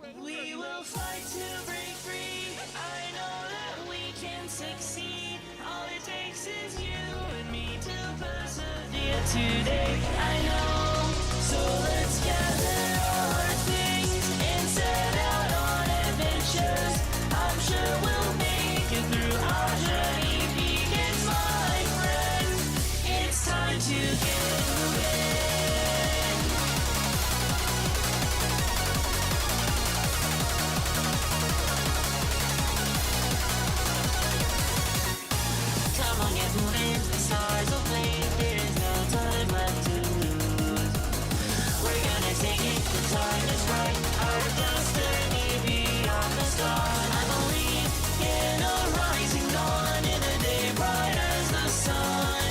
We will fight to break free. I know that we can succeed. All it takes is you and me to persevere today. I know. So let's gather all our things and set out on adventures. I'm sure we'll make it through our journey. Begins, my friend. It's time to get moving. Come on, get moving. The stars will play. There's no time left to lose. We're gonna take it. The time is right. Our destiny beyond the stars. I believe in a rising dawn, in a day bright as the sun.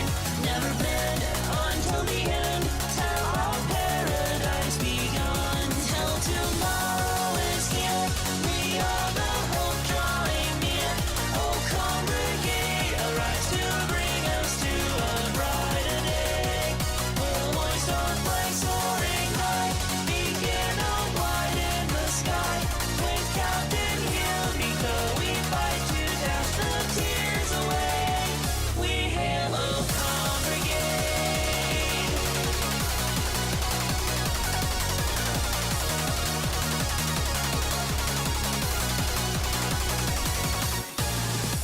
Never bend until the end. Till our paradise begun. Till tomorrow is here. We are the hope drawing near. Oh, congregate, arise to bring us to a brighter day. We'll hoist our flag soaring high, beacon of light in the sky. With Captain Himiko, we fight to dash the tears away. We hail, oh, congregate.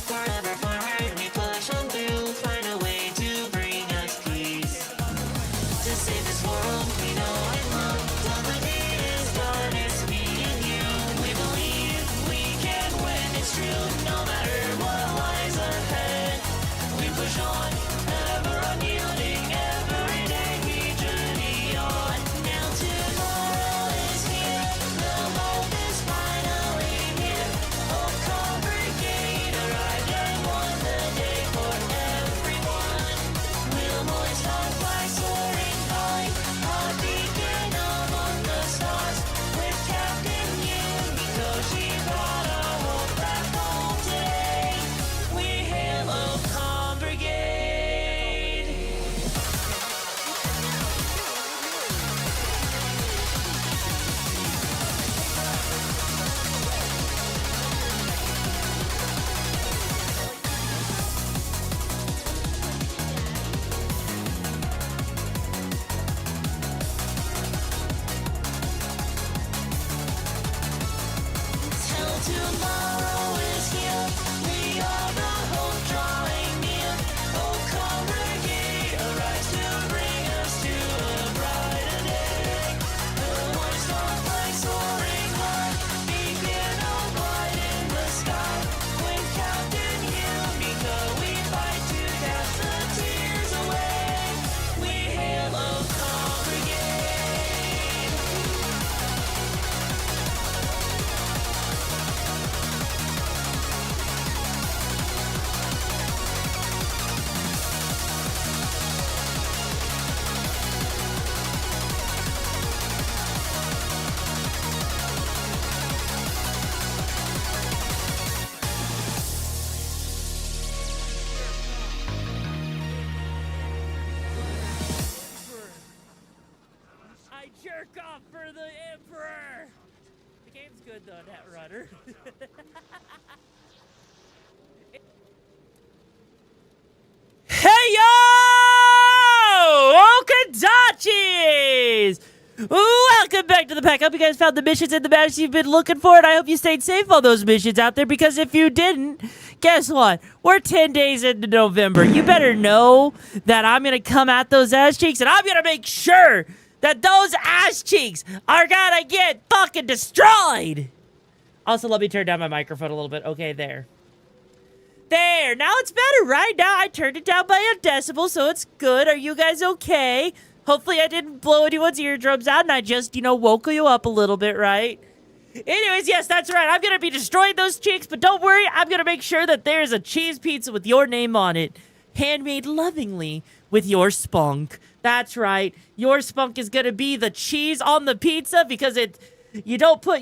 Forever forward, we push on through, find a way to bring us peace. To save this world, we know and love. Till the day is done, it's me and you. We believe we can win, it's true. No matter what lies ahead, we push on, ever unyielding. Every day we journey on. Now tomorrow is here, the hope is finally here. Oh, congregate, arrived and won the day for everyone. We'll hoist our flag soaring high, a beacon among the stars. With Captain Yumiko, she brought our hope back home today. We hail, oh, congregate. Till tomorrow is here, we are the hope drawing near. Oh, congregate, arise to bring us to a brighter day. We'll hoist our flag soaring high, beacon of light in the sky. With Captain Himiko, we fight to dash the tears away. We hail, oh, congregate. I jerk off for the Emperor! The game's good though, Netrunner. Hey yo! Okadachis! Welcome back to the pack. Hope you guys found the missions and the matches you've been looking for, and I hope you stayed safe on those missions out there, because if you didn't, guess what? We're 10 days into November. You better know that I'm gonna come at those ass cheeks, and I'm gonna make sure that those ass cheeks are gonna get fucking destroyed! Also, let me turn down my microphone a little bit. Okay, there. There, now it's better, right? Now I turned it down by a decibel, so it's good. Are you guys okay? Hopefully I didn't blow anyone's eardrums out and I just, woke you up a little bit, right? Anyways, yes, that's right. I'm gonna be destroying those cheeks, but don't worry. I'm gonna make sure that there's a cheese pizza with your name on it. Handmade lovingly with your spunk. That's right. Your spunk is gonna be the cheese on the pizza, because you don't put,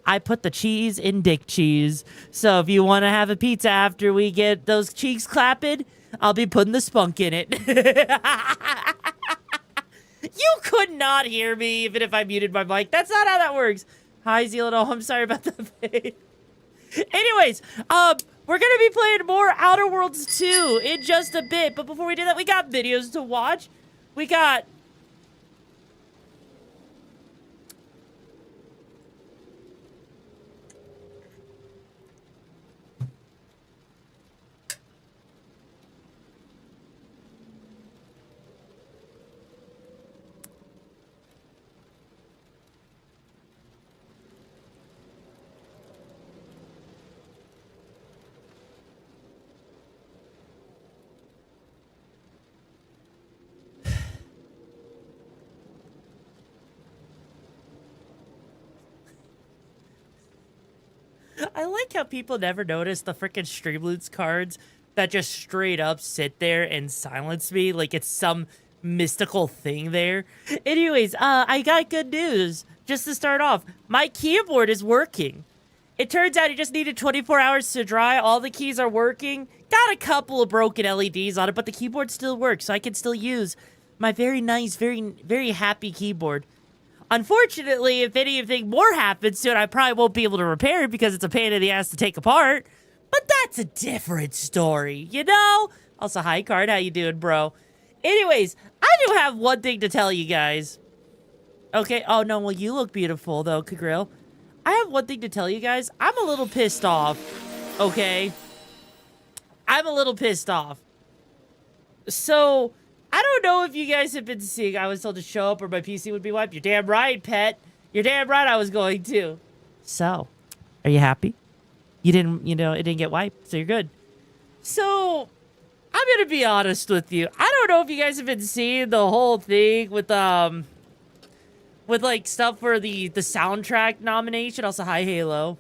I put the cheese in dick cheese. So if you want to have a pizza after we get those cheeks clapping, I'll be putting the spunk in it. You could not hear me even if I muted my mic. That's not how that works. Hi, Zealot. I'm sorry about the pain. Anyways, we're gonna be playing more Outer Worlds 2 in just a bit, but before we do that, we got videos to watch. We got... I like how people never notice the freaking Streamloots cards that just straight up sit there and silence me like it's some mystical thing there. Anyways, I got good news. Just to start off, my keyboard is working. It turns out it just needed 24 hours to dry. All the keys are working. Got a couple of broken LEDs on it, but the keyboard still works, so I can still use my very nice, very happy keyboard. Unfortunately, if anything more happens to it, I probably won't be able to repair it because it's a pain in the ass to take apart. But that's a different story, you know? Also, hi, Card. How you doing, bro? Anyways, I do have one thing to tell you guys. Okay. Oh, no. Well, you look beautiful, though, Kagrill. I have one thing to tell you guys. I'm a little pissed off, okay? I'm a little pissed off. So... I don't know if you guys have been seeing I was told to show up or my PC would be wiped. You're damn right, pet. You're damn right I was going to. So, are you happy? You didn't, it didn't get wiped, so you're good. So, I'm gonna be honest with you. I don't know if you guys have been seeing the whole thing with like stuff for the soundtrack nomination. Also, hi, Halo.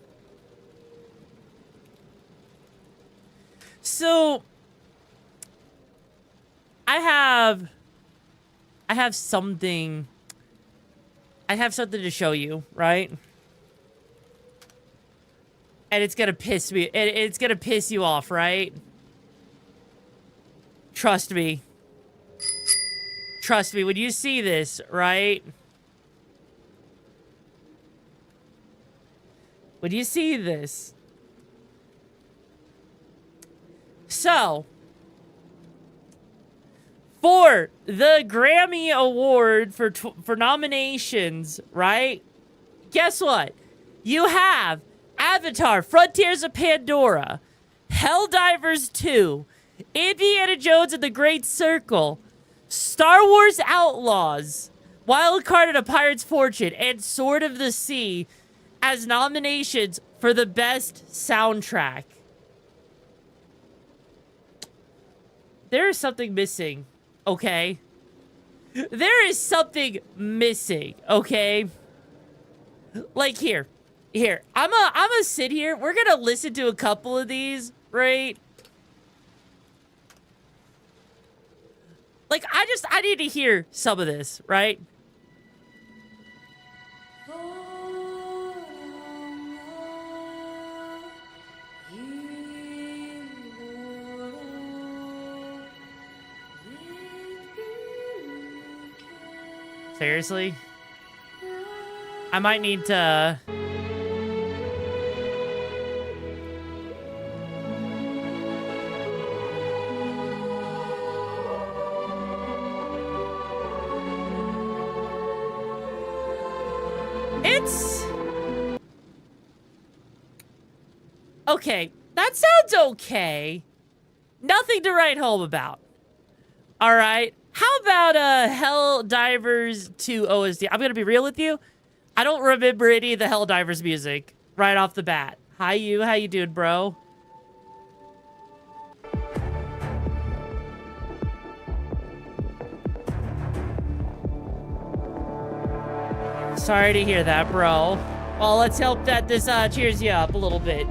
So... I have something to show you, right? And it's gonna piss me, it's gonna piss you off, right? Trust me. Trust me, when you see this, right? When you see this. So... for the Grammy Award for nominations, right? Guess what? You have Avatar, Frontiers of Pandora, Helldivers 2, Indiana Jones and the Great Circle, Star Wars Outlaws, Wildcard and a Pirate's Fortune, and Sword of the Sea as nominations for the best soundtrack. There is something missing. Okay? There is something missing, okay? Like, here. I'm gonna sit here. We're gonna listen to a couple of these, right? Like, I need to hear some of this, right? Seriously? I might need to... It's... okay, that sounds okay. Nothing to write home about. Alright? How about Helldivers 2 OST? I'm gonna be real with you. I don't remember any of the Helldivers music right off the bat. Hi, you. How you doing, bro? Sorry to hear that, bro. Well, let's hope that this cheers you up a little bit.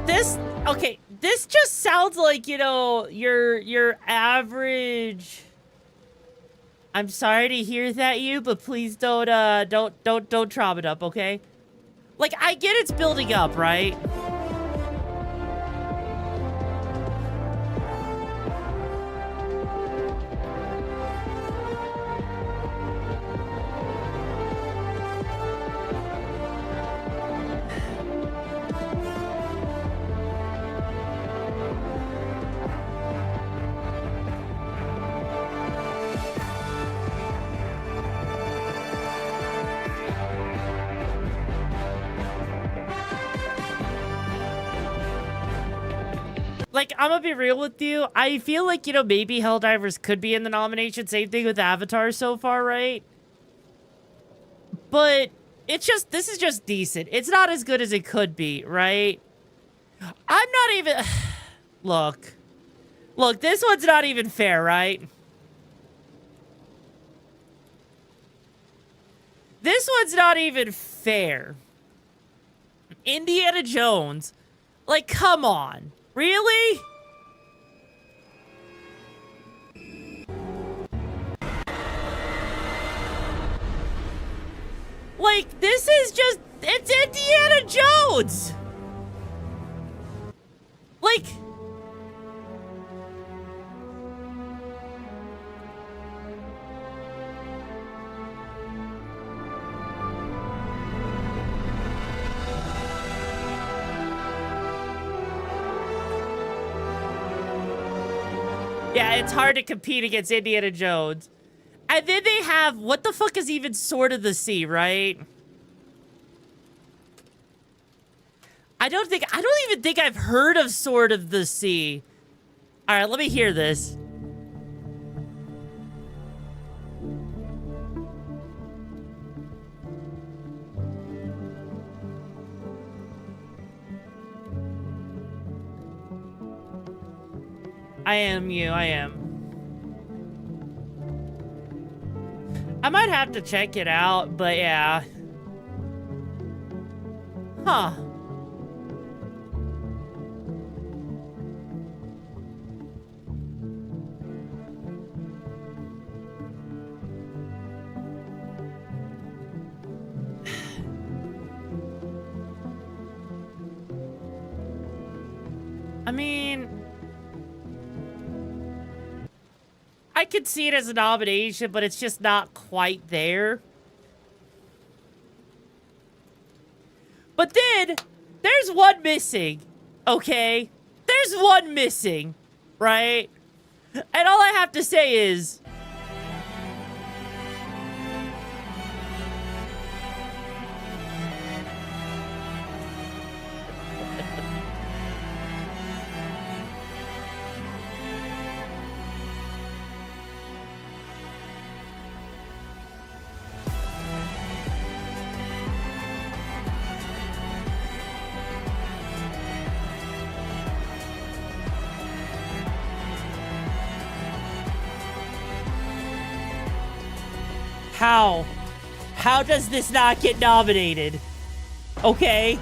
This, okay, this just sounds like, you know, your average... I'm sorry to hear that, you, but please don't trauma it up, okay? Like, I get it's building up, right? Like, I'm gonna be real with you. I feel like, you know, maybe Helldivers could be in the nomination. Same thing with Avatar so far, right? But it's just, this is just decent. It's not as good as it could be, right? I'm not even... Look. Look, this one's not even fair, right? This one's not even fair. Indiana Jones. Like, come on. Really? Like, this is just... It's Indiana Jones! Like... Yeah, it's hard to compete against Indiana Jones. And then they have, what the fuck is even Sword of the Sea, right? I don't even think I've heard of Sword of the Sea. All right, let me hear this. I am. I might have to check it out, but yeah. Huh. I mean... I could see it as a nomination, but it's just not quite there. But then, there's one missing, okay? There's one missing, right? And all I have to say is... How? How does this not get nominated? Okay.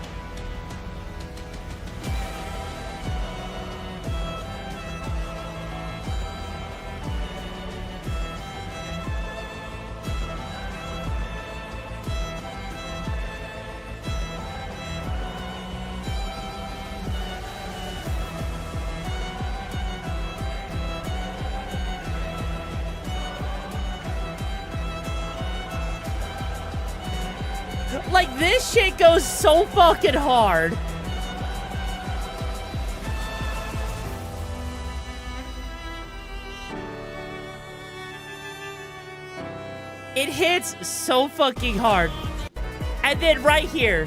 Like, this shit goes so fucking hard. It hits so fucking hard. And then right here.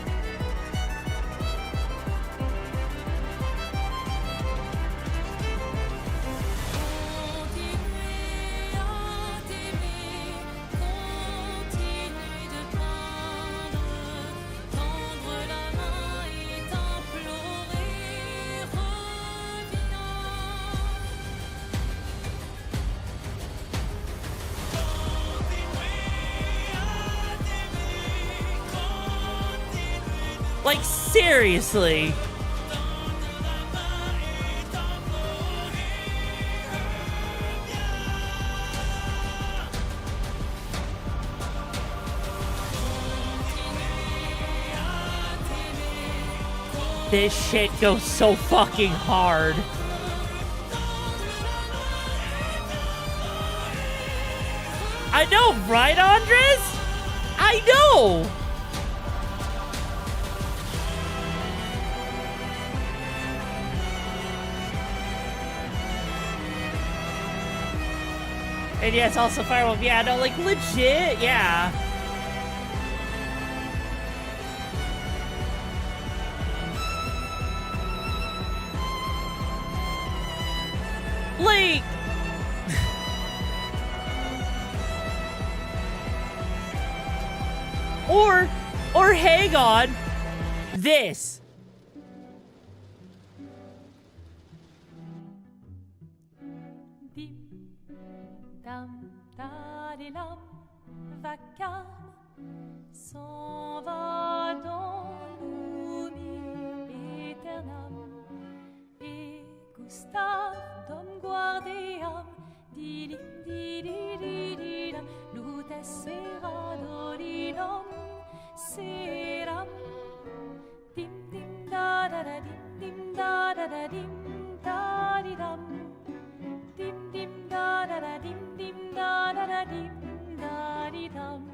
Like, seriously. This shit goes so fucking hard. I know, right, Andres? I know! And yeah, it's also Firewolf. Yeah, no, like, legit, yeah. Like, or hang on, this. Dim, dam, da-di-dam, vacarme s'en va dans l'oubli éternam. Et Gustave, dom guardiam, didim, dididididam, lute sera dodidam, seram. Dim, dim, da-da-da, dim, da-da-da, dim, da-di-dam. Dim dim da da da dim dim da da da dim da di dam.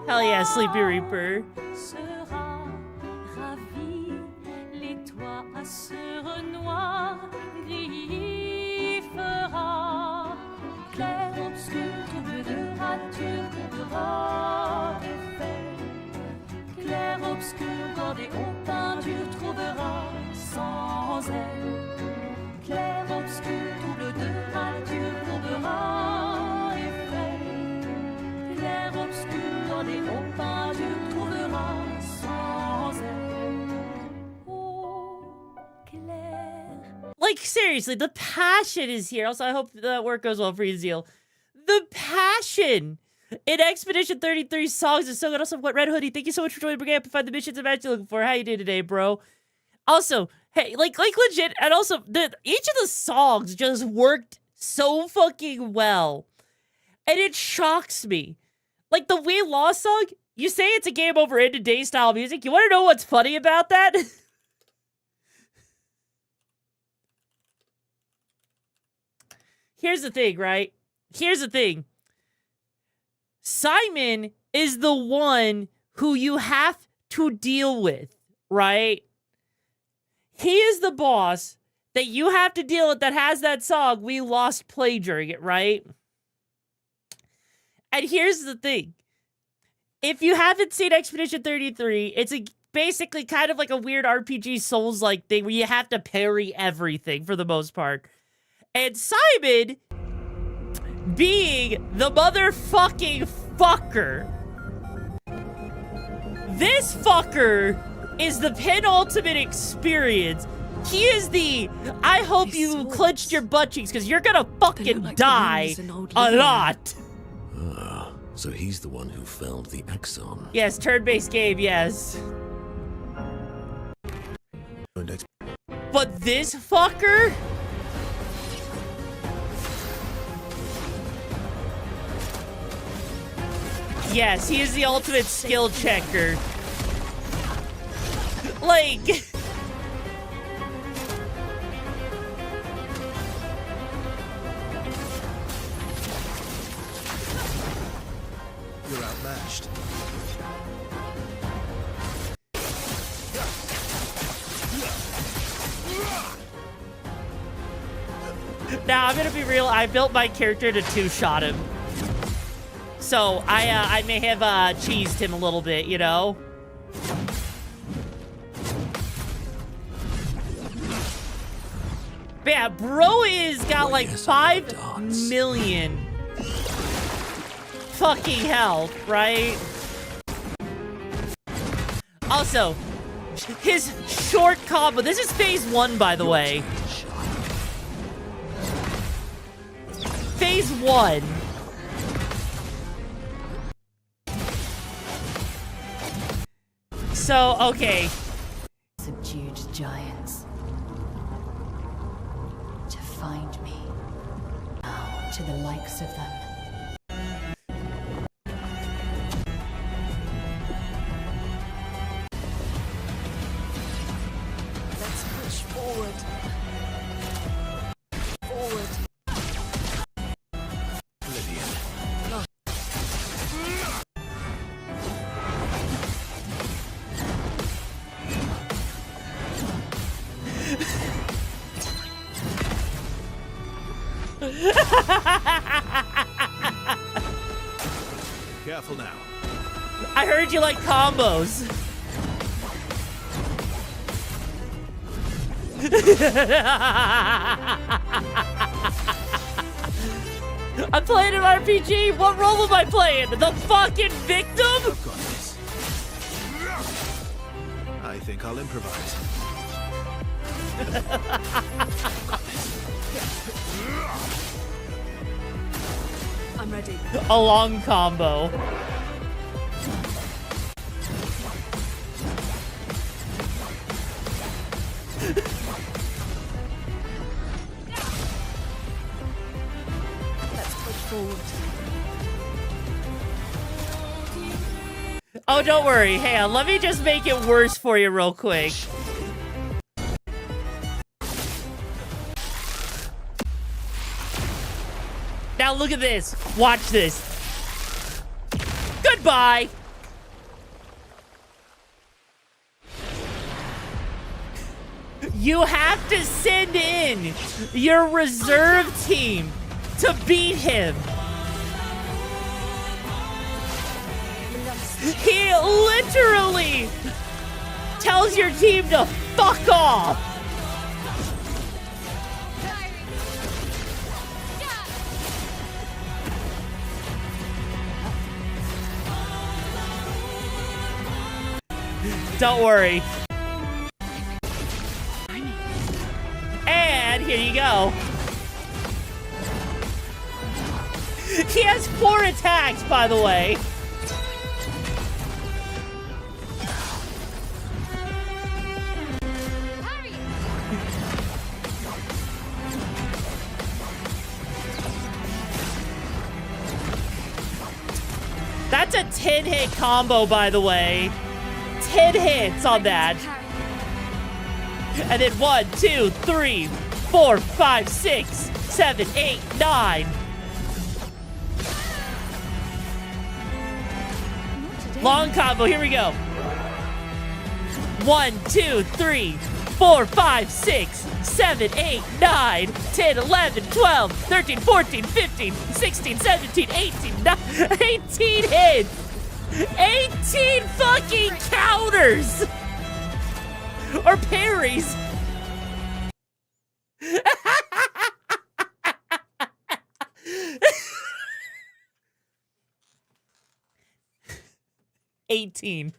Hell yeah, Sleepy Reaper. Sera ravi, les toits à sur noir gris fera. Clair, obscur, trouble de rature, trouvera effet. Clair, obscur, bordé aux peintures, trouvera sans elle. Clair, obscur, double de rature, trouvera effet. Clair, obscur, dans des hauts peintures, trouvera sans elle. Oh, clair. Like, seriously, the passion is here. Also, I hope that work goes well for you, Zeal. The passion in Expedition 33 songs is so good. Also, what Red Hoodie, thank you so much for joining Brigade to find the missions I'm actually looking for. How you doing today, bro? Also, hey, like legit, and also, each of the songs just worked so fucking well. And it shocks me. Like, the We Lost song, you say it's a game over in today's style music. You want to know what's funny about that? Here's the thing, right? Here's the thing. Simon is the one who you have to deal with, right? He is the boss that you have to deal with that has that song, We Lost, play during it, right? And here's the thing. If you haven't seen Expedition 33, it's basically kind of like a weird RPG Souls-like thing where you have to parry everything for the most part. And Simon, being the motherfucking fucker, this fucker is the penultimate experience. He is the, I hope you clenched your butt cheeks because you're gonna fucking die a lot. So he's the one who felled the Exxon. Yes, turn-based game, yes. But this fucker? Yes, he is the ultimate skill checker. Like... You're outmatched. Now, I'm gonna be real, I built my character to two-shot him. So, I may have, cheesed him a little bit, you know? But yeah, bro is got like 5 million fucking health, right? Also, his short combo, this is phase 1, by the way. Phase 1. So, okay. Subdued giants. To find me. Now to the likes of them. Let's push forward. Forward. Oblivion. Careful now. I heard you like combos. I'm playing an RPG. What role am I playing? The fucking victim? I've got this. I think I'll improvise. I'm ready. A long combo. Let's push forward. Oh, don't worry. Hang on. Let me just make it worse for you real quick. Now look at this. Watch this. Goodbye. You have to send in your reserve team to beat him. He literally tells your team to fuck off. Don't worry. And here you go. He has 4 attacks, by the way. That's a 10-hit combo, by the way. 10 hits on that. And then 1, 2, 3, 4, 5, 6, 7, 8, 9. Long combo, here we go. 1, 2, 3, 4, 5, 6, 7, 8, 9, 10, 11, 12, 13, 14, 15, 16, 17, 18, 18 hits. 18 fucking counters! Or parries! $18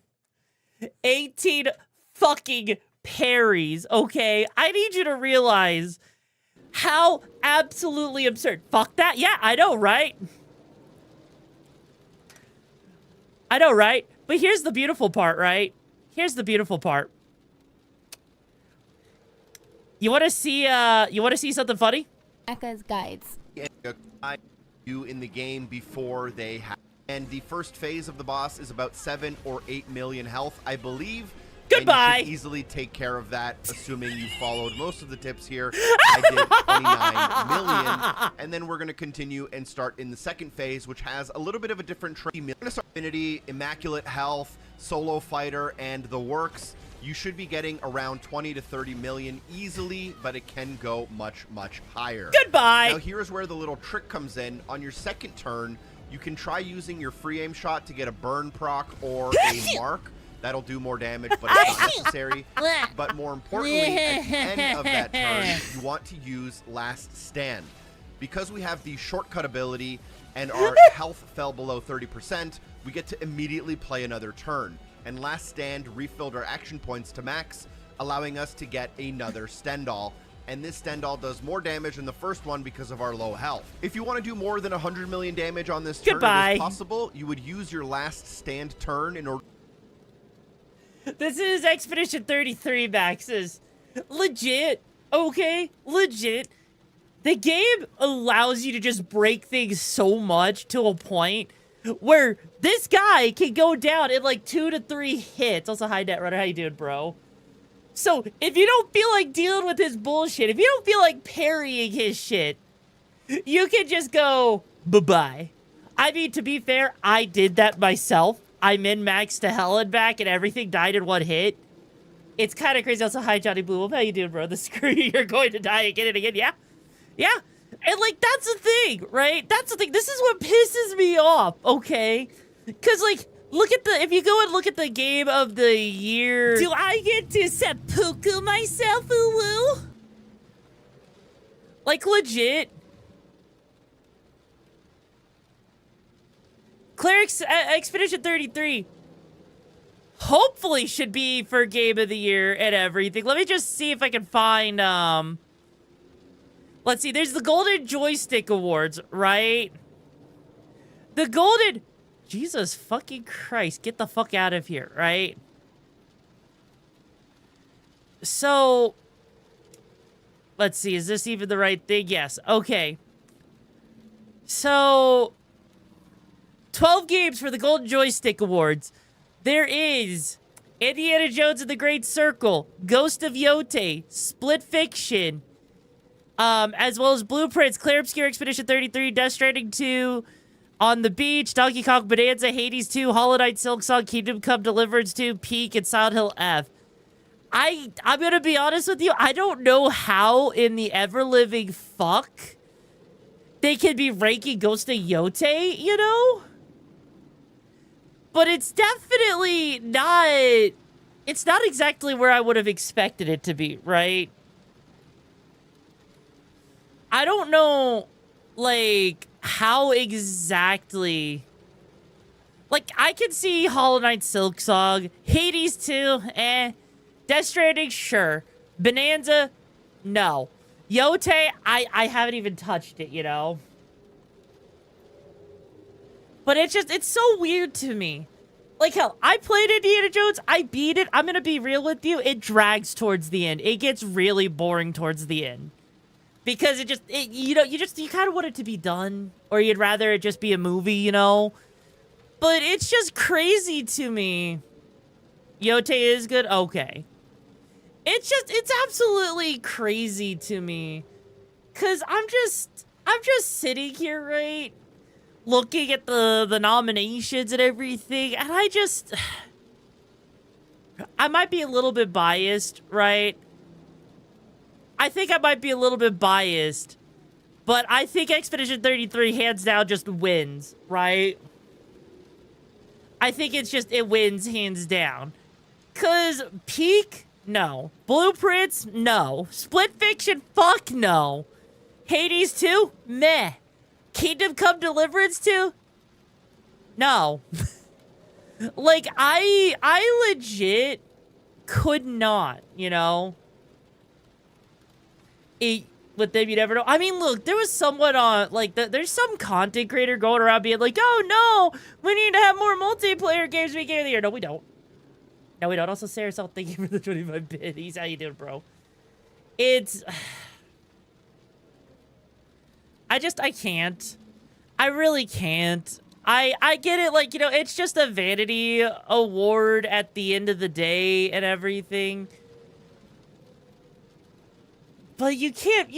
fucking parries, okay? I need you to realize how absolutely absurd. Fuck that. Yeah, I know, right? I know, right? But here's the beautiful part, right? Here's the beautiful part. You want to see something funny? Mecha's guides. You in the game before they have. And the first phase of the boss is about 7 or 8 million health, I believe. Goodbye. And you should easily take care of that, assuming you followed most of the tips here. I did 29 million. And then we're going to continue and start in the second phase, which has a little bit of a different tree. We're going to start Infinity, Immaculate Health, Solo Fighter, and the works. You should be getting around 20 to 30 million easily, but it can go much, much higher. Goodbye. Now here's where the little trick comes in. On your second turn, you can try using your free aim shot to get a burn proc or a mark. That'll do more damage, but it's not necessary. But more importantly, at the end of that turn, you want to use Last Stand. Because we have the shortcut ability and our health fell below 30%, we get to immediately play another turn. And Last Stand refilled our action points to max, allowing us to get another Stendhal. And this Stendhal does more damage than the first one because of our low health. If you want to do more than 100 million damage on this turn, Goodbye. it is possible. You would use your Last Stand turn in order. This is Expedition 33 maxes. Legit, okay? Legit. The game allows you to just break things so much to a point where this guy can go down in like 2 to 3 hits. Also, hi, Netrunner. How you doing, bro? So, if you don't feel like dealing with his bullshit, if you don't feel like parrying his shit, you can just go, bye-bye. I mean, to be fair, I did that myself. I min-maxed to hell and back, and everything died in 1 hit. It's kind of crazy. Also, hi, Johnny Blue. How you doing, bro? The screw you. You're going to die again and again. Yeah? Yeah. And, like, that's the thing, right? That's the thing. This is what pisses me off, okay? Because, like, Look at the, if you go and look at the game of the year. Do I get to seppuku myself, Ulu? Like, legit. Clerics Expedition 33 hopefully should be for Game of the Year and everything. Let me just see if I can find, let's see, there's the Golden Joystick Awards, right? The Golden... Jesus fucking Christ, get the fuck out of here, right? So, let's see, is this even the right thing? Yes, okay. So, 12 games for the Golden Joystick Awards. There is Indiana Jones and the Great Circle, Ghost of Yote, Split Fiction, as well as Blueprints, Clear Obscure Expedition 33, Death Stranding 2, On the Beach, Donkey Kong Bonanza, Hades 2, Hollow Knight, Silksong, Kingdom Come Deliverance 2, Peak, and Silent Hill F. I'm gonna be honest with you, I don't know how in the ever-living fuck they can be ranking Ghost of Yote, you know? But it's definitely not... It's not exactly where I would have expected it to be, right? I don't know, like, how exactly... Like, I can see Hollow Knight Silksong, Hades 2, Death Stranding, sure. Bonanza, no. Yote, I haven't even touched it, you know? But it's just, it's so weird to me. Like, hell, I played Indiana Jones, I beat it, I'm gonna be real with you, it drags towards the end. It gets really boring towards the end. Because it just, you know, you kind of want it to be done. Or you'd rather it just be a movie, you know? But it's just crazy to me. Yote is good? Okay. It's just, it's absolutely crazy to me. Because I'm just sitting here, right? Looking at the nominations and everything, and I might be a little bit biased, right? I think I might be a little bit biased, but I think Expedition 33 hands down just wins, right? I think it's just, it wins hands down. Cause Peak, no. Blueprints, no. Split Fiction, fuck no. Hades 2, meh. Kingdom Come Deliverance 2? No. Like, I legit could not, you know? With them, you never know. I mean, look, there was someone on, like, there's some content creator going around being like, oh, no, we need to have more multiplayer games to be Game of the Year. No, we don't. No, we don't. Also, Sarah, thank you for the 25 biddies. How you doing, bro? It's... I can't. I really can't. I get it, like, you know, it's just a vanity award at the end of the day and everything. But you can't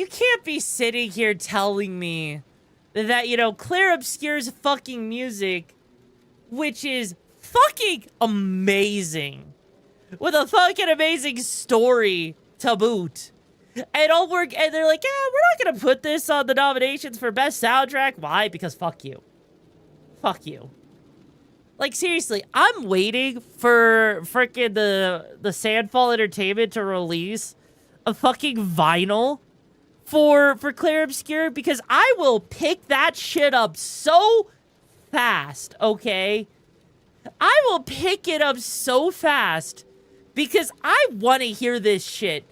be sitting here telling me that, you know, Claire Obscure's fucking music, which is fucking amazing, with a fucking amazing story to boot. And all work, and they're like, yeah, we're not gonna put this on the nominations for best soundtrack. Why? Because fuck you. Fuck you. Like, seriously, I'm waiting for frickin' the Sandfall Entertainment to release a fucking vinyl for Claire Obscure, because I will pick that shit up so fast, okay? I will pick it up so fast because I want to hear this shit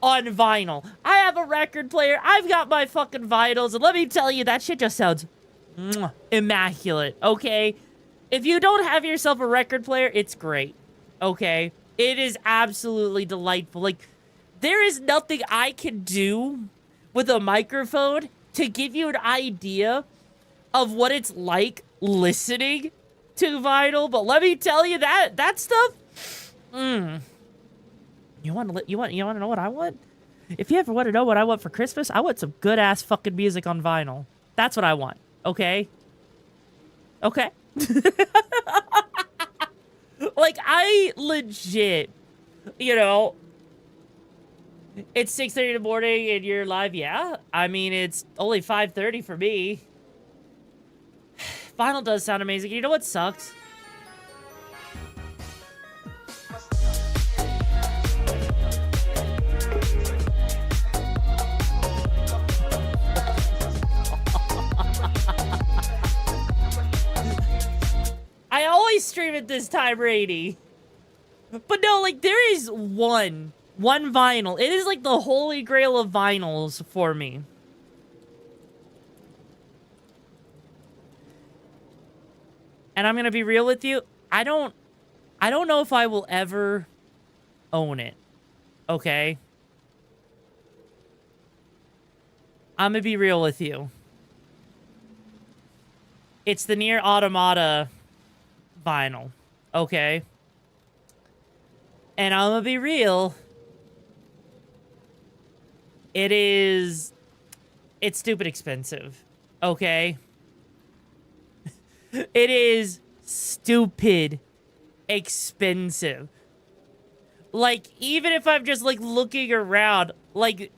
on vinyl. I have a record player. I've got my fucking vinyls, and let me tell you, that shit just sounds immaculate, okay? If you don't have yourself a record player, it's great, okay? It is absolutely delightful. Like, there is nothing I can do with a microphone to give you an idea of what it's like listening to vinyl, but let me tell you, that stuff, You want to know what I want? If you ever want to know what I want for Christmas, I want some good ass fucking music on vinyl. That's what I want. Okay? Okay? Like, I legit, you know, it's 6:30 in the morning and you're live. Yeah, I mean, it's only 5:30 for me. Vinyl does sound amazing. You know what sucks? always stream at this time, Rady. But no, like, there is one vinyl. It is like the holy grail of vinyls for me. And I'm gonna be real with you. I don't know if I will ever own it. Okay? I'm gonna be real with you. It's the Nier Automata vinyl. Okay? And I'm gonna be real. It's stupid expensive. Okay? It is stupid expensive. Like, even if I'm just, like, looking around, like,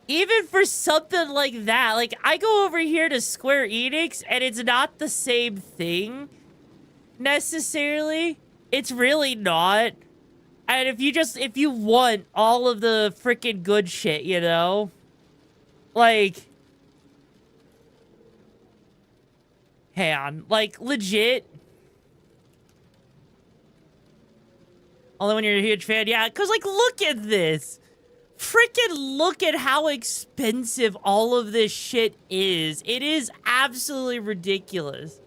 even for something like that, like, I go over here to Square Enix, and it's not the same thing, necessarily. It's really not. And if you want all of the freaking good shit, you know? Like, hang on, like, legit. Only when you're a huge fan, yeah, because, like, look at this. Freaking look at how expensive all of this shit is. It is absolutely ridiculous.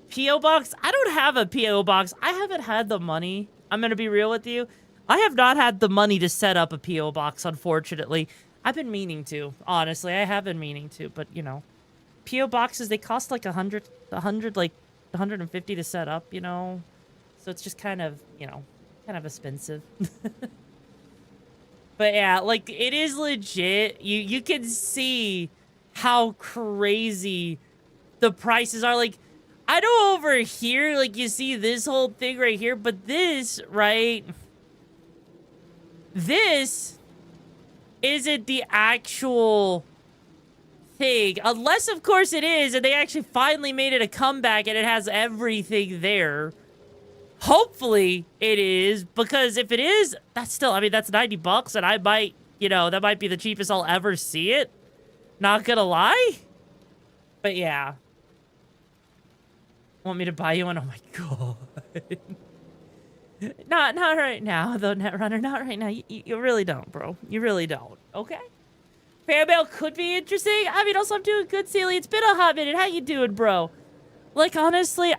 P.O. Box? I don't have a P.O. Box. I haven't had the money. I'm going to be real with you. I have not had the money to set up a P.O. Box, unfortunately. I've been meaning to, honestly. I have been meaning to, but, you know. P.O. Boxes, they cost like 100, like 150 to set up, you know? So it's just kind of, you know, kind of expensive. But yeah, like, it is legit. You can see how crazy the prices are. Like, I know over here, like, you see this whole thing right here, but this, right? This isn't the actual thing. Unless, of course, it is, and they actually finally made it a comeback and it has everything there. Hopefully it is, because if it is, that's still, I mean, that's 90 bucks, and I might, you know, that might be the cheapest I'll ever see it. Not gonna lie. But yeah. Want me to buy you one? Oh my god. Not right now, though, Netrunner. Not right now. You really don't, bro. You really don't. Okay? Fan mail could be interesting. I mean, also, I'm doing good, Sealy. It's been a hot minute. How you doing, bro? Like, honestly,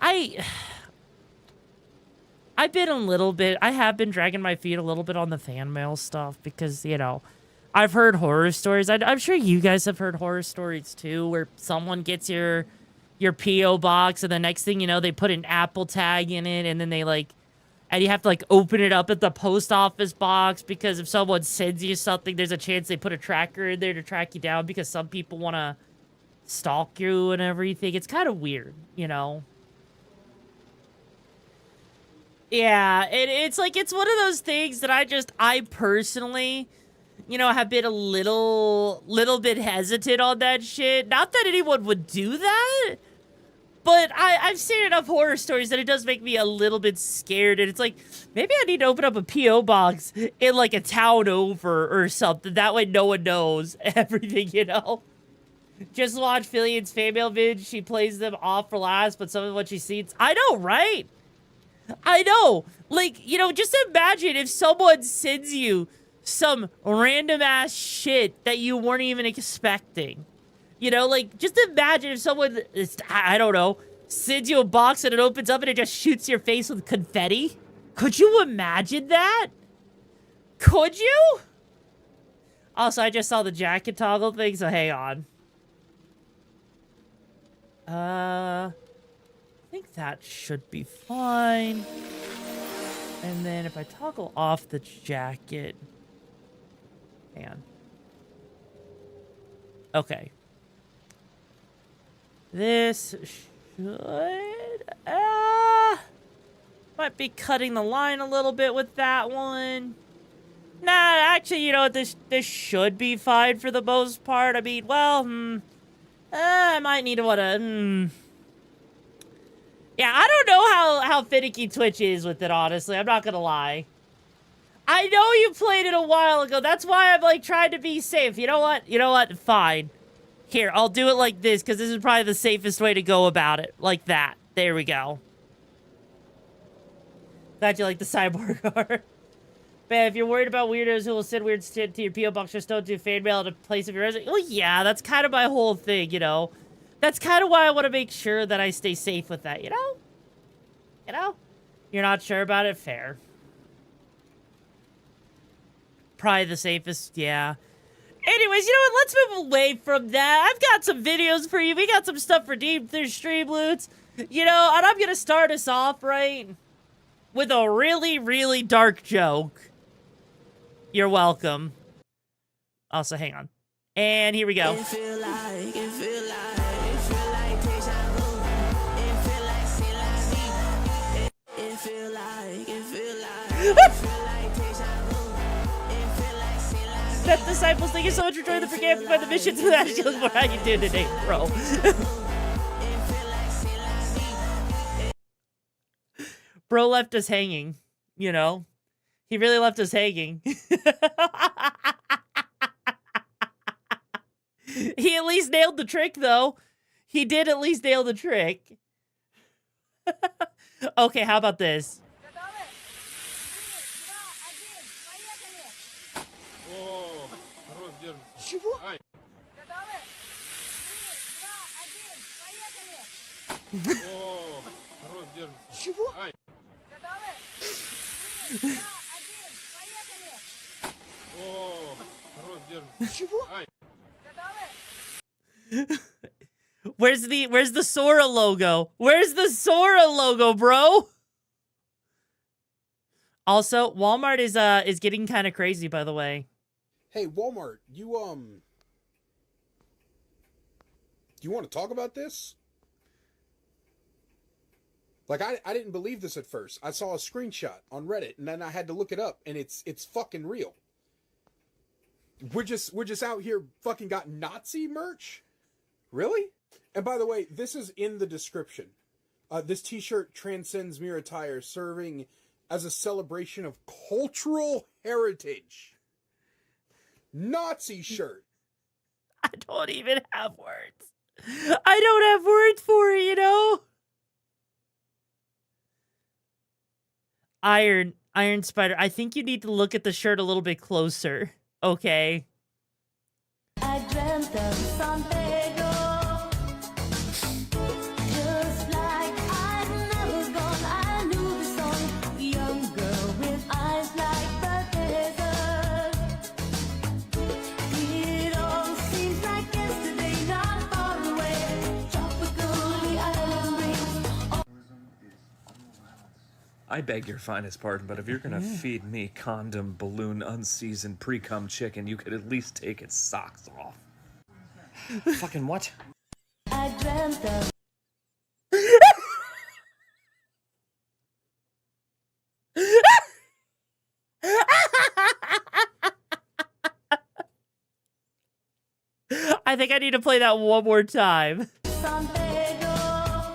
I've been a little bit, I have been dragging my feet a little bit on the fan mail stuff because, you know, I've heard horror stories. I'm sure you guys have heard horror stories too, where someone gets your P.O. box and the next thing you know, they put an Apple tag in it and then they like, and you have to like open it up at the post office box because if someone sends you something, there's a chance they put a tracker in there to track you down because some people want to stalk you and everything. It's kind of weird, you know? Yeah, it's like, it's one of those things that I personally, you know, have been a little bit hesitant on that shit. Not that anyone would do that, but I've seen enough horror stories that it does make me a little bit scared. And it's like, maybe I need to open up a P.O. box in like a town over or something. That way no one knows everything, you know? Just watch Fillian's fan mail vid. She plays them off for last, but some of what she sees. I know, right? I know. Like, you know, just imagine if someone sends you some random ass shit that you weren't even expecting. You know, like, just imagine if someone, I don't know, sends you a box and it opens up and it just shoots your face with confetti. Could you imagine that? Could you? Also, I just saw the jacket toggle thing, so hang on. I think that should be fine. And then if I toggle off the jacket, man. Okay. This should, might be cutting the line a little bit with that one. Nah, actually, you know what? This should be fine for the most part. I mean, well, I might need to yeah, I don't know how finicky Twitch is with it, honestly. I'm not gonna lie. I know you played it a while ago. That's why I'm, like, trying to be safe. You know what? You know what? Fine. Here, I'll do it like this, because this is probably the safest way to go about it. Like that. There we go. Glad you like the cyborg art. Man, if you're worried about weirdos who will send weird shit to your P.O. box, just don't do fan mail at a place of your residence. Well, yeah, that's kind of my whole thing, you know? That's kind of why I want to make sure that I stay safe with that, you know? You know? You're not sure about it? Fair. Probably the safest, yeah. Anyways, you know what? Let's move away from that. I've got some videos for you. We got some stuff for deep through stream loots. You know, and I'm going to start us off, right, with a really, really dark joke. You're welcome. Also, hang on. And here we go. That Disciples, thank you so much for joining the forget by the missions with that. How you doing today, bro? Bro left us hanging, you know? He really left us hanging. He at least nailed the trick, though. He did at least nail the trick. Okay, how about this? Where's the Sora logo? Where's the Sora logo, bro? Also, Walmart is getting kind of crazy, by the way. Hey, Walmart, you want to talk about this? Like, I didn't believe this at first. I saw a screenshot on Reddit, and then I had to look it up, and it's fucking real. We're just out here fucking got Nazi merch? Really? And by the way, this is in the description. This t-shirt transcends mere attire, serving as a celebration of cultural heritage. Nazi shirt. I don't even have words. I don't have words for it, you know? Iron Spider, I think you need to look at the shirt a little bit closer, okay? I dreamt of San Pedro, just like I'd never gone. I knew the song, young girl with eyes like the desert. It all seems like yesterday, not far away. Tropical island breeze. I beg your finest pardon, but if you're gonna feed me condom, balloon, unseasoned, pre-cum chicken, you could at least take its socks off. Fucking what? I dreamt of. I think I need to play that one more time. San Pedro,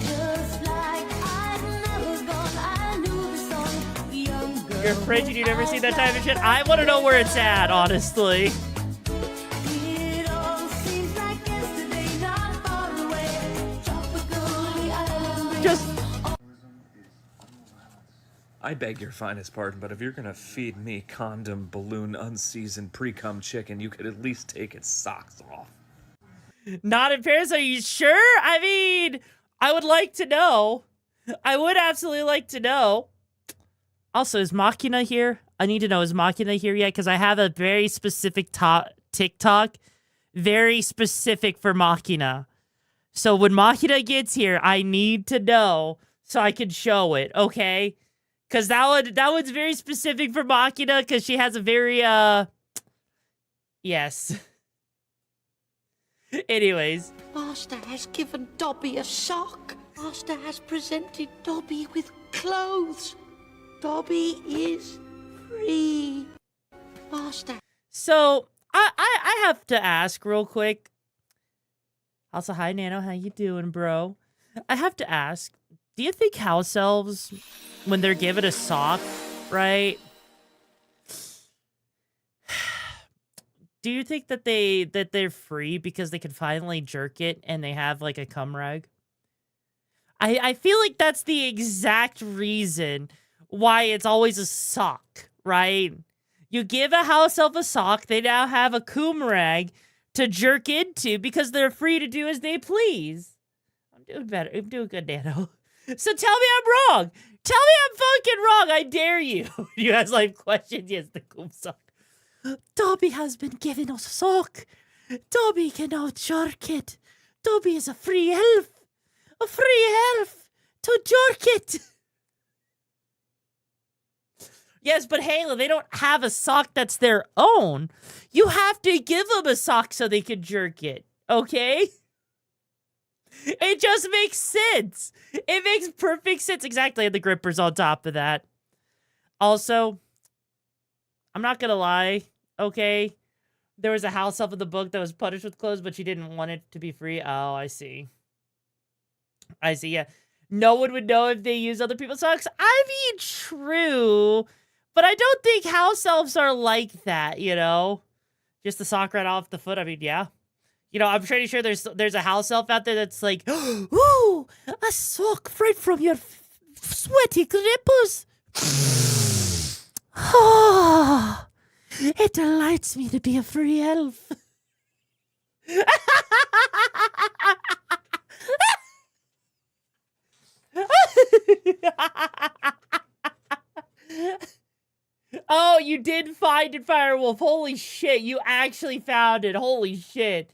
just like I'd never gone. I knew the song, young girl. You're afraid you've never seen that type of shit? I want to know where it's at, honestly. It all seems like yesterday, not far away. Tropical island breeze. Just I beg your finest pardon, but if you're gonna feed me condom, balloon, unseasoned, pre-cum chicken, you could at least take its socks off. not in Paris. Are you sure? I mean, I would like to know. I would absolutely like to know. Also, is Machina here? I need to know, is Machina here yet? Because I have a very specific TikTok. Very specific for Machina. So when Machina gets here, I need to know so I can show it, okay? Because that one's very specific for Machina because she has a very, yes. Anyways. Master has given Dobby a sock. Master has presented Dobby with clothes. Dobby is free. Master. So, I have to ask real quick. Also, hi, Nano. How you doing, bro? I have to ask, do you think house elves, when they're given a sock, right? Do you think that they're free because they can finally jerk it and they have, like, a cum rag? I feel like that's the exact reason why it's always a sock, right? You give a house elf a sock, they now have a coomerang to jerk into because they're free to do as they please. I'm doing better. I'm doing good, Nano. So tell me I'm wrong. Tell me I'm fucking wrong. I dare you. You guys like questions? Yes, the coom sock. Dobby has been given a sock. Dobby can now jerk it. Dobby is a free elf. A free elf to jerk it. Yes, but Halo, they don't have a sock that's their own. You have to give them a sock so they can jerk it. Okay? It just makes sense. It makes perfect sense. Exactly. And the gripper's on top of that. Also, I'm not going to lie. Okay? There was a house elf in the book that was punished with clothes, but she didn't want it to be free. Oh, I see. I see, yeah. No one would know if they use other people's socks. I mean, true. But I don't think house elves are like that, you know? Just the sock right off the foot. I mean, yeah. You know, I'm pretty sure there's a house elf out there that's like, ooh, a sock right from your sweaty grippers. Oh, it delights me to be a free elf. Oh, you did find it, Firewolf. Holy shit, you actually found it. Holy shit.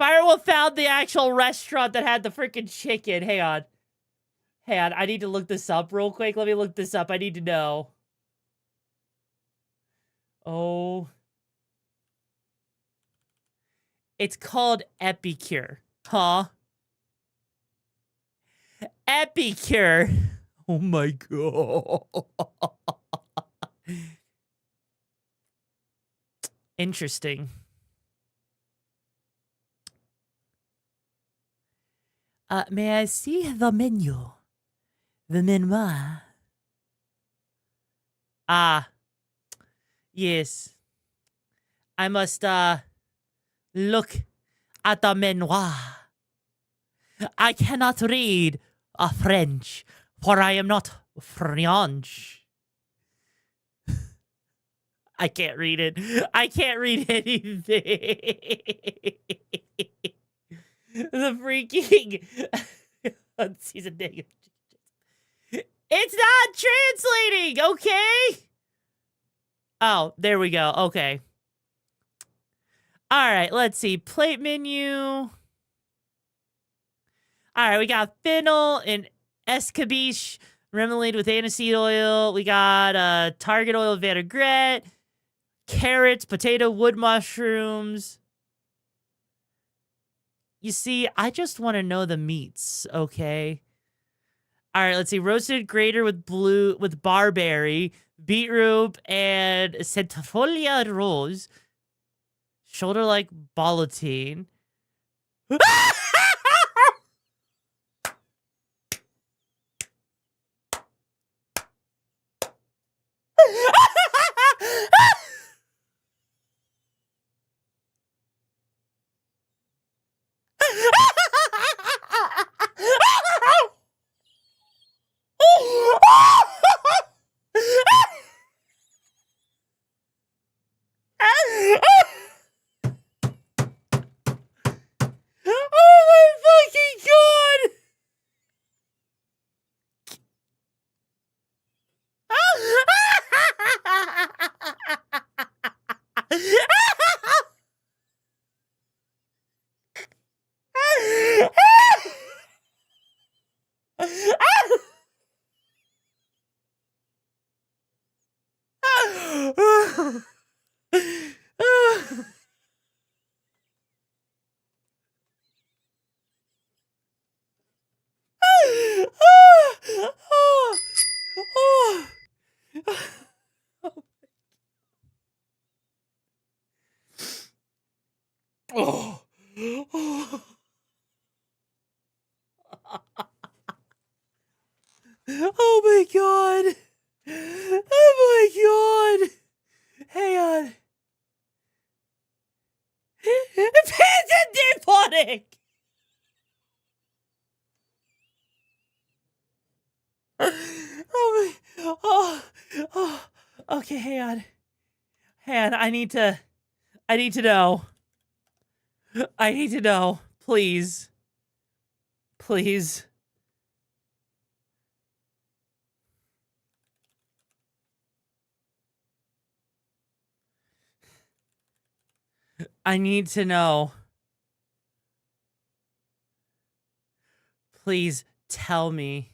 Firewolf found the actual restaurant that had the freaking chicken. Hang on. Hang on, I need to look this up real quick. Let me look this up. I need to know. Oh. It's called Epicure. Huh? Epicure. Oh my god. Interesting. May I see the menu? The menu. Ah. Yes. I must, look at the menu. I cannot read French, for I am not French. I can't read it. I can't read anything. The freaking season negative. It's not translating, okay? Oh, there we go. Okay. All right, let's see. Plate menu. All right, we got fennel and escabeche remoulade with aniseed oil. We got target oil vinaigrette, carrots, potato, wood mushrooms. You see, I just want to know the meats, okay? All right, let's see. Roasted grater with barberry, beetroot, and centifolia rose. Shoulder-like ballotine. Oh my fucking god! Oh. Oh my god. Oh my god. Hang on. Pandemic. Oh my, oh, okay, hang on. I need to know. I need to know, please. Please. I need to know. Please tell me.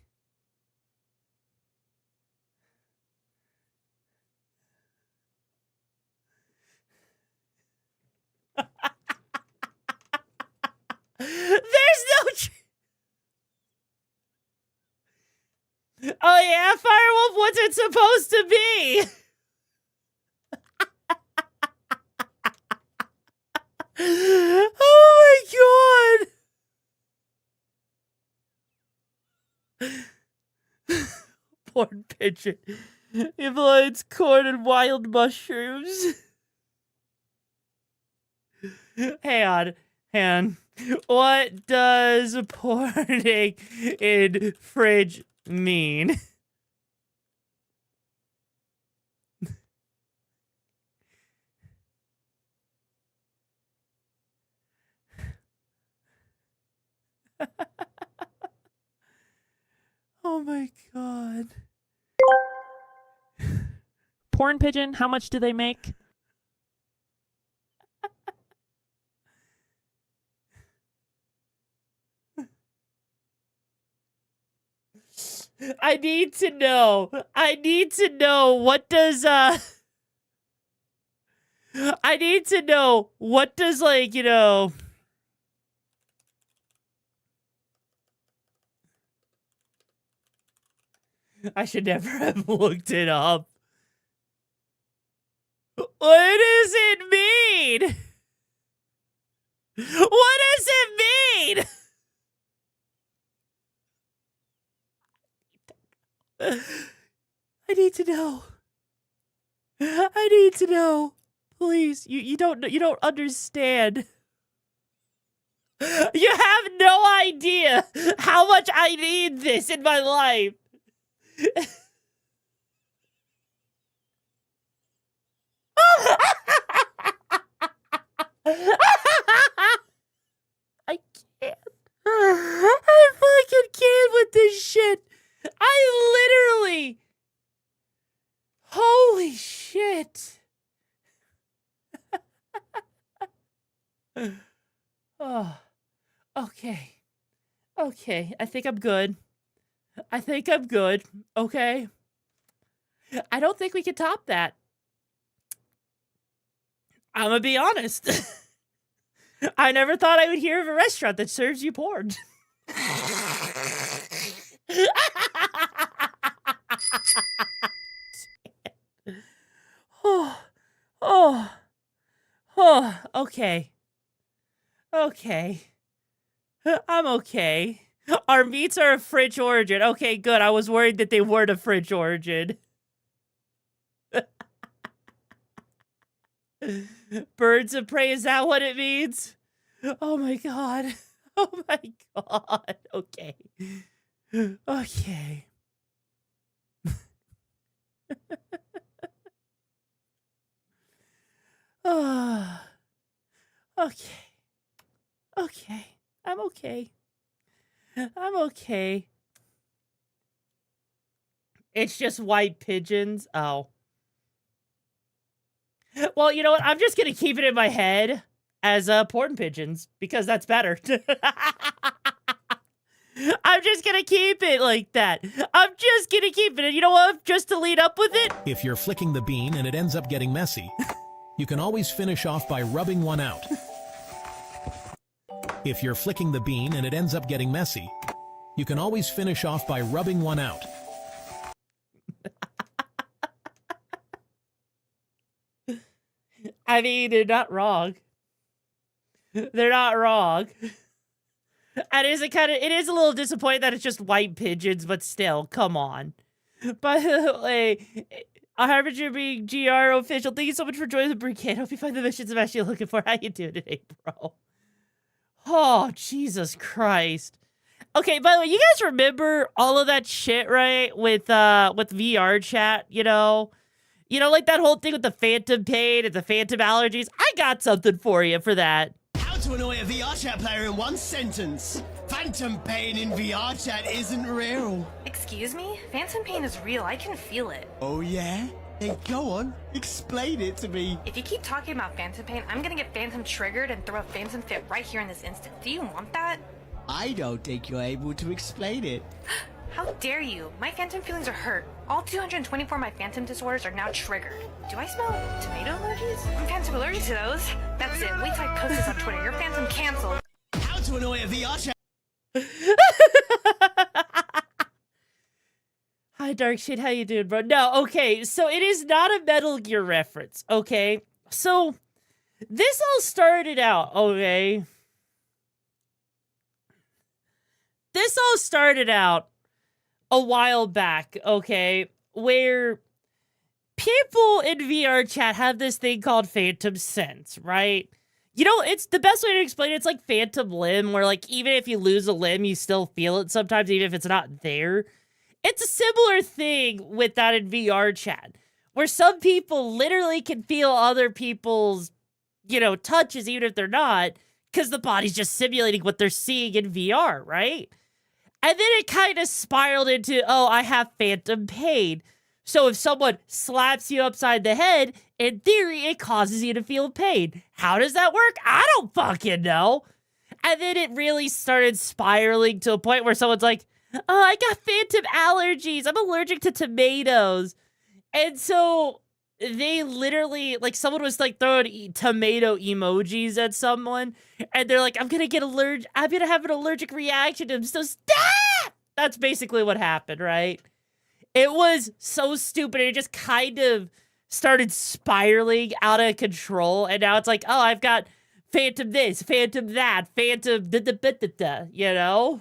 There's no. Oh yeah, Firewolf, what's it supposed to be? Oh my god. Porn pigeon. Influence corn and wild mushrooms. Hang on. What does porning in fridge mean? Oh my god. Porn pigeon, how much do they make? I need to know. I need to know what does I need to know what does like, you know, I should never have looked it up. What does it mean? What does it mean? I need to know. I need to know. Please, you don't understand. You have no idea how much I need this in my life. I can't. I fucking can't with this shit. I literally. Holy shit. Oh, okay. Okay, I think I'm good. Okay. I don't think we can top that. I'm gonna be honest. I never thought I would hear of a restaurant that serves you porn. Okay. Okay. I'm okay. Our meats are of fridge origin. Okay, good. I was worried that they weren't of fridge origin. Birds of prey, is that what it means? Oh my god. Oh my god. Okay. Okay. Okay. Okay. I'm okay. I'm okay. It's just white pigeons. Oh. Well, you know what? I'm just gonna keep it in my head as porn pigeons because that's better. I'm just gonna keep it like that. I'm just gonna keep it. And you know what? Just to lead up with it. If you're flicking the bean and it ends up getting messy, you can always finish off by rubbing one out. If you're flicking the bean and it ends up getting messy, you can always finish off by rubbing one out. I mean, they're not wrong. They're not wrong. And it is a little disappointing that it's just white pigeons, but still, come on. By the way, Harbinger being GR official, thank you so much for joining the brigade. Hope you find the missions I'm actually looking for. How you doing today, bro? Oh, Jesus Christ. Okay, by the way, you guys remember all of that shit, right? With VR chat, you know, like that whole thing with the phantom pain and the phantom allergies. I got something for you for that. How to annoy a VR chat player in one sentence. Phantom pain in VR chat isn't real. Excuse me? Phantom pain is real. I can feel it. Oh yeah? Hey, go on. Explain it to me. If you keep talking about phantom pain, I'm gonna get phantom triggered and throw a phantom fit right here in this instant. Do you want that? I don't think you're able to explain it. How dare you? My phantom feelings are hurt. All 224 of my phantom disorders are now triggered. Do I smell tomato allergies? I'm phantom allergic to those. That's it. Wait till I post this on Twitter. Your phantom canceled. How to annoy a VR chat. Hi, Dark Shade. How you doing, bro? No, okay. So it is not a Metal Gear reference, okay? So this all started out, okay? This all started out a while back, okay? Where people in VR chat have this thing called phantom sense, right? You know, it's the best way to explain it. It's like phantom limb, where like even if you lose a limb, you still feel it sometimes, even if it's not there. It's a similar thing with that in VR chat, where some people literally can feel other people's, you know, touches, even if they're not, because the body's just simulating what they're seeing in VR, right? And then it kind of spiraled into, oh, I have phantom pain. So if someone slaps you upside the head, in theory, it causes you to feel pain. How does that work? I don't fucking know. And then it really started spiraling to a point where someone's like, oh, I got phantom allergies. I'm allergic to tomatoes. And so they literally, like, someone was like throwing tomato emojis at someone, and they're like, I'm gonna have an allergic reaction to them, so stop! That's basically what happened, right? It was so stupid. It just kind of started spiraling out of control, and now it's like, oh, I've got phantom this, phantom that, phantom da-da-da-da-da, you know?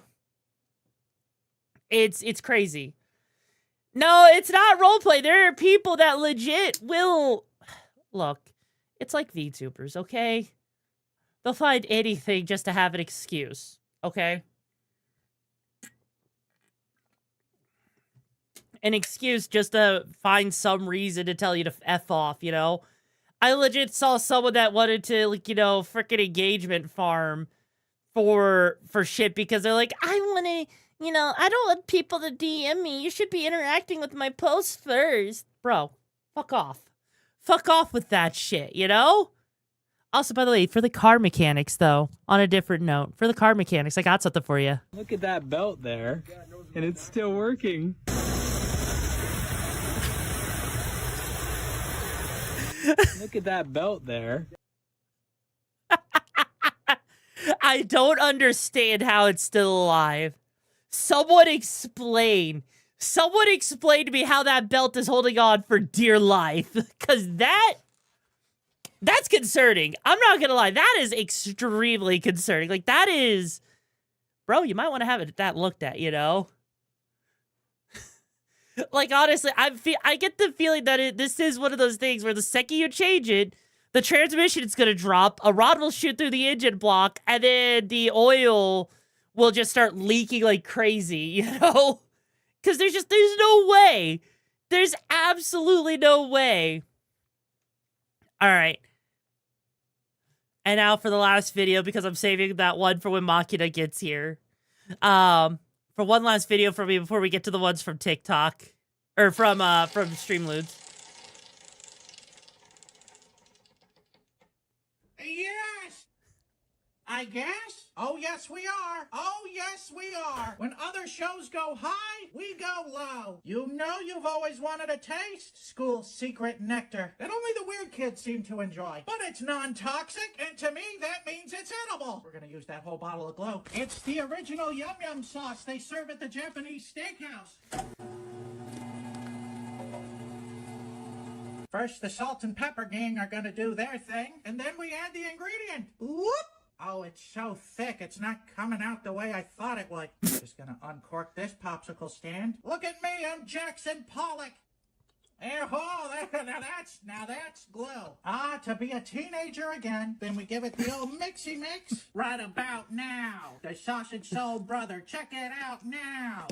It's crazy. No, it's not roleplay. There are people that legit will... Look, it's like VTubers, okay? They'll find anything just to have an excuse, okay? An excuse just to find some reason to tell you to F off, you know? I legit saw someone that wanted to, like, you know, frickin' engagement farm for shit because they're like, I want to... You know, I don't want people to DM me. You should be interacting with my posts first. Bro, fuck off. Fuck off with that shit, you know? Also, by the way, for the car mechanics, though, on a different note, for the car mechanics, I got something for you. Look at that belt there, and it's still working. Look at that belt there. I don't understand how it's still alive. Someone explain to me how that belt is holding on for dear life. Because that's concerning. I'm not going to lie. That is extremely concerning. Like, that is... Bro, you might want to have that looked at, you know? Like, honestly, I get the feeling that this is one of those things where the second you change it, the transmission is going to drop, a rod will shoot through the engine block, and then the oil... will just start leaking like crazy, you know? Because there's no way. There's absolutely no way. All right. And now for the last video, because I'm saving that one for when Makina gets here. For one last video for me before we get to the ones from TikTok. Or from Streamloots. Yes! I guess? Oh, yes, we are. Oh, yes, we are. When other shows go high, we go low. You know you've always wanted a taste. School secret nectar that only the weird kids seem to enjoy. But it's non-toxic, and to me, that means it's edible. We're gonna use that whole bottle of glow. It's the original Yum Yum sauce they serve at the Japanese steakhouse. First, the salt and pepper gang are gonna do their thing, and then we add the ingredient. Whoop! Oh, it's so thick, it's not coming out the way I thought it would. Just gonna uncork this popsicle stand. Look at me, I'm Jackson Pollock. Now that's glue. Ah, to be a teenager again. Then we give it the old mixy mix. Right about now. The Sausage Soul Brother. Check it out now.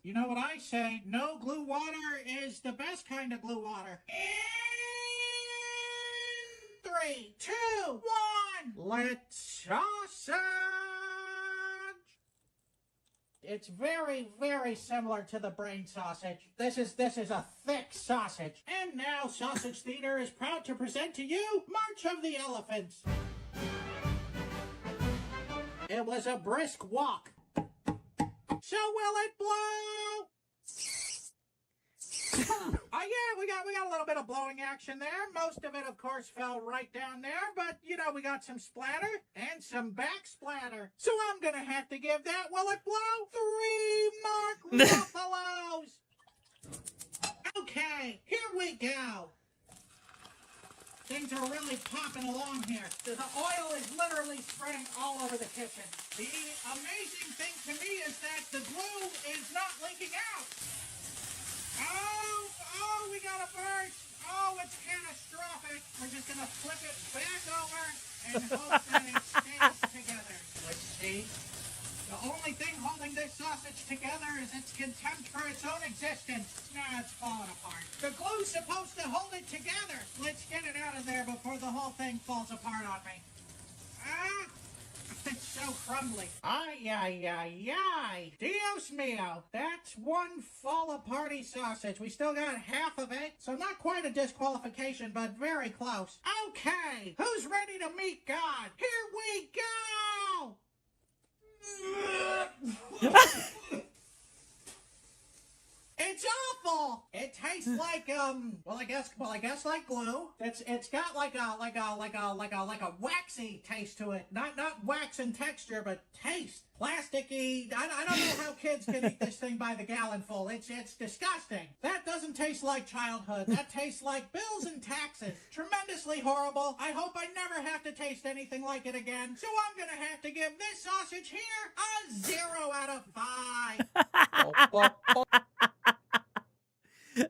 You know what I say? No glue water is the best kind of glue water. In 3, 2, 1. Let's sausage. It's very, very similar to the brain sausage. This is a thick sausage. And now Sausage Theater is proud to present to you March of the Elephants. It was a brisk walk. So will it blow? Oh yeah, we got a little bit of blowing action there. Most of it, of course, fell right down there, but you know, we got some splatter and some back splatter. So I'm gonna have to give that, will it blow? 3 Mark Ruffalos. Okay, here we go. Things are really popping along here. The oil is literally spreading all over the kitchen. The amazing thing to me is that the glue is not leaking out. Oh, we got a burst. Oh, it's catastrophic. We're just gonna flip it back over and hope that it stays together. Let's see. The only thing holding this sausage together is its contempt for its own existence. Now it's falling apart. The glue's supposed to hold it together. Let's get it out of there before the whole thing falls apart on me. Ah! It's so crumbly. Ay, ay, ay, ay. Dios mio. That's one fall-aparty sausage. We still got half of it, so not quite a disqualification, but very close. Okay, who's ready to meet God? Here we go! It's awful. It tastes like well I guess like glue. It's got like a waxy taste to it. Not wax and texture, but taste. Plasticky. I don't know how kids can eat this thing by the gallon full. It's disgusting. That doesn't taste like childhood. That tastes like bills and taxes. Tremendously horrible. I hope I never have to taste anything like it again. So I'm gonna have to give this sausage here a 0 out of 5.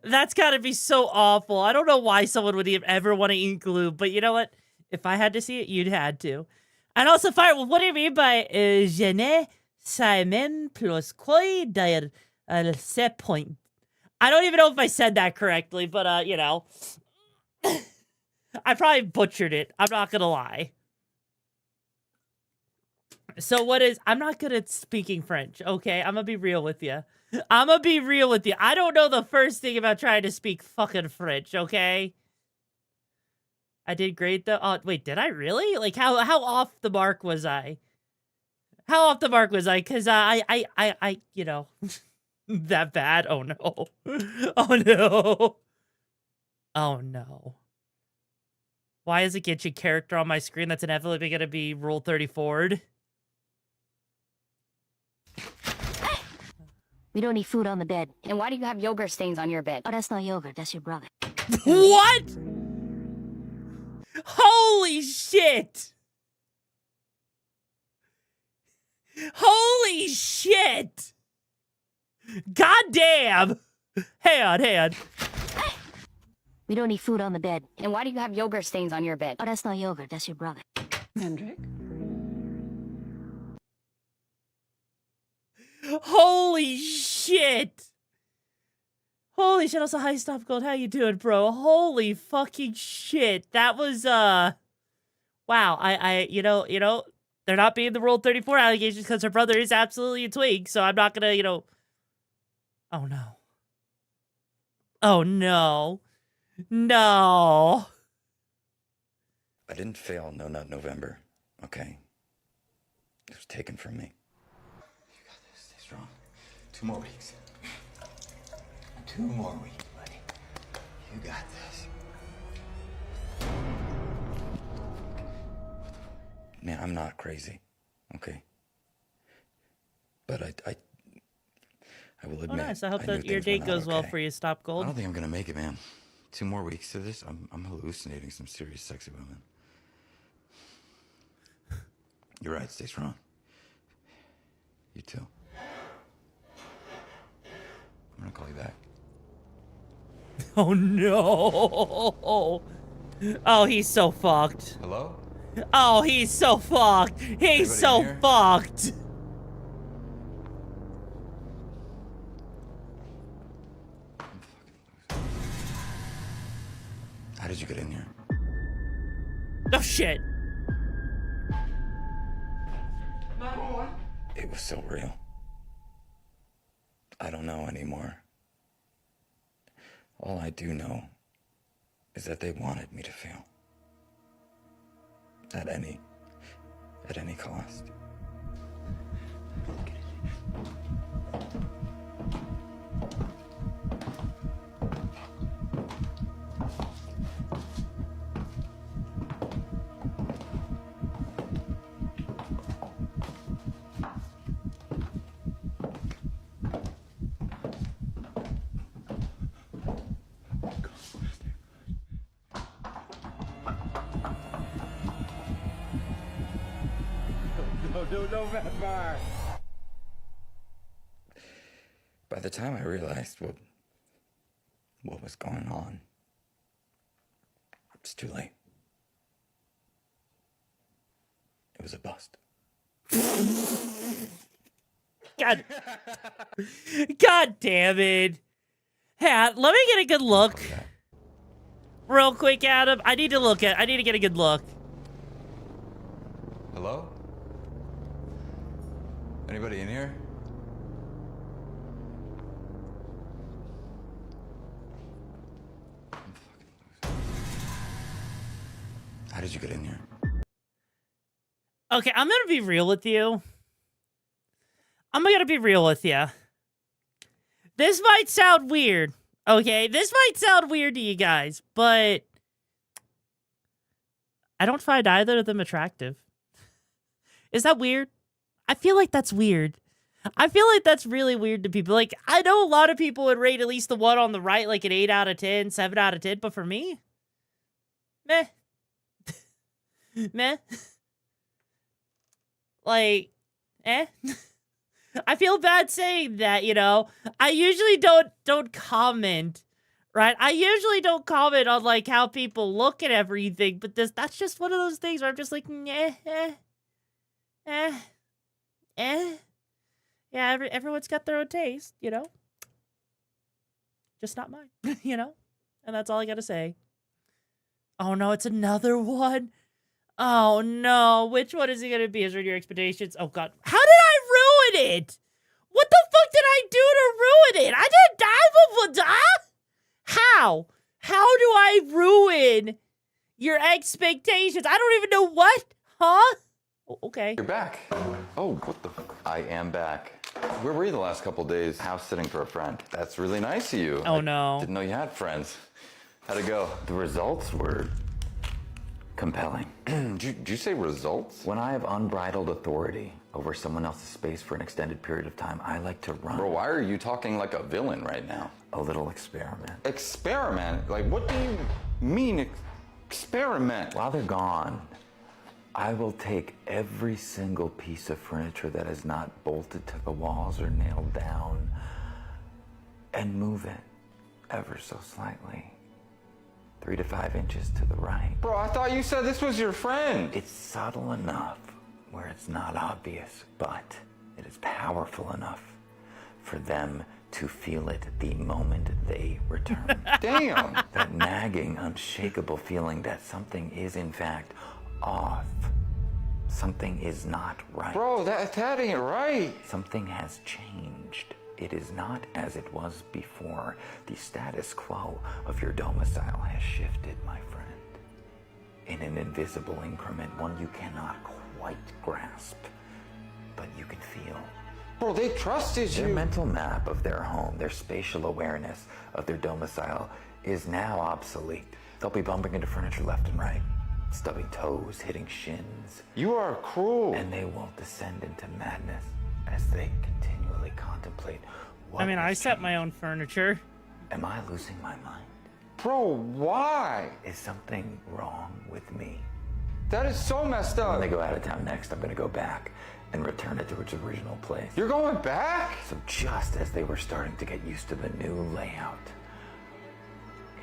That's gotta be so awful. I don't know why someone would ever want to eat glue, but you know what? If I had to see it, you'd had to. And also, Fire, what do you mean by je ne sais même plus quoi dire à ce point? I don't even know if I said that correctly, but you know. I probably butchered it. I'm not gonna lie. So I'm not good at speaking French, okay? I'm gonna be real with you. I don't know the first thing about trying to speak fucking French, okay? I did great though. Oh, wait, did I really? Like, how off the mark was I? How off the mark was I? Because I, you know, that bad? Oh no. Oh no. Oh no. Why does it get your character on my screen that's inevitably going to be Rule 34'd? We don't eat food on the bed. And why do you have yogurt stains on your bed? Oh, that's not yogurt. That's your brother. What? Holy shit! Holy shit! God damn! Hang on. We don't eat food on the bed. And why do you have yogurt stains on your bed? Oh, that's not yogurt. That's your brother. Hendrik? Holy shit! Holy shit, also, hi, Stop Gold, how you doing, bro? Holy fucking shit. That was, wow, you know, they're not being the Rule 34 allegations because her brother is absolutely a twig, so I'm not gonna, you know, oh no. Oh no. No. I didn't fail No Nut November, okay? It was taken from me. You got this. Stay strong. 2 more weeks. 2 more weeks, buddy. You got this. Man, I'm not crazy, okay? But I will admit. Oh, nice. I hope knew that your things were date not goes well okay. for you, Stop Gold. I don't think I'm gonna make it, man. 2 more weeks to this, I'm hallucinating some serious sexy women. You're right, stay strong. You too. gonna call you back. Oh no! Oh, he's so fucked. Hello? Oh, he's so fucked. He's Anybody so in here? fucked. How did you get in here? Oh shit. It was so real. I don't know anymore. All I do know is that they wanted me to fail. At any cost. November. By the time I realized what was going on, it's too late. It was a bust. God damn it. Hey, let me get a good look. Real quick, Adam. I need to get a good look. Hello? Anybody in here? How did you get in here? Okay, I'm gonna be real with you. This might sound weird. Okay, this might sound weird to you guys, but I don't find either of them attractive. Is that weird? I feel like that's weird. I feel like that's really weird to people. Like, I know a lot of people would rate at least the one on the right like an 8 out of 10, 7 out of 10, but for me, meh. Meh. Like, eh. I feel bad saying that, you know. I usually don't comment, right? I usually don't comment on like how people look at everything, but that's just one of those things where I'm just like, yeah, everyone's got their own taste, you know? Just not mine, you know? And that's all I gotta say. Oh no, it's another one. Oh no, which one is it gonna be? Is there your expectations? Oh god. How did I ruin it? What the fuck did I do to ruin it? I didn't die before. How? How do I ruin your expectations? I don't even know what. Huh? Okay. You're back. Oh, what the? I am back. Where were you the last couple days? House sitting for a friend. That's really nice of you. Oh no. Didn't know you had friends. How'd it go? The results were compelling. Did you say results? When I have unbridled authority over someone else's space for an extended period of time, I like to run. Bro, why are you talking like a villain right now? A little experiment. Experiment? Like, what do you mean experiment? While they're gone, I will take every single piece of furniture that is not bolted to the walls or nailed down and move it ever so slightly. 3 to 5 inches to the right. Bro, I thought you said this was your friend. It's subtle enough where it's not obvious, but it is powerful enough for them to feel it the moment they return. Damn! That nagging, unshakable feeling that something is in fact off. Something is not right. Bro, that ain't right. Something has changed. It is not as it was before. The status quo of your domicile has shifted, my friend. In an invisible increment, one you cannot quite grasp, but you can feel. Bro, they trusted you. Their mental map of their home, their spatial awareness of their domicile is now obsolete. They'll be bumping into furniture left and right, stubbing toes, hitting shins. You are cruel. And they will descend into madness as they continually contemplate what I mean, I set my own furniture. Am I losing my mind? Bro, why? Is something wrong with me? That is so messed up. When they go out of town next, I'm gonna go back and return it to its original place. You're going back? So just as they were starting to get used to the new layout,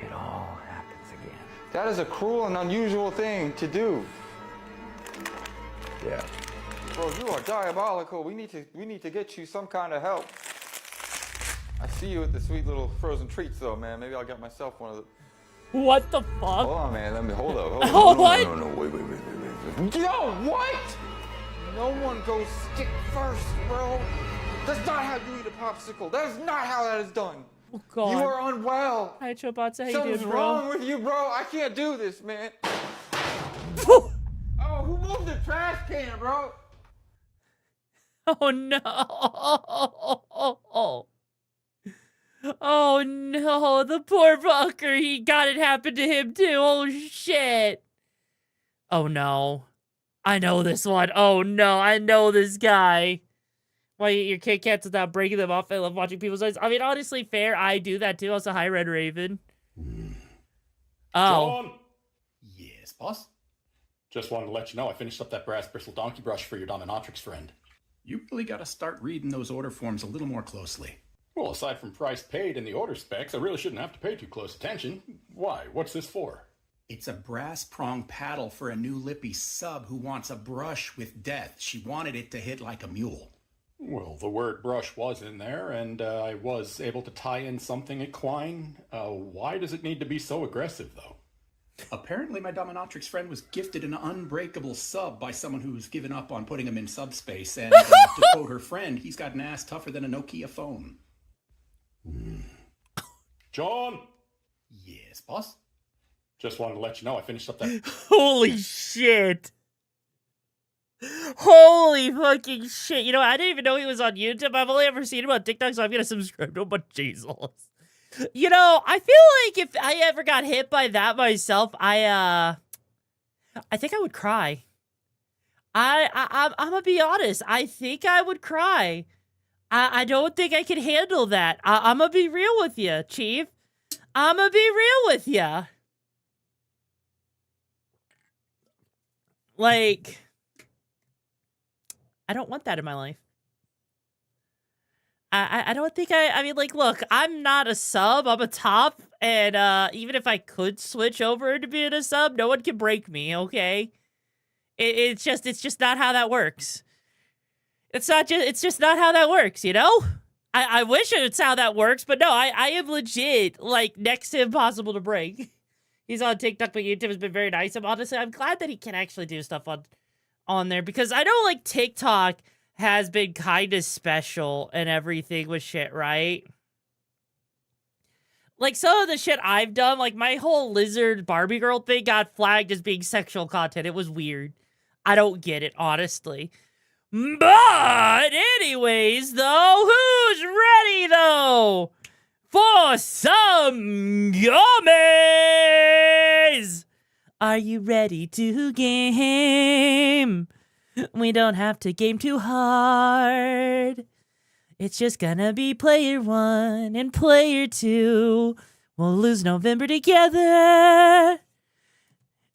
it all happens again. That is a cruel and unusual thing to do. Yeah. Bro, you are diabolical. We need to get you some kind of help. I see you with the sweet little frozen treats though, man. Maybe I'll get myself one of the... What the fuck? Hold on, man. Hold up. Oh, what? No, wait. Yo, what? No one goes stick first, bro. That's not how you eat a popsicle. That is not how that is done. Oh, God. You are unwell. Hi, Chobotsa. How you Something's doing, bro? wrong with you, bro. I can't do this, man. Oh, who moved the trash can, bro? Oh, no. Oh, no. The poor fucker. He got it happen to him, too. Oh, shit. Oh, no. I know this one. Oh, no. I know this guy. Why you eat your Kit Kats without breaking them off? I love watching people's eyes. I mean, honestly, fair. I do that, too. Also, hi, Red Raven. Oh. John! Yes, boss? Just wanted to let you know I finished up that brass bristle donkey brush for your dominatrix friend. You really gotta start reading those order forms a little more closely. Well, aside from price paid and the order specs, I really shouldn't have to pay too close attention. Why? What's this for? It's a brass prong paddle for a new lippy sub who wants a brush with death. She wanted it to hit like a mule. Well, the word brush was in there, and I was able to tie in something equine. Why does it need to be so aggressive, though? Apparently, my dominatrix friend was gifted an unbreakable sub by someone who's given up on putting him in subspace, and to quote her friend, he's got an ass tougher than a Nokia phone. John! Yes, boss? Just wanted to let you know I finished up that... Holy shit. Holy fucking shit. You know, I didn't even know he was on YouTube. I've only ever seen him on TikTok, so I'm gonna subscribe to him, but Jesus. You know, I feel like if I ever got hit by that myself, I think I would cry. I'm gonna be honest. I think I would cry. I don't think I can handle that. I'm gonna be real with you, Chief. I'm gonna be real with you. Like, I don't want that in my life. I don't think I mean, like, look, I'm not a sub, I'm a top, and even if I could switch over to being a sub, no one can break me, okay? It's just not how that works. It's just not how that works, you know? I wish it's how that works, but no, I am legit, like, next to impossible to break. He's on TikTok, but YouTube has been very nice. I'm glad that he can actually do stuff on there, because I know, like, TikTok has been kind of special and everything with shit, right? Like, some of the shit I've done, like, my whole lizard Barbie girl thing got flagged as being sexual content. It was weird. I don't get it, honestly. But anyways, though, who's ready, though, for some gummies? Are you ready to game? We don't have to game too hard. It's just gonna be player 1 and player 2. We'll lose November together.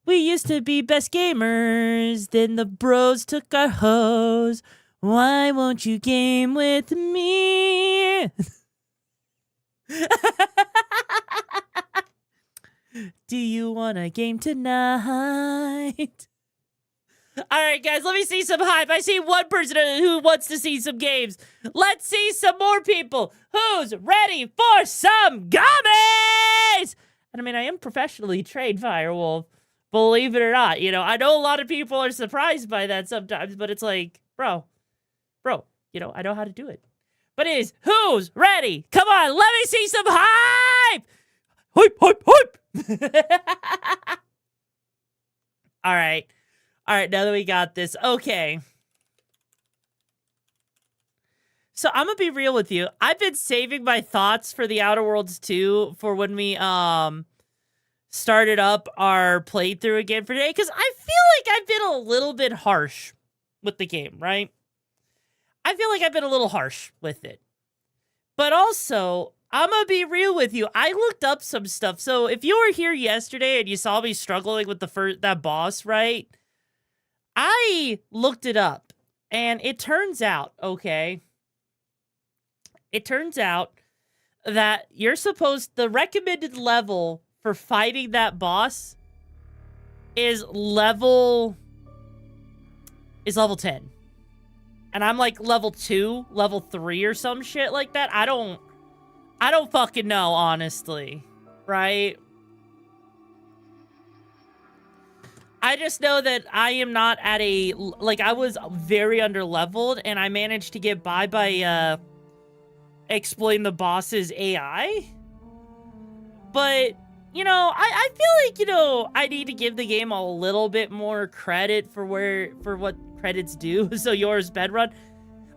We used to be best gamers, then the bros took our hoes. Why won't you game with me? Do you want a game tonight? All right, guys, let me see some hype. I see one person who wants to see some games. Let's see some more people. Who's ready for some gummies? And I mean, I am professionally trained Firewolf, believe it or not. You know, I know a lot of people are surprised by that sometimes, but it's like, bro, you know, I know how to do it. But it is, who's ready? Come on, let me see some hype. Hype, hype, hype. All right. All right, now that we got this, okay. So I'm gonna be real with you. I've been saving my thoughts for the Outer Worlds 2 for when we started up our playthrough again for today, because I feel like I've been a little bit harsh with the game, right? I feel like I've been a little harsh with it. But also, I'm gonna be real with you. I looked up some stuff. So if you were here yesterday and you saw me struggling with that boss, right? I looked it up, And it turns out, okay, it turns out that the recommended level for fighting that boss is level 10. And I'm like level 2, level 3 or some shit like that. I don't fucking know, honestly. Right? I just know that I am not at a, like, I was very underleveled, and I managed to get by exploiting the boss's AI. But, you know, I feel like, you know, I need to give the game a little bit more credit for what credit's due. So yours bedrun.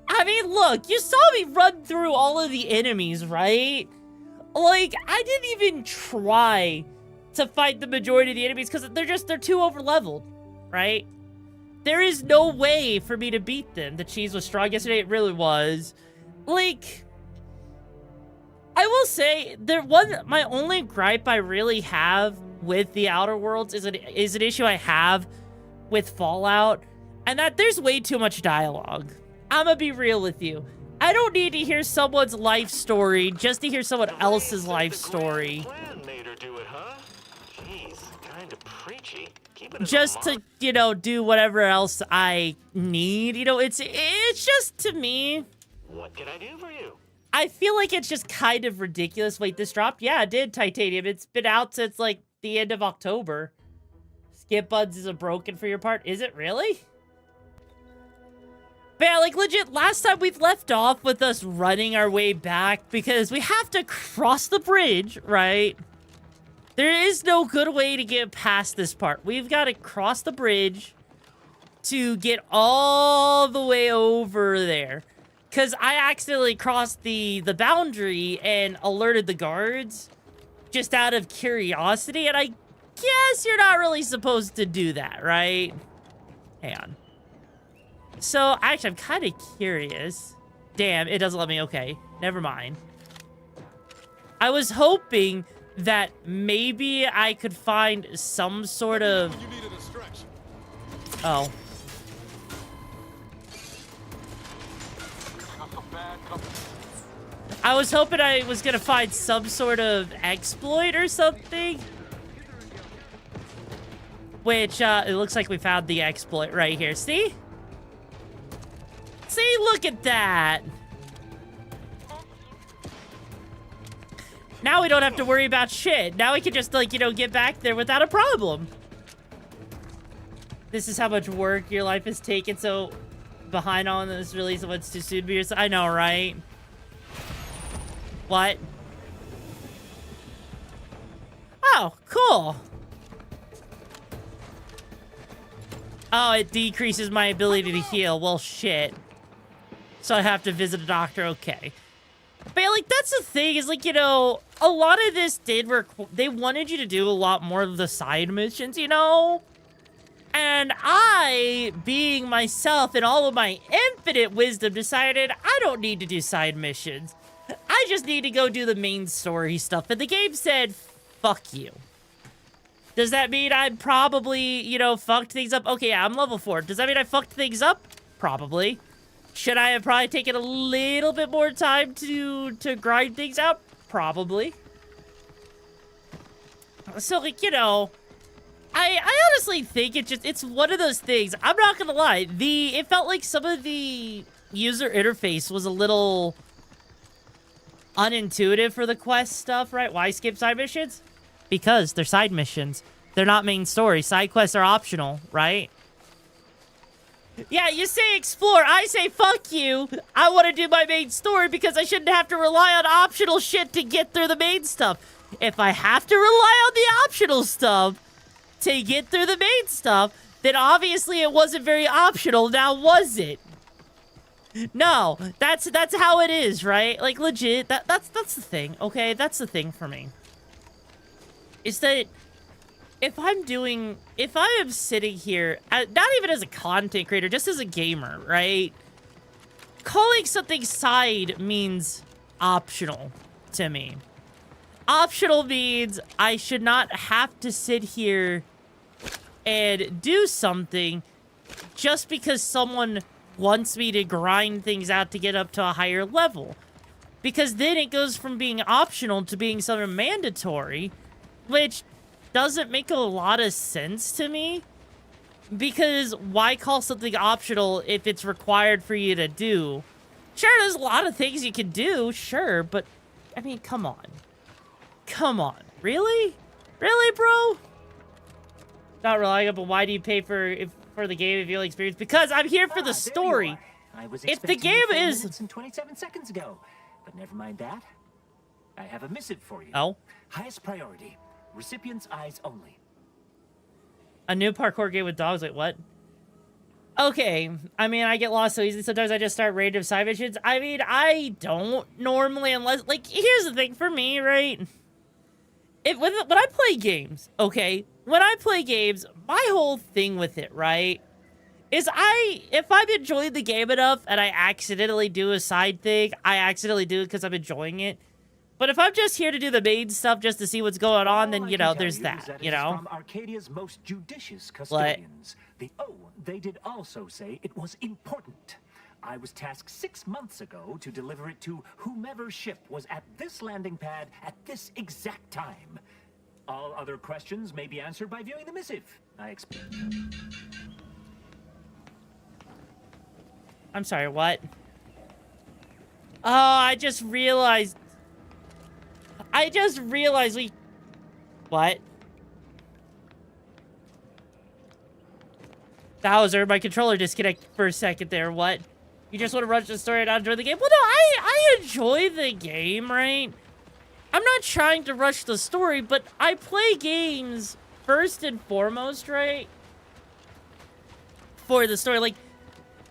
I mean, look, you saw me run through all of the enemies, right? Like, I didn't even try to fight the majority of the enemies because they're too overleveled, right? There is no way for me to beat them. The cheese was strong yesterday. It really was. Like, I will say, my only gripe I really have with the Outer Worlds is an issue I have with Fallout, and that there's way too much dialogue. I'm gonna be real with you. I don't need to hear someone's life story just to hear someone else's life story. Just to, you know, do whatever else I need. You know, it's just, to me, What can I do for you? I feel like it's just kind of ridiculous. Wait, this dropped? Yeah, it did, Titanium. It's been out since, like, the end of October. Skip buds is a broken for your part. Is it really? But yeah, like, legit, last time we've left off with us running our way back because we have to cross the bridge, right? There is no good way to get past this part. We've got to cross the bridge to get all the way over there. Because I accidentally crossed the boundary and alerted the guards just out of curiosity. And I guess you're not really supposed to do that, right? Hang on. So, actually, I'm kind of curious. Damn, it doesn't let me. Okay, never mind. I was hoping that maybe I could find some sort of... Oh. I was hoping I was gonna find some sort of exploit or something. Which, it looks like we found the exploit right here. See? See, look at that. Now we don't have to worry about shit. Now we can just, like, you know, get back there without a problem. This is how much work your life has taken, so behind on this release of what's too soon to be yourself. I know, right? What? Oh, cool. Oh, it decreases my ability to heal. Well, shit. So I have to visit a doctor. Okay. But, like, that's the thing is, like, you know, a lot of this they wanted you to do a lot more of the side missions, you know? And I, being myself and all of my infinite wisdom, decided I don't need to do side missions. I just need to go do the main story stuff. And the game said, fuck you. Does that mean I probably, you know, fucked things up? Okay, yeah, I'm level 4. Does that mean I fucked things up? Probably. Should I have probably taken a little bit more time to grind things out? Probably. So, like, you know, I honestly think it's one of those things. I'm not gonna lie. It felt like some of the user interface was a little unintuitive for the quest stuff, right? Why skip side missions? Because they're side missions. They're not main story. Side quests are optional, right? Yeah, you say explore. I say fuck you. I want to do my main story because I shouldn't have to rely on optional shit to get through the main stuff. If I have to rely on the optional stuff to get through the main stuff, then obviously it wasn't very optional. Now, was it? No, that's how it is, right? Like, legit, that's the thing, okay? That's the thing for me. Is that if I am sitting here, not even as a content creator, just as a gamer, right? Calling something side means optional to me. Optional means I should not have to sit here and do something just because someone wants me to grind things out to get up to a higher level. Because then it goes from being optional to being something mandatory, which doesn't make a lot of sense to me. Because why call something optional if it's required for you to do? Sure, there's a lot of things you can do, sure, but, I mean, come on. Come on. Really? Really, bro? Not relying on, but why do you pay for the game if you only experience? Because I'm here for the story. If the game is... And 27 seconds ago. But never mind that. I have a missive for you. Oh? Highest priority. Recipient's eyes only. A new parkour game with dogs, like what? Okay, I mean, I get lost so easily. Sometimes I just start random side missions. I mean, I don't normally, unless, like, here's the thing for me, right? When I play games, okay, when I play games, my whole thing with it, right, is if I'm enjoying the game enough and I accidentally do a side thing, I accidentally do it because I'm enjoying it. But if I'm just here to do the main stuff just to see what's going on, then, you know, there's that, you know? From Arcadia's most judicious custodians. They did also say it was important. I was tasked 6 months ago to deliver it to whomever ship was at this landing pad at this exact time. All other questions may be answered by viewing the missive. I expect. I'm sorry, what? Oh, I just realized we... What? Bowser, my controller disconnected for a second there, what? You just want to rush the story and not enjoy the game? Well, no, I enjoy the game, right? I'm not trying to rush the story, but I play games first and foremost, right? For the story, like,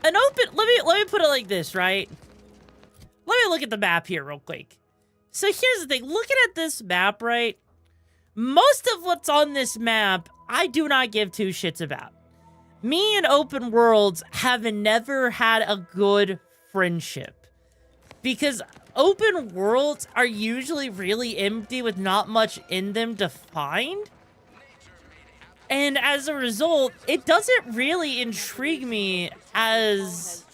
an open... Let me put it like this, right? Let me look at the map here real quick. So here's the thing. Looking at this map, right? Most of what's on this map, I do not give two shits about. Me and open worlds have never had a good friendship. Because open worlds are usually really empty with not much in them to find. And as a result, it doesn't really intrigue me as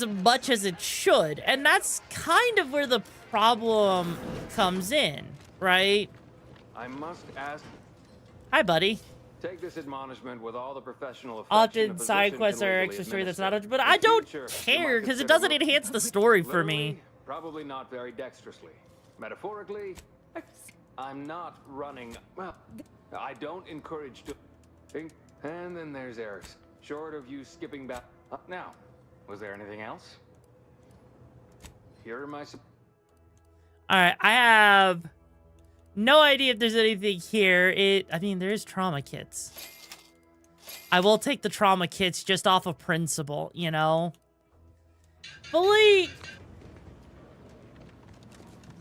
much as it should. And that's kind of where the problem comes in, right? I must ask. Hi, buddy. Take this admonishment with all the professional often side quests are extra story that's not, but I don't care because it doesn't enhance the story for me. Probably not very dexterously. Metaphorically, I'm not running. Well, I don't encourage to. And then there's Eric's. Short of you skipping back. Now, was there anything else? Here are my. All right, I have no idea if there's anything here. I mean, there's trauma kits. I will take the trauma kits just off of principle, you know? But like...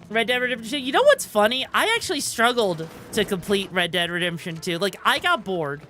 Red Dead Redemption 2. You know what's funny? I actually struggled to complete Red Dead Redemption 2. Like, I got bored.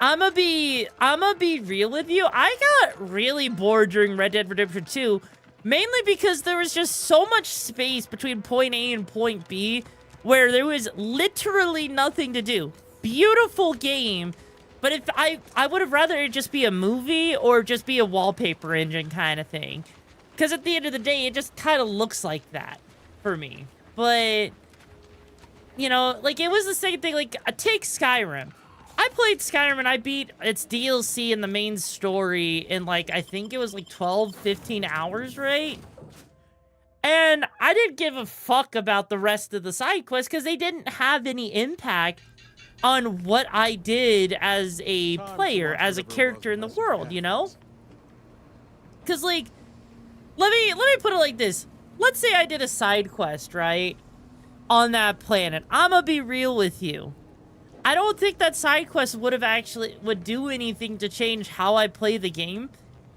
I'ma be real with you. I got really bored during Red Dead Redemption 2. Mainly because there was just so much space between point A and point B where there was literally nothing to do. Beautiful game, but if I would have rather it just be a movie or just be a wallpaper engine kind of thing. Because at the end of the day, it just kind of looks like that for me. But, you know, like it was the same thing, like take Skyrim. I played Skyrim and I beat its DLC in the main story in like, I think it was like 12, 15 hours, right? And I didn't give a fuck about the rest of the side quests because they didn't have any impact on what I did as a player, as a character in the world, you know? Because like, let me put it like this. Let's say I did a side quest, right? On that planet. I'ma be real with you. I don't think that side quest would do anything to change how I play the game.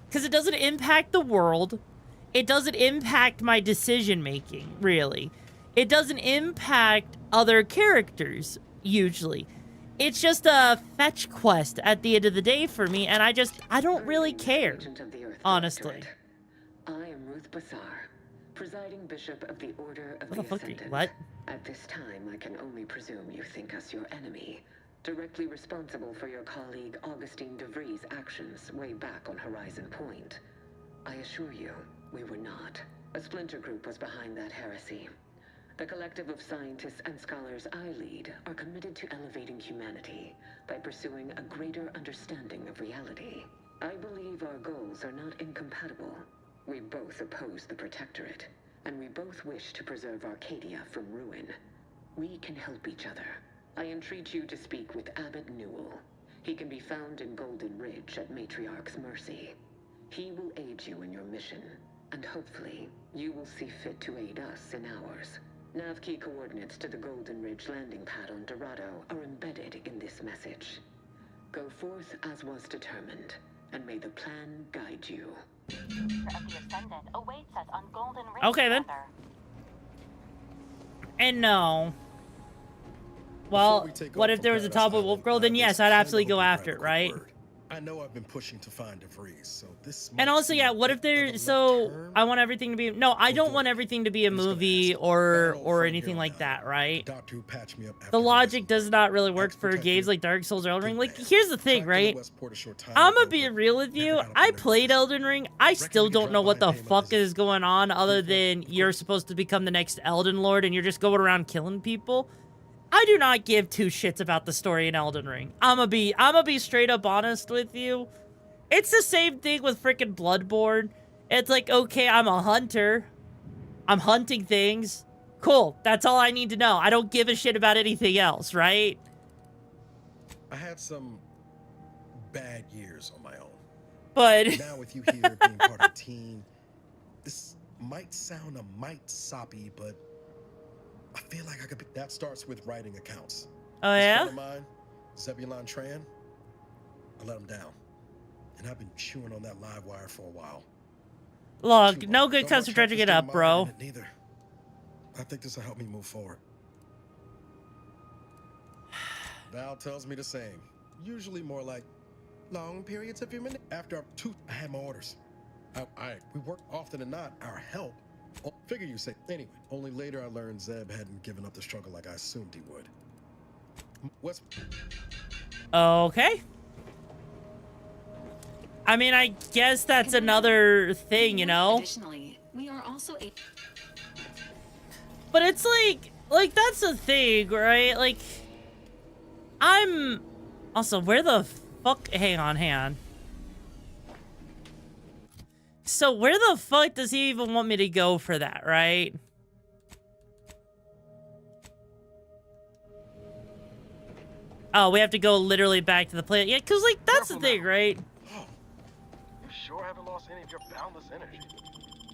Because it doesn't impact the world. It doesn't impact my decision making, really. It doesn't impact other characters, usually. It's just a fetch quest at the end of the day for me, and I don't really care, honestly. I am Ruth Bathar, presiding bishop of the Order of What the the fuck? Ascendant. What? At this time, I can only presume you think us your enemy. directly responsible for your colleague Augustine DeVries' actions way back on Horizon Point. I assure you, we were not. A splinter group was behind that heresy. The collective of scientists and scholars I lead are committed to elevating humanity by pursuing a greater understanding of reality. I believe our goals are not incompatible. We both oppose the Protectorate, and we both wish to preserve Arcadia from ruin. We can help each other. I entreat you to speak with Abbot Newell. He can be found in Golden Ridge at Matriarch's mercy. He will aid you in your mission, and hopefully, you will see fit to aid us in ours. Nav key coordinates to the Golden Ridge landing pad on Dorado are embedded in this message. Go forth as was determined, and may the plan guide you. Okay, then. And no. Well, what if there was a top of Wolf Girl? Then yes, I'd absolutely go after it, right? I know I've been pushing to find DeVries, so this. And also, yeah, what if there? So I want everything to be. No, I don't want everything to be a movie or anything like that, right? The logic does not really work for games like Dark Souls or Elden Ring. Like, here's the thing, right? I'm gonna be real with you. I played Elden Ring. I still don't know what the fuck is going on, other than you're supposed to become the next Elden Lord and you're just going around killing people. I do not give two shits about the story in Elden Ring. I'ma be straight up honest with you. It's the same thing with freaking Bloodborne. It's like, okay, I'm a hunter. I'm hunting things. Cool. That's all I need to know. I don't give a shit about anything else, right? I had some bad years on my own. But now with you here being part of the team, this might sound a mite soppy, but I feel like I could be. That starts with writing accounts. Oh, this yeah? friend of mine, Zebulon Tran, I let him down. And I've been chewing on that live wire for a while. Look, no good cuts for dredging it up, bro. Neither. I think this will help me move forward. Val tells me the same. Usually more like long periods of your minute. After I had my orders. We worked often than not. Our help. Figure you say. Anyway, only later I learned Zeb hadn't given up the struggle like I assumed he would. Okay. I mean, I guess that's another thing, you know? Additionally, we are also a... But it's like that's the thing, right? Like, I'm... Also, where the fuck... Hang on. So where the fuck does he even want me to go for that, right? Oh, we have to go literally back to the planet. Yeah, because, like, that's the thing, right? You sure haven't lost any of your boundless energy?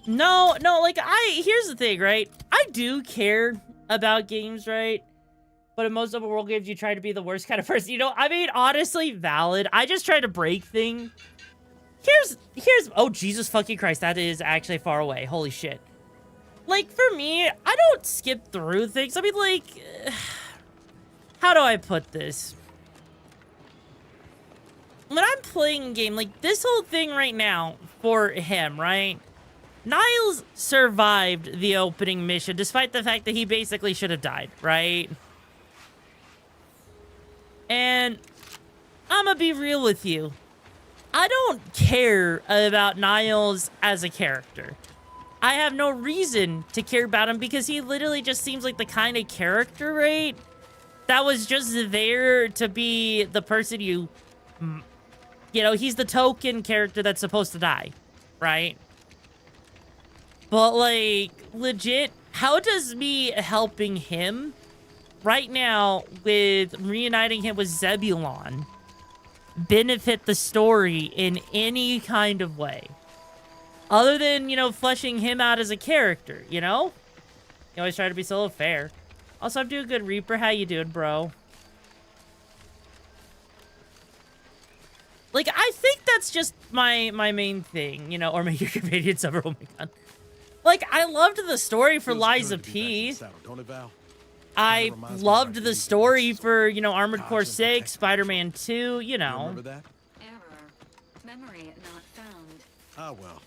No, like, here's the thing, right? I do care about games, right? But in most open world games, you try to be the worst kind of person. You know, I mean, honestly, valid. I just try to break things. Here's, oh, Jesus fucking Christ, that is actually far away. Holy shit. Like, for me, I don't skip through things. I mean, like, how do I put this? When I'm playing a game, like, this whole thing right now for him, right? Niles survived the opening mission, despite the fact that he basically should have died, right? And I'm gonna be real with you. I don't care about Niles as a character. I have no reason to care about him because he literally just seems like the kind of character, right? That was just there to be the person you know, he's the token character that's supposed to die, right? But, like, legit, how does me helping him right now with reuniting him with Zebulon benefit the story in any kind of way? Other than, you know, fleshing him out as a character, you know? You always try to be so fair. Also, I'm doing good, Reaper. How you doing, bro? Like, I think that's just my main thing, you know, or make your companions ever. Oh my god. Like, I loved the story for Liza P. I loved the story for, you know, Armored Core 6, Spider-Man 2, you know. Error. Memory not found. Ah, well.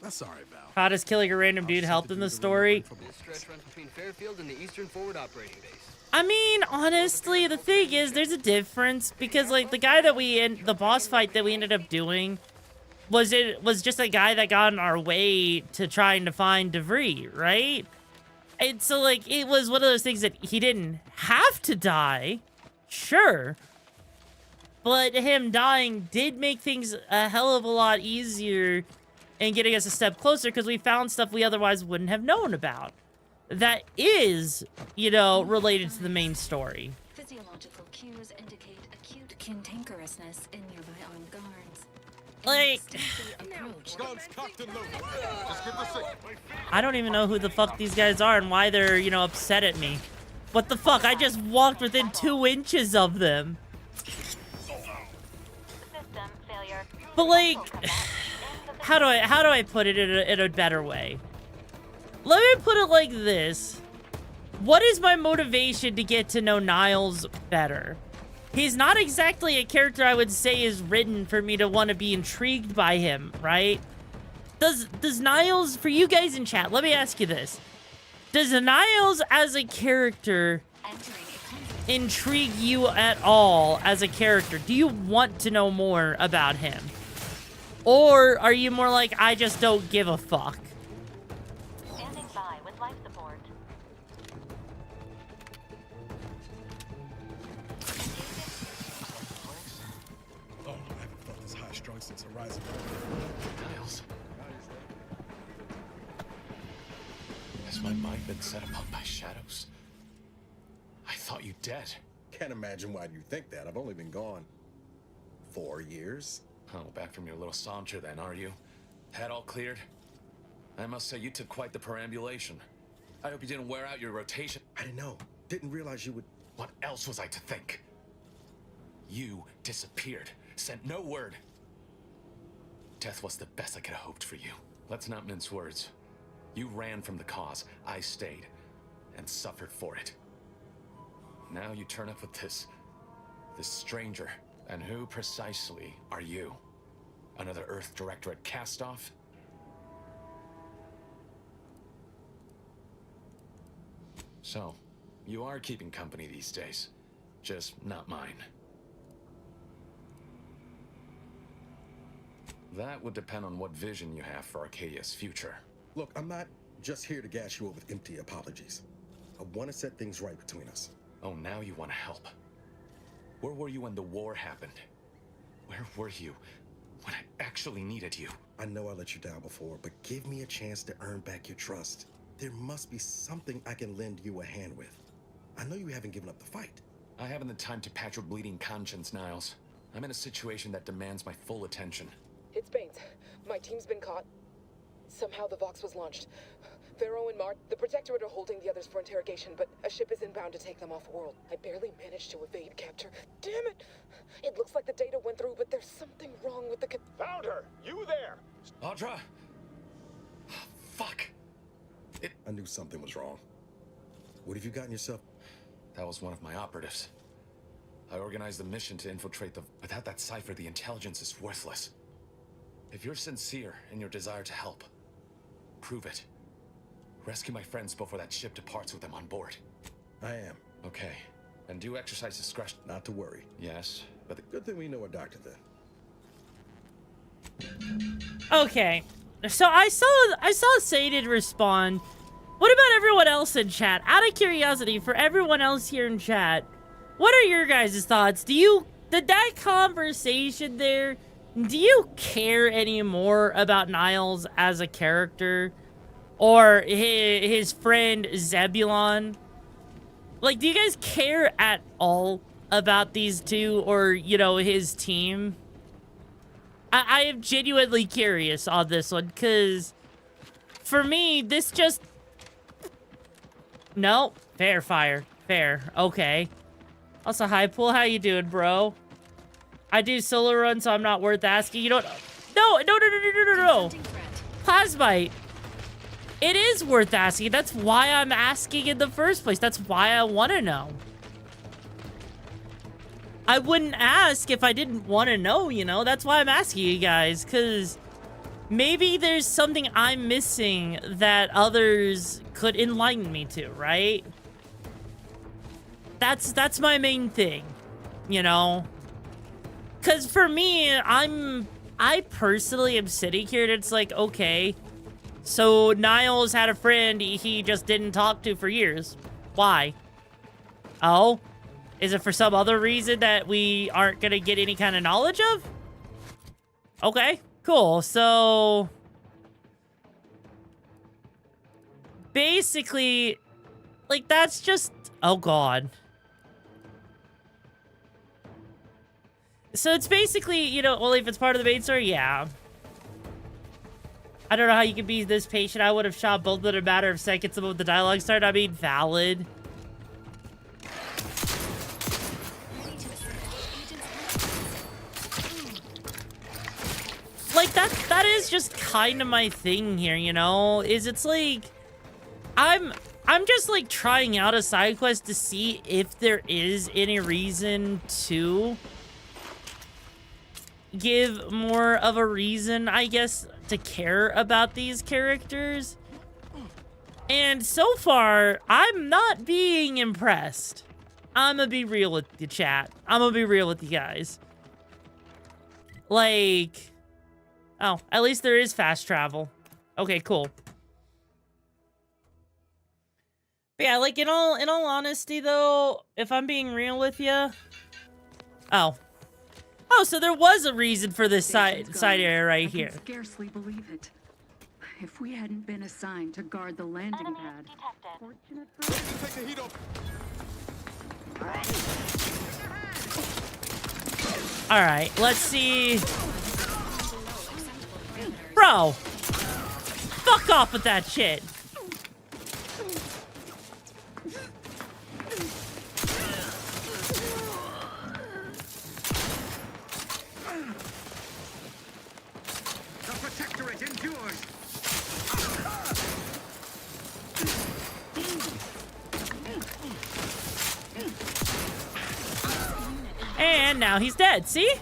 That's sorry, Val. How does killing a random dude help in the story? This stretch runs between Fairfield and the Eastern Forward Operating Base. I mean, honestly, the thing is, there's a difference because, like, the guy that the boss fight that we ended up doing was just a guy that got in our way to trying to find DeVries, right? And so, like, it was one of those things that he didn't have to die, sure, but him dying did make things a hell of a lot easier and getting us a step closer because we found stuff we otherwise wouldn't have known about. That is, you know, related to the main story. Physiological cues indicate acute cantankerousness in nearby armed guards. Like, I don't even know who the fuck these guys are and why they're, you know, upset at me. What the fuck? I just walked within 2 inches of them. But like, how do I put it in a better way? Let me put it like this. What is my motivation to get to know Niles better? He's not exactly a character I would say is written for me to want to be intrigued by him, right? Does Niles, for you guys in chat, let me ask you this. Does Niles as a character intrigue you at all as a character? Do you want to know more about him? Or are you more like, I just don't give a fuck? Standing by with life support. Oh, I haven't felt this high strung since Horizon. Niles. Has my mind been set upon by shadows? I thought you dead. Can't imagine why you think that. I've only been gone 4 years. Oh, back from your little saunter then, are you? Head all cleared? I must say you took quite the perambulation. I hope you didn't wear out your rotation. I didn't know. Didn't realize you would... What else was I to think? You disappeared. Sent no word. Death was the best I could have hoped for you. Let's not mince words. You ran from the cause. I stayed. And suffered for it. Now you turn up with this stranger. And who precisely are you? Another Earth Directorate cast-off? So, you are keeping company these days. Just not mine. That would depend on what vision you have for Arcadia's future. Look, I'm not just here to gas you up with empty apologies. I want to set things right between us. Oh, now you want to help. Where were you when the war happened? Where were you when I actually needed you? I know I let you down before, but give me a chance to earn back your trust. There must be something I can lend you a hand with. I know you haven't given up the fight. I haven't the time to patch your bleeding conscience, Niles. I'm in a situation that demands my full attention. It's Baines. My team's been caught. Somehow the Vox was launched. Pharaoh and Mart, the Protectorate are holding the others for interrogation, but a ship is inbound to take them off-world. I barely managed to evade capture. Damn it! It looks like the data went through, but there's something wrong with the Found her! You there! Audra! Fuck! I knew something was wrong. What have you gotten yourself? That was one of my operatives. I organized the mission to infiltrate the... Without that cipher, the intelligence is worthless. If you're sincere in your desire to help, prove it. Rescue my friends before that ship departs with them on board. I am. Okay. And do exercise discretion. Not to worry. Yes, but... Good thing we know a doctor then. Okay. So I saw Saded respond. What about everyone else in chat? Out of curiosity, for everyone else here in chat, what are your guys' thoughts? Did that conversation there, do you care anymore about Niles as a character? Or his friend Zebulon? Like, do you guys care at all about these two or, you know, his team? I am genuinely curious on this one, because for me, this just... No, fair fire. Fair. Okay. Also, hi, Pool. How you doing, bro? I do solo run, so I'm not worth asking. You don't... No. Plasmite. It is worth asking. That's why I'm asking in the first place. That's why I want to know. I wouldn't ask if I didn't want to know, you know? That's why I'm asking you guys, because maybe there's something I'm missing that others could enlighten me to, right? That's my main thing, you know? Because for me, I personally am sitting here and it's like, okay, so Niles had a friend he just didn't talk to for years. Why? Oh? Is it for some other reason that we aren't going to get any kind of knowledge of? Okay, cool. So basically, like, that's just, oh God. So it's basically, you know, only if it's part of the main story, yeah. I don't know how you can be this patient. I would have shot both in a matter of seconds above the dialogue started. I mean, valid. Like, that is just kind of my thing here, you know? Is it's like, I'm just, like, trying out a side quest to see if there is any reason to give more of a reason, I guess, to care about these characters. And so far, I'm not being impressed. I'm gonna be real with the chat. I'm gonna be real with you guys. Like, oh, at least there is fast travel. Okay, cool. But yeah, like, in all honesty, though, if I'm being real with you, oh, so there was a reason for this side area right here. I can scarcely believe it. If we hadn't been assigned to guard the landing pad. Fortunate for Take the heat off. All right, let's see. Bro, fuck off with that shit. And now he's dead, see?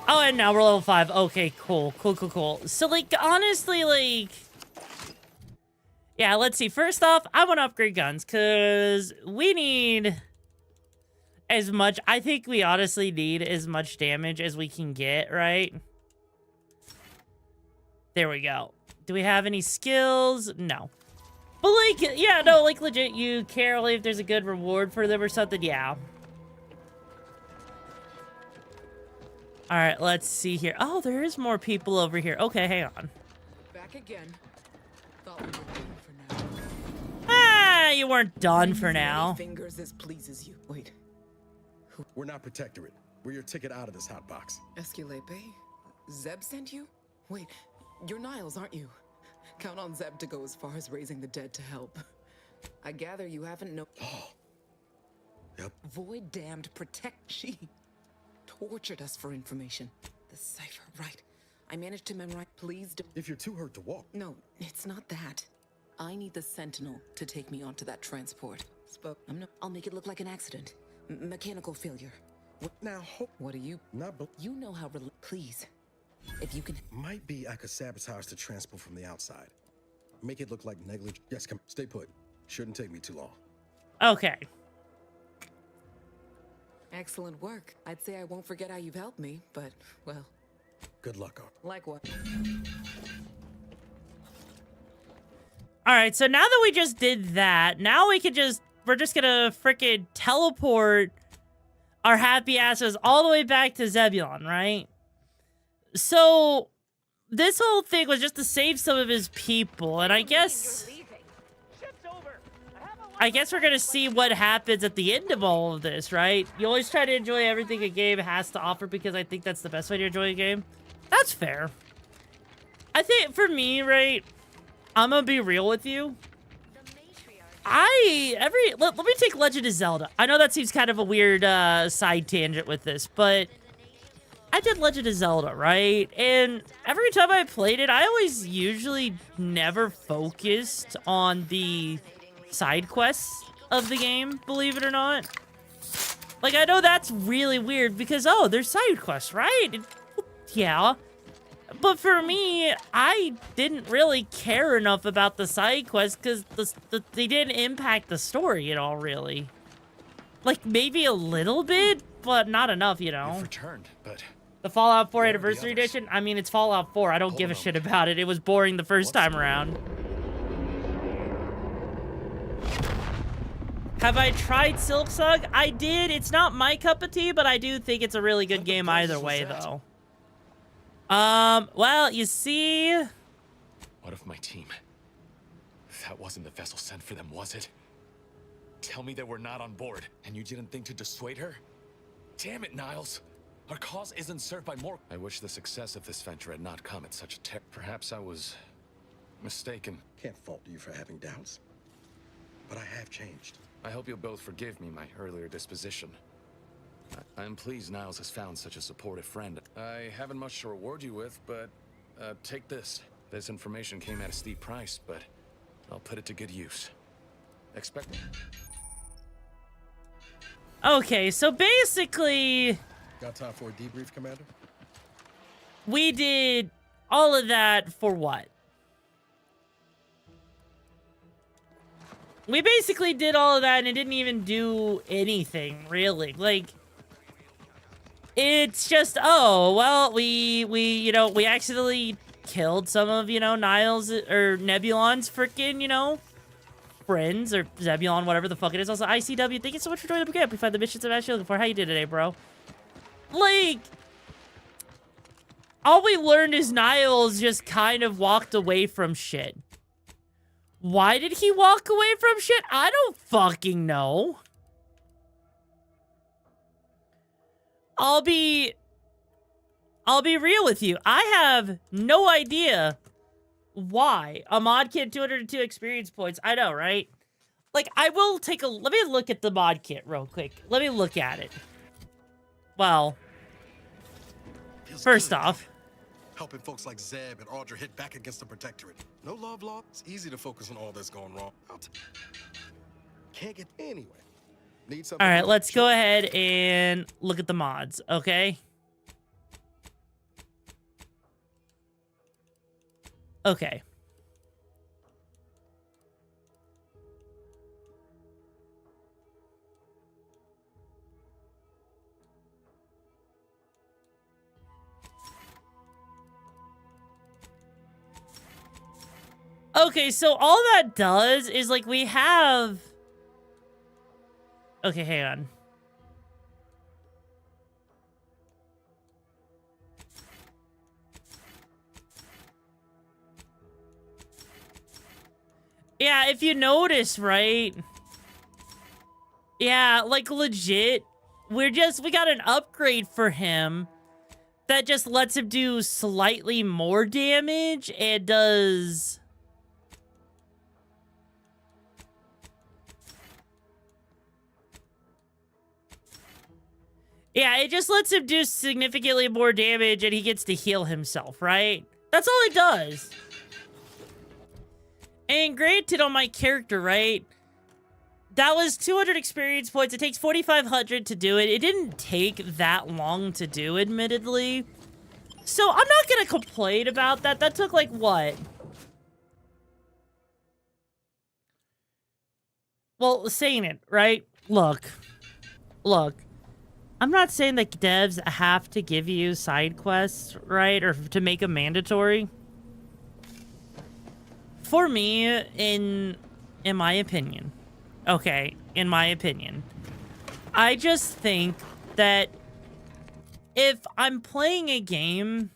Oh, and now we're level 5. Okay, cool. So, like, honestly, like, yeah, let's see. First off, I want to upgrade guns, because we need as much, I think we honestly need as much damage as we can get, right? There we go. Do we have any skills? No. But, like, yeah, no, like, legit, you care if there's a good reward for them or something? Yeah. All right, let's see here. Oh, there is more people over here. Okay, hang on. Back again. Thought we were done for now. Ah, you weren't done for now. Fingers this pleases you. Wait. We're not Protectorate. We're your ticket out of this hot box. Esculape? Zeb sent you? Wait, you're Niles, aren't you? Count on Zeb to go as far as raising the dead to help. I gather you haven't no. Oh. Yep. Void damned protect. She tortured us for information. The cipher, right. I managed to memorize. Please don't. If you're too hurt to walk. No, it's not that. I need the Sentinel to take me onto that transport. I'll make it look like an accident. Mechanical failure. Now, what do you? You know how. Please. If you can. Might be I could sabotage the transport from the outside. Make it look like negligence. Yes, come. Stay put. Shouldn't take me too long. Okay. Excellent work. I'd say I won't forget how you've helped me, but, well. Good luck, Art. Likewise. All right, so now that we just did that, now we could we're just gonna frickin' teleport our happy asses all the way back to Zebulon, right? So, this whole thing was just to save some of his people, and I guess we're gonna see what happens at the end of all of this, right? You always try to enjoy everything a game has to offer because I think that's the best way to enjoy a game. That's fair. I think for me, right, I'm gonna be real with you. Let me take Legend of Zelda. I know that seems kind of a weird side tangent with this, but I did Legend of Zelda, right? And every time I played it, I always usually never focused on the side quests of the game, believe it or not. Like, I know that's really weird because, oh, there's side quests, right? Yeah. But for me, I didn't really care enough about the side quests because they didn't impact the story at all, really. Like, maybe a little bit, but not enough, you know? You've returned, but... The Fallout 4 Anniversary Edition? I mean, it's Fallout 4. I don't give a shit about it. It was boring the first time around. Have I tried Silksong? I did. It's not my cup of tea, but I do think it's a really good game either way, though. Well, you see... What of my team? That wasn't the vessel sent for them, was it? Tell me they were not on board, and you didn't think to dissuade her? Damn it, Niles! Our cause isn't served by more... I wish the success of this venture had not come at such a Perhaps I was... mistaken. Can't fault you for having doubts. But I have changed. I hope you'll both forgive me my earlier disposition. I'm pleased Niles has found such a supportive friend. I haven't much to reward you with, but take this. This information came at a steep price, but I'll put it to good use. Expect... Okay, so basically... Got time for a debrief, Commander? We did all of that for what? We basically did all of that and it didn't even do anything, really. Like... It's just, oh, well, we accidentally killed some of, Niles or Nebulon's freaking, friends or Zebulon, whatever the fuck it is. Also, ICW, thank you so much for joining the camp. We find the missions I'm actually looking for. How you did today, bro? Like, all we learned is Niles just kind of walked away from shit. Why did he walk away from shit? I don't fucking know. I'll be real with you. I have no idea why. A mod kit, 202 experience points. I know, right? Like, I will take a... Let me look at the mod kit real quick. Let me look at it. Well, first off... Helping folks like Zeb and Audra hit back against the Protectorate. No love law. It's easy to focus on all that's going wrong. Can't get anyway. All right, let's go ahead and look at the mods, okay? Okay. Okay, so all that does is, like, we have... Okay, hang on. Yeah, if you notice, right? Yeah, like legit, we got an upgrade for him that just lets him do slightly more damage and does... Yeah, it just lets him do significantly more damage and he gets to heal himself, right? That's all it does. And granted on my character, right? That was 200 experience points. It takes 4,500 to do it. It didn't take that long to do, admittedly. So I'm not going to complain about that. That took like what? Well, saying it, right? Look. I'm not saying that devs have to give you side quests, right? Or to make them mandatory. For me, in my opinion, okay, in my opinion, I just think that if I'm playing a game,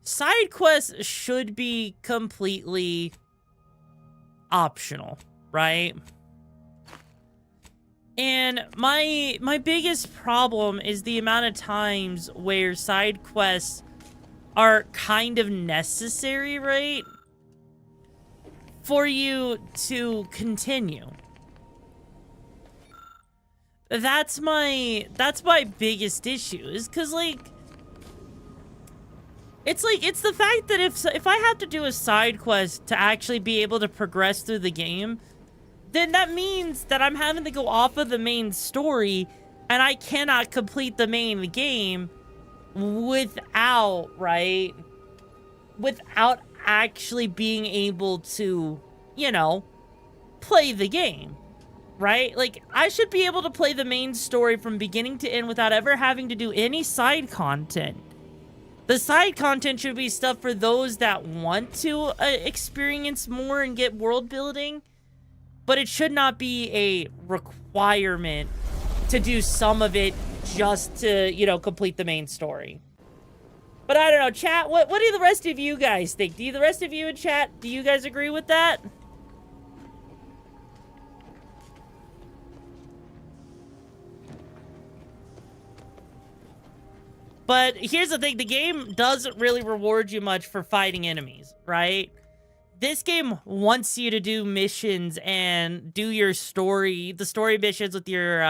side quests should be completely optional, right? And my biggest problem is the amount of times where side quests are kind of necessary, right? For you to continue. That's my biggest issue, is because, like, it's the fact that if I have to do a side quest to actually be able to progress through the game, then that means that I'm having to go off of the main story and I cannot complete the main game without, right, without actually being able to, you know, play the game, right? Like, I should be able to play the main story from beginning to end without ever having to do any side content. The side content should be stuff for those that want to experience more and get world building, but it should not be a requirement to do some of it just to, you know, complete the main story. But I don't know, chat, what do the rest of you guys think? Do the rest of you in chat, do you guys agree with that? But here's the thing, the game doesn't really reward you much for fighting enemies, right? This game wants you to do missions and do your story, the story missions with your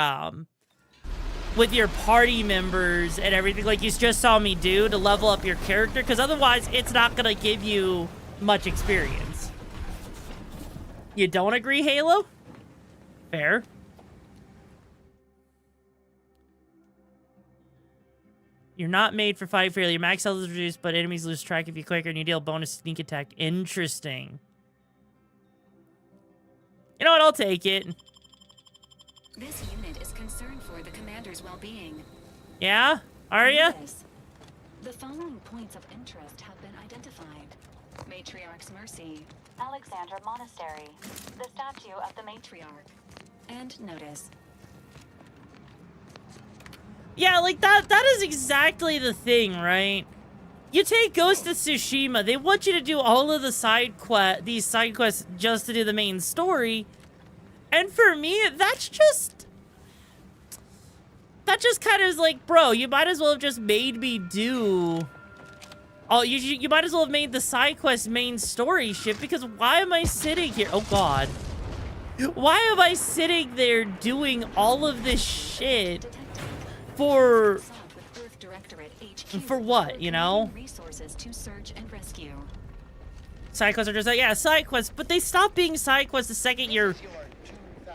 party members and everything like you just saw me do to level up your character, because otherwise it's not gonna give you much experience. You don't agree, Halo? Fair. You're not made for fight fairly. Your max health is reduced, but enemies lose track if you quicker, and you deal bonus sneak attack. Interesting. You know what? I'll take it. This unit is concerned for the commander's well-being. Yeah? Are ya? The following points of interest have been identified. Matriarch's Mercy, Alexandra Monastery, the statue of the Matriarch, and notice. Yeah, like that is exactly the thing, right? You take Ghost of Tsushima, they want you to do all of the these side quests just to do the main story. And for me, that just kind of is like, bro, you might as well have just made me do... Oh, you might as well have made the side quest main story shit, because why am I sitting here? Oh, God. Why am I sitting there doing all of this shit for what, you know? Resources to search and rescue. Side quests are just like, yeah, side quests, but they stop being side quests the second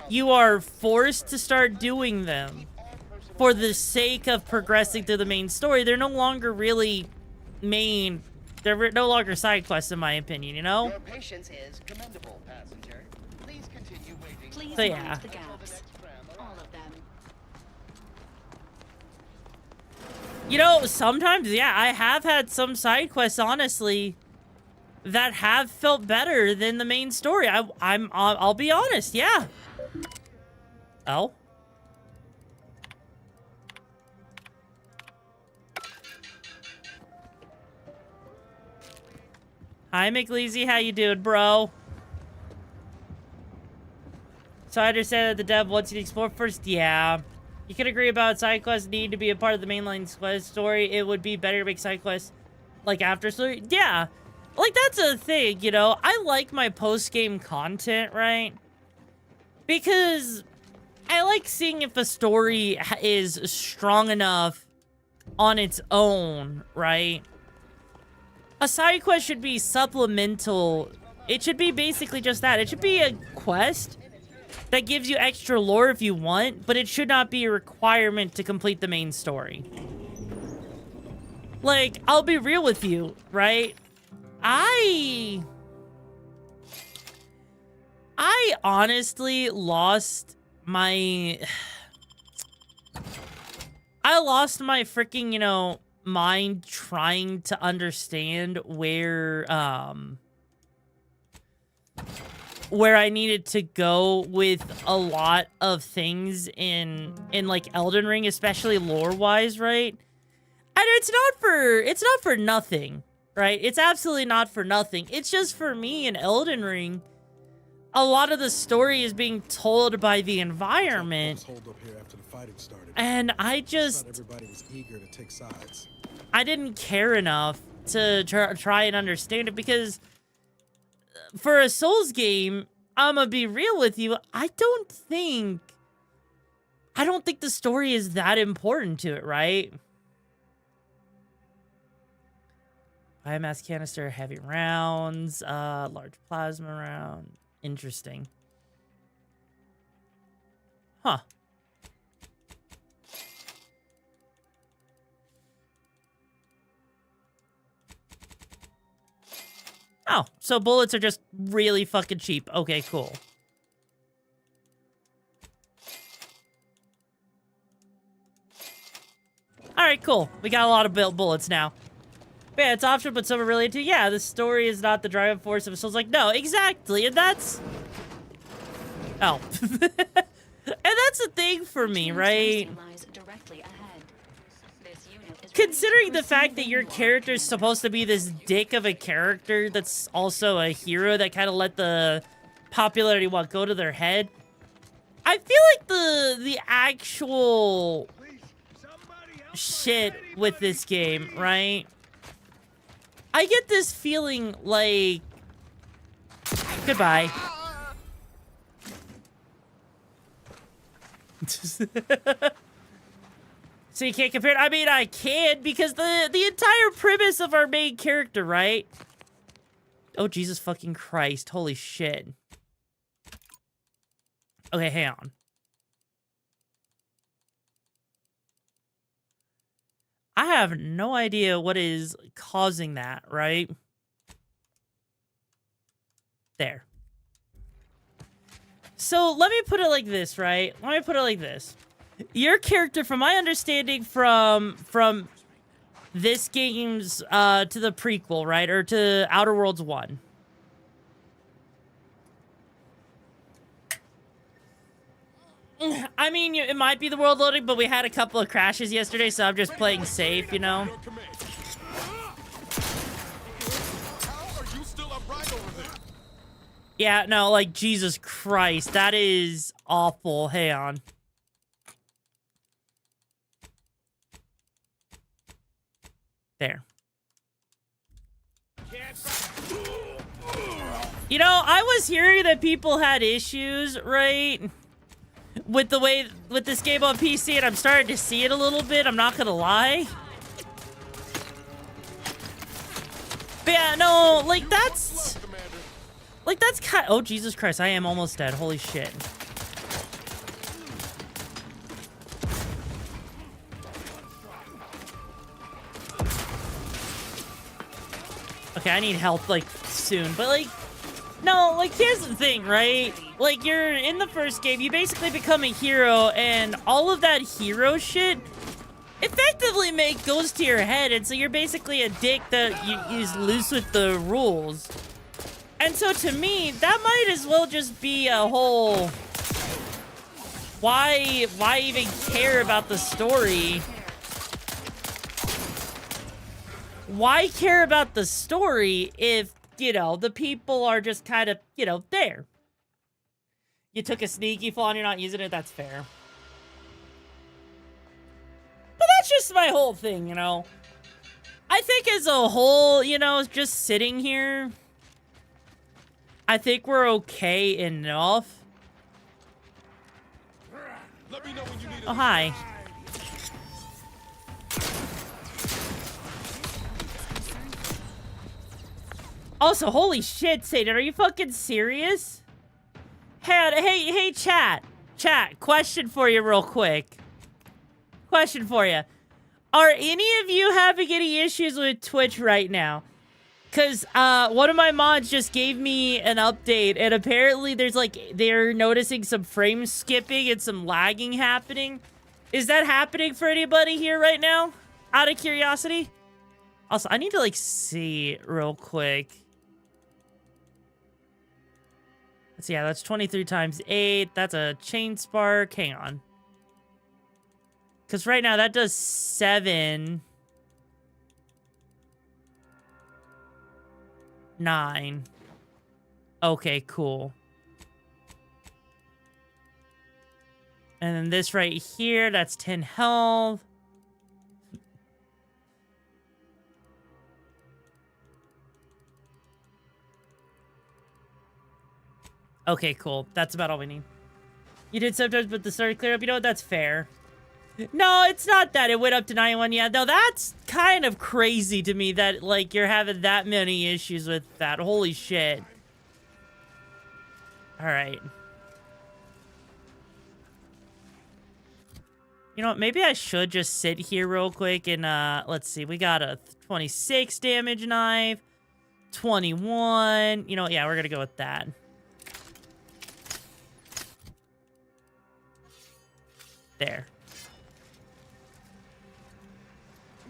you are forced to start doing them for the sake of progressing through the main story. They're no longer really they're no longer side quests, in my opinion, you know? Your patience is commendable, passenger. Please continue waiting. Please So, yeah. mind the gaps. All of them. You know, sometimes, yeah, I have had some side quests, honestly, that have felt better than the main story. I'll be honest, yeah. Oh. Hi, McLeasy, how you doing, bro? So I understand that the dev wants you to explore first. Yeah. You can agree about side quests need to be a part of the mainline quest story. It would be better to make side quests like after story. Yeah. Like, that's a thing, you know? I like my post-game content, right? Because I like seeing if a story is strong enough on its own, right? A side quest should be supplemental. It should be basically just that. It should be a quest that gives you extra lore if you want, but it should not be a requirement to complete the main story. Like, I'll be real with you, right? I honestly lost my... I lost my freaking, you know, mind trying to understand where I needed to go with a lot of things in like Elden Ring, especially lore-wise, right? And it's not for nothing, right? It's absolutely not for nothing. It's just for me in Elden Ring, a lot of the story is being told by the environment. And I just... Everybody was eager to take sides. I didn't care enough to try and understand it, because for a Souls game, I'm gonna be real with you, I don't think the story is that important to it, right? Biomass canister, heavy rounds, large plasma round. Interesting. Huh. Oh, so bullets are just really fucking cheap. Okay, cool. Alright, cool. We got a lot of bullets now. But yeah, it's optional, but some are really into. Yeah, the story is not the driving force of it. So it's like, no, exactly. And that's... Oh. And that's the thing for me, right? Considering the fact that your character is supposed to be this dick of a character that's also a hero that kind of let the popularity go to their head, I feel like the actual shit with this game, right? I get this feeling like... Goodbye. So you can't compare it? I mean, I can, because the entire premise of our main character, right? Oh, Jesus fucking Christ. Holy shit. Okay, hang on. I have no idea what is causing that, right? There. So, let me put it like this, right? Let me put it like this. Your character, from my understanding from this game's, to the prequel, right? Or to Outer Worlds 1. I mean, it might be the world loading, but we had a couple of crashes yesterday, so I'm just playing safe, you know? Yeah, no, like, Jesus Christ, that is awful. Hang on. There. You know, I was hearing that people had issues, right? With this game on PC, and I'm starting to see it a little bit, I'm not gonna lie. But yeah, no, like, that's kind of... Oh, Jesus Christ, I am almost dead. Holy shit. Okay, I need help, like, soon. But, like, no, like, here's the thing, right? Like, you're in the first game, you basically become a hero, and all of that hero shit effectively goes to your head, and so you're basically a dick that is loose with the rules. And so to me, that might as well just be a whole... Why even care about the story? Why care about the story if, you know, the people are just kind of, you know, there? You took a sneaky flaw and you're not using it, that's fair. But that's just my whole thing, you know? I think as a whole, you know, just sitting here, I think we're okay enough. Oh, hi. Also, holy shit, Satan, are you fucking serious? Hey, chat. Chat, question for you real quick. Question for you. Are any of you having any issues with Twitch right now? Because one of my mods just gave me an update, and apparently they're noticing some frame skipping and some lagging happening. Is that happening for anybody here right now? Out of curiosity? Also, I need to, like, see real quick. Let's see, yeah, that's 23 times 8. That's a chain spark. Hang on. Because right now that does 7... 9. Okay, cool. And then this right here, that's 10 health. Okay, cool. That's about all we need. You did sometimes, but the start clear up. You know what? That's fair. No, it's not that. It went up to 91. Yeah, no, that's kind of crazy to me that, like, you're having that many issues with that. Holy shit. Alright. You know what? Maybe I should just sit here real quick and, let's see. We got a 26 damage knife, 21. You know, yeah, we're gonna go with that. There.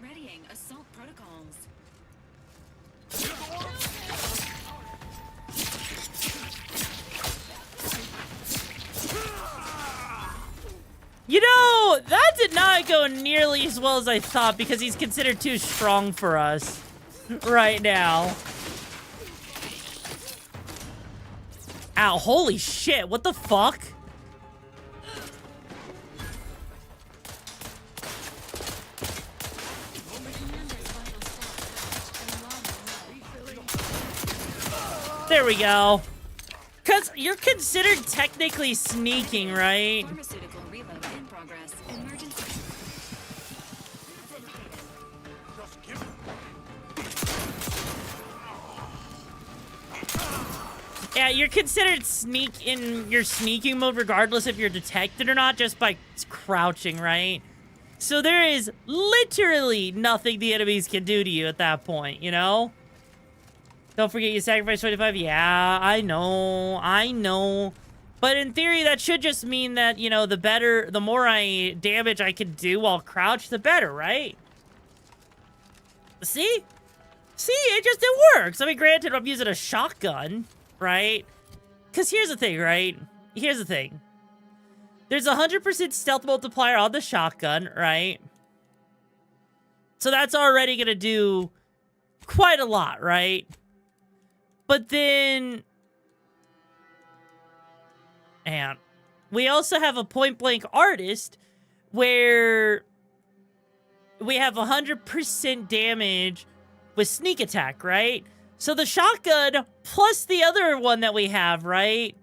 Readying assault protocols. You know, that did not go nearly as well as I thought because he's considered too strong for us right now. Ow, holy shit, what the fuck? There we go. Because you're considered technically sneaking, right? Pharmaceutical reload in progress. Emergency. Yeah, you're considered sneak in your sneaking mode regardless if you're detected or not, just by crouching, right? So there is literally nothing the enemies can do to you at that point, you know? Don't forget you sacrificed 25. Yeah, I know. But in theory, that should just mean that, you know, the more damage I can do while crouched, the better, right? See? See, it works. I mean, granted, I'm using a shotgun, right? Because here's the thing, right? Here's the thing. There's 100% stealth multiplier on the shotgun, right? So that's already going to do quite a lot, right? But then, and we also have a point-blank artist where we have 100% damage with sneak attack, right? So the shotgun plus the other one that we have, right,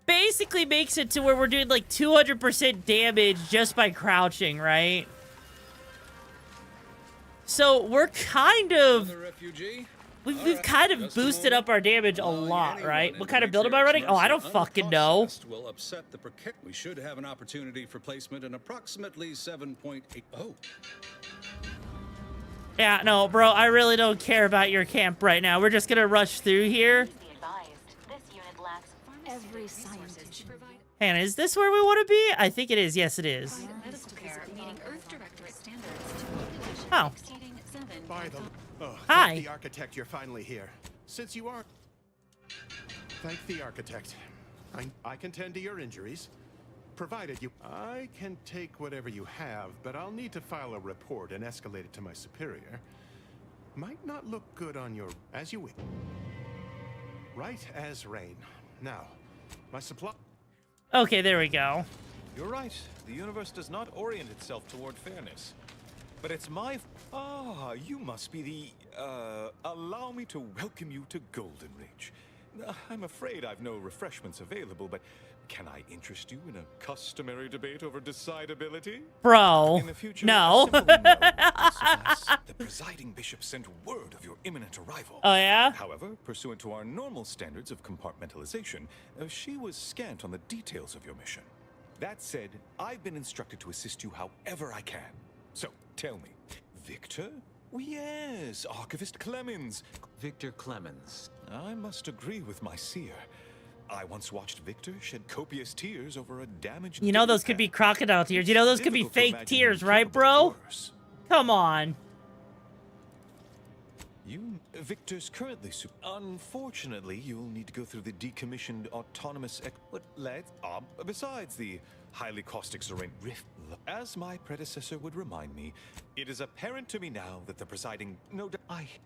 basically makes it to where we're doing like 200% damage just by crouching, right? So we're kind of... We've kind of boosted up our damage a lot, right? What kind of build am I running? Oh, I don't fucking know. Will upset the we should have an opportunity for placement in approximately 7.8. Oh. Yeah, no, bro, I really don't care about your camp right now. We're just gonna rush through here. Every scientist. Hannah, is this where we want to be? I think it is. Yes, it is. Medical care meeting Earth Directorate standards. Oh. By the Hi. Thank the architect you're finally here. Since you are... Thank the architect. I can tend to your injuries. Provided you... I can take whatever you have, but I'll need to file a report and escalate it to my superior. Might not look good on your... As you wish. Right as rain. Now, my supply... Okay, there we go. You're right. The universe does not orient itself toward fairness. But it's my... Ah, you must be the... Allow me to welcome you to Golden Ridge. I'm afraid I've no refreshments available, but can I interest you in a customary debate over decidability? Bro, in the future, no. The presiding bishop sent word of your imminent arrival. Oh, yeah? However, pursuant to our normal standards of compartmentalization, she was scant on the details of your mission. That said, I've been instructed to assist you however I can. So, tell me, Victor? Oh, yes, Archivist Clemens. Victor Clemens. I must agree with my seer. I once watched Victor shed copious tears over a damaged... You know those could be crocodile tears. You know those could be fake tears, right, bro? Come on. Victor's currently... Unfortunately, you'll need to go through the decommissioned autonomous... besides the highly caustic Serene Rift... As my predecessor would remind me, it is apparent to me now that the presiding...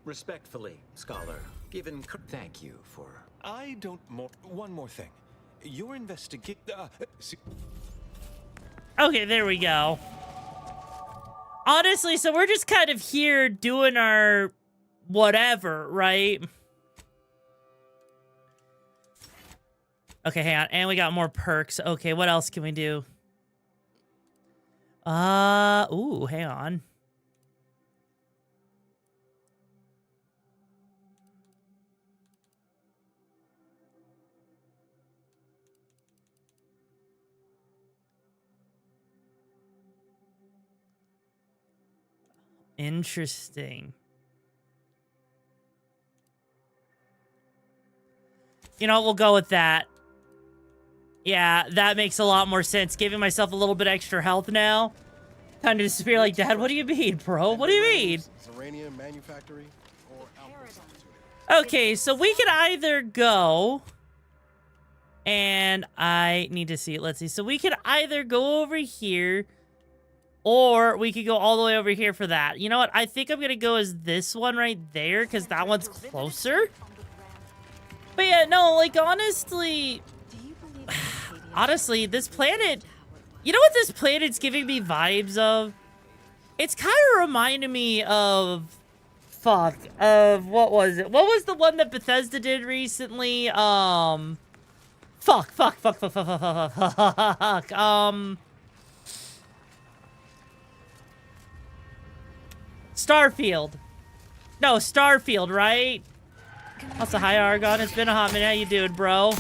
Respectfully, Scholar, given... Thank you for... I don't more... One more thing. Your investigate... Okay, there we go. Honestly, so we're just kind of here doing our... whatever, right? Okay, hang on. And we got more perks. Okay, what else can we do? Ooh, hang on. Interesting. You know, we'll go with that. Yeah, that makes a lot more sense. Giving myself a little bit extra health now. Kind of disappear like, Dad, what do you mean, bro? What do you mean? Uranium manufactory or Okay, so we could either go... And I need to see it. Let's see. So we could either go over here... Or we could go all the way over here for that. You know what? I think I'm going to go as this one right there, because that one's closer. But yeah, no, like, honestly... Honestly, this planet... You know what this planet's giving me vibes of? It's kind of reminding me of... Fuck. Of, what was it? What was the one that Bethesda did recently? Fuck. Starfield. No, Starfield, right? What's a hi, Argon? It's been a hot minute. How you doing, bro?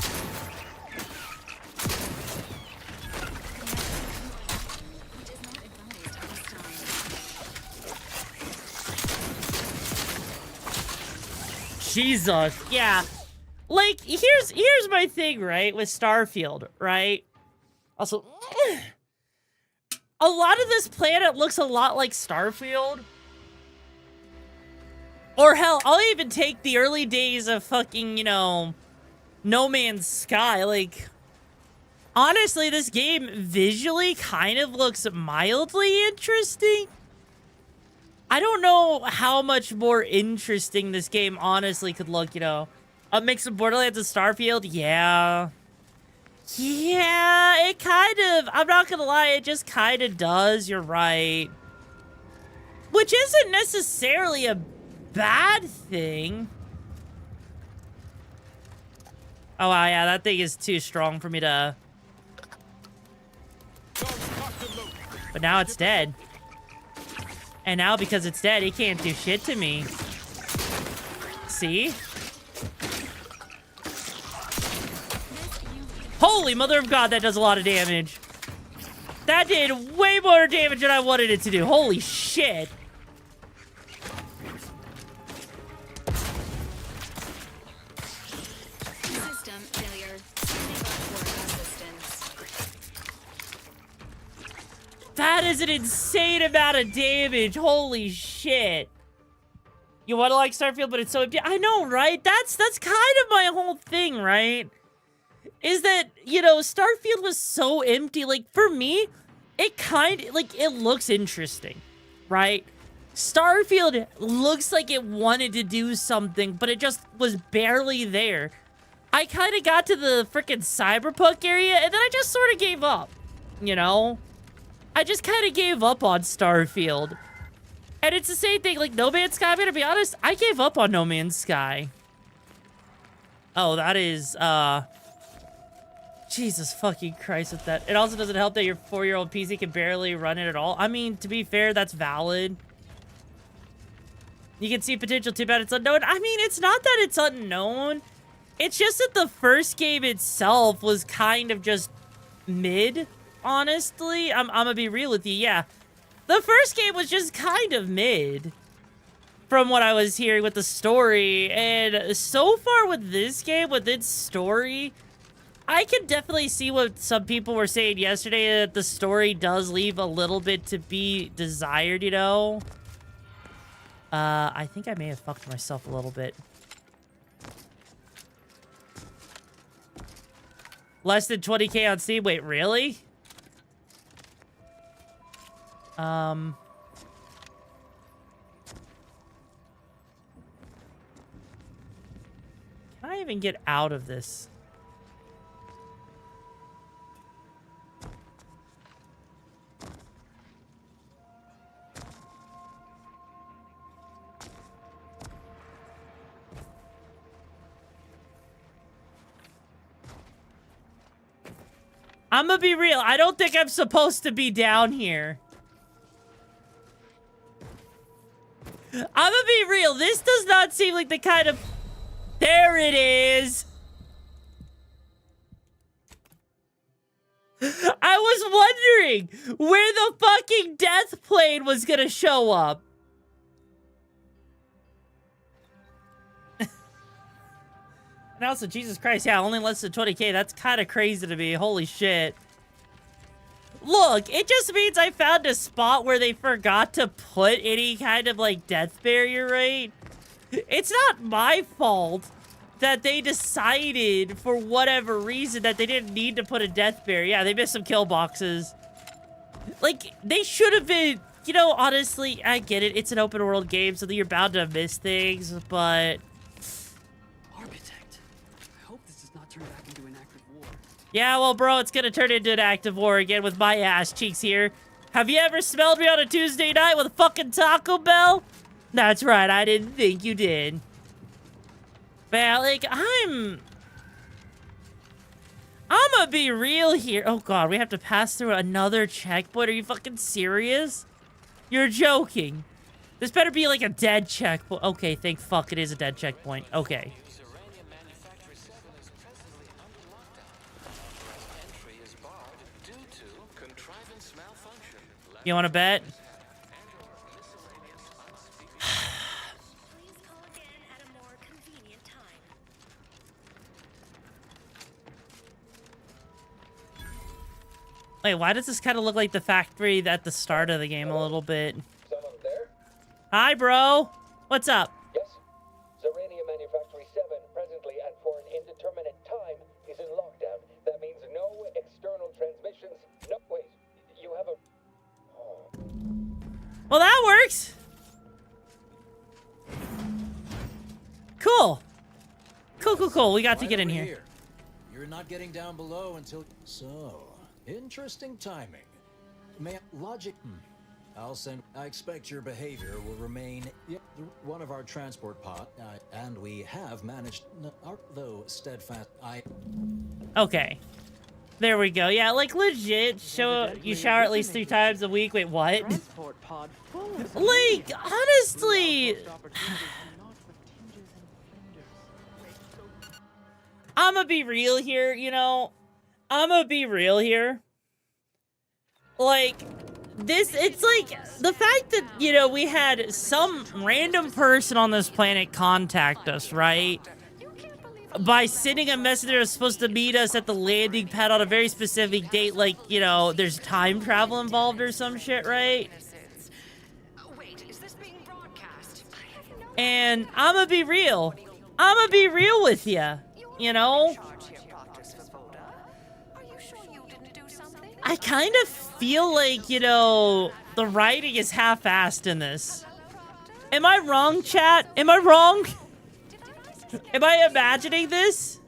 Jesus. Yeah. Like, here's my thing, right? With Starfield, right? Also, a lot of this planet looks a lot like Starfield. Or hell, I'll even take the early days of fucking, you know, No Man's Sky. Like, honestly, this game visually kind of looks mildly interesting. I don't know how much more interesting this game honestly could look, you know. A mix of Borderlands and Starfield? Yeah. Yeah, it kind of, I'm not gonna lie, it just kind of does, you're right. Which isn't necessarily a bad thing. Oh, wow, yeah, that thing is too strong for me to... But now it's dead. And now because it's dead, it can't do shit to me. See? Holy mother of God, that does a lot of damage. That did way more damage than I wanted it to do. Holy shit. System failure. That is an insane amount of damage. Holy shit. You want to like Starfield, but it's so empty. I know, right? That's kind of my whole thing, right? Is that, you know, Starfield was so empty. Like, for me, it kind of, like, it looks interesting, right? Starfield looks like it wanted to do something, but it just was barely there. I kind of got to the freaking Cyberpunk area, and then I just sort of gave up, you know? I just kind of gave up on Starfield. And it's the same thing, like, No Man's Sky, I'm gonna be honest, I gave up on No Man's Sky. Oh, that is, Jesus fucking Christ with that. It also doesn't help that your 4-year-old PC can barely run it at all. I mean, to be fair, that's valid. You can see potential too bad it's unknown. I mean, it's not that it's unknown. It's just that the first game itself was kind of just mid, honestly. I'm gonna be real with you, yeah. The first game was just kind of mid. From what I was hearing with the story. And so far with this game, with its story... I can definitely see what some people were saying yesterday, that the story does leave a little bit to be desired, you know? I think I may have fucked myself a little bit. Less than 20k on Steam? Wait, really? Can I even get out of this? I'm gonna be real. I don't think I'm supposed to be down here. I'm gonna be real. This does not seem like the kind of... There it is. I was wondering where the fucking death plane was gonna show up. And also, Jesus Christ, yeah, only less than 20K. That's kind of crazy to me. Holy shit. Look, it just means I found a spot where they forgot to put any kind of, like, death barrier, right? It's not my fault that they decided, for whatever reason, that they didn't need to put a death barrier. Yeah, they missed some kill boxes. Like, they should have been... You know, honestly, I get it. It's an open world game, so you're bound to miss things, but... Architect, I hope this does not turn back into an active war. Yeah, well, bro, it's gonna turn into an active war again with my ass cheeks here. Have you ever smelled me on a Tuesday night with a fucking Taco Bell? That's right, I didn't think you did. Man, like, I'm gonna be real here. Oh, God, we have to pass through another checkpoint. Are you fucking serious? You're joking. This better be like a dead checkpoint. Okay, thank fuck it is a dead checkpoint. Okay. You want to bet? Wait, why does this kind of look like the factory at the start of the game a little bit? Someone there? Hi, bro. What's up? Yes. Zerania Manufactory 7 presently and for an indeterminate time is in lockdown. That means no external transmissions. No, wait. You have a... Oh. Well, that works. Cool. Cool. We got to get in here. You're not getting down below until... So... Interesting timing. Logic. I'll send. I expect your behavior will remain one of our transport pod, and we have managed, though steadfast. Okay. There we go. Yeah, like legit. You shower at least 3 times a week. Wait, what? Like, honestly. I'ma be real here, you know. I'ma be real here. Like, this, it's like, the fact that, you know, we had some random person on this planet contact us, right? By sending a message that was supposed to meet us at the landing pad on a very specific date, like, you know, there's time travel involved or some shit, right? And I'ma be real. I'ma be real with you, you know? I kind of feel like, you know, the writing is half-assed in this. Am I wrong, chat? Am I wrong? Am I imagining this?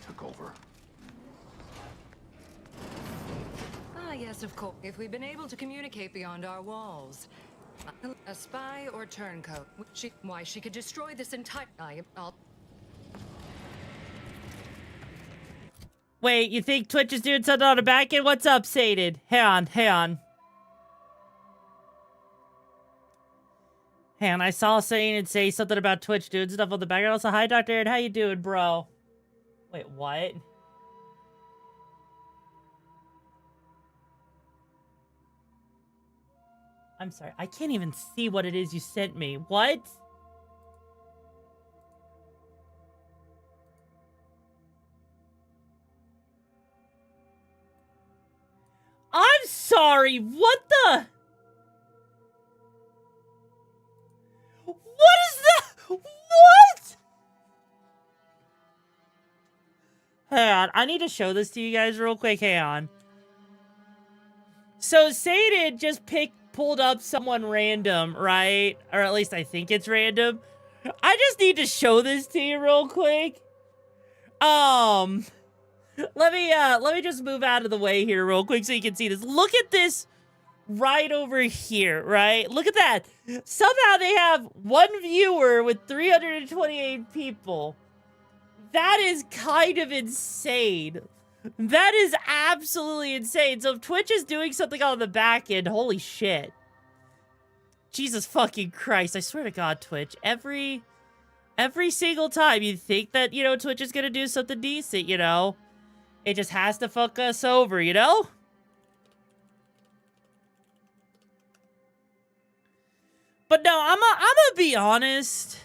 Took over. Yes, of course. If we've been able to communicate beyond our walls. A spy or turncoat. Why, she could destroy this entire... Wait, you think Twitch is doing something on the back end? What's up, Sated? Hang on. I saw Sated say something about Twitch doing stuff on the back end. Also, hi, Dr. Aaron. How you doing, bro? Wait, what? I'm sorry, I can't even see what it is you sent me. What? I'm sorry, what the? What is that? What? Hang on, I need to show this to you guys real quick, hang on. So, Sated just pulled up someone random, right? Or at least I think it's random. I just need to show this to you real quick. Let me just move out of the way here real quick so you can see this. Look at this right over here, right? Look at that. Somehow they have one viewer with 328 people. That is kind of insane. That is absolutely insane. So if Twitch is doing something on the back end, holy shit. Jesus fucking Christ. I swear to God, Twitch. Every Every single time you think that, you know, Twitch is gonna do something decent, you know? It just has to fuck us over, you know? But no, I'm gonna be honest.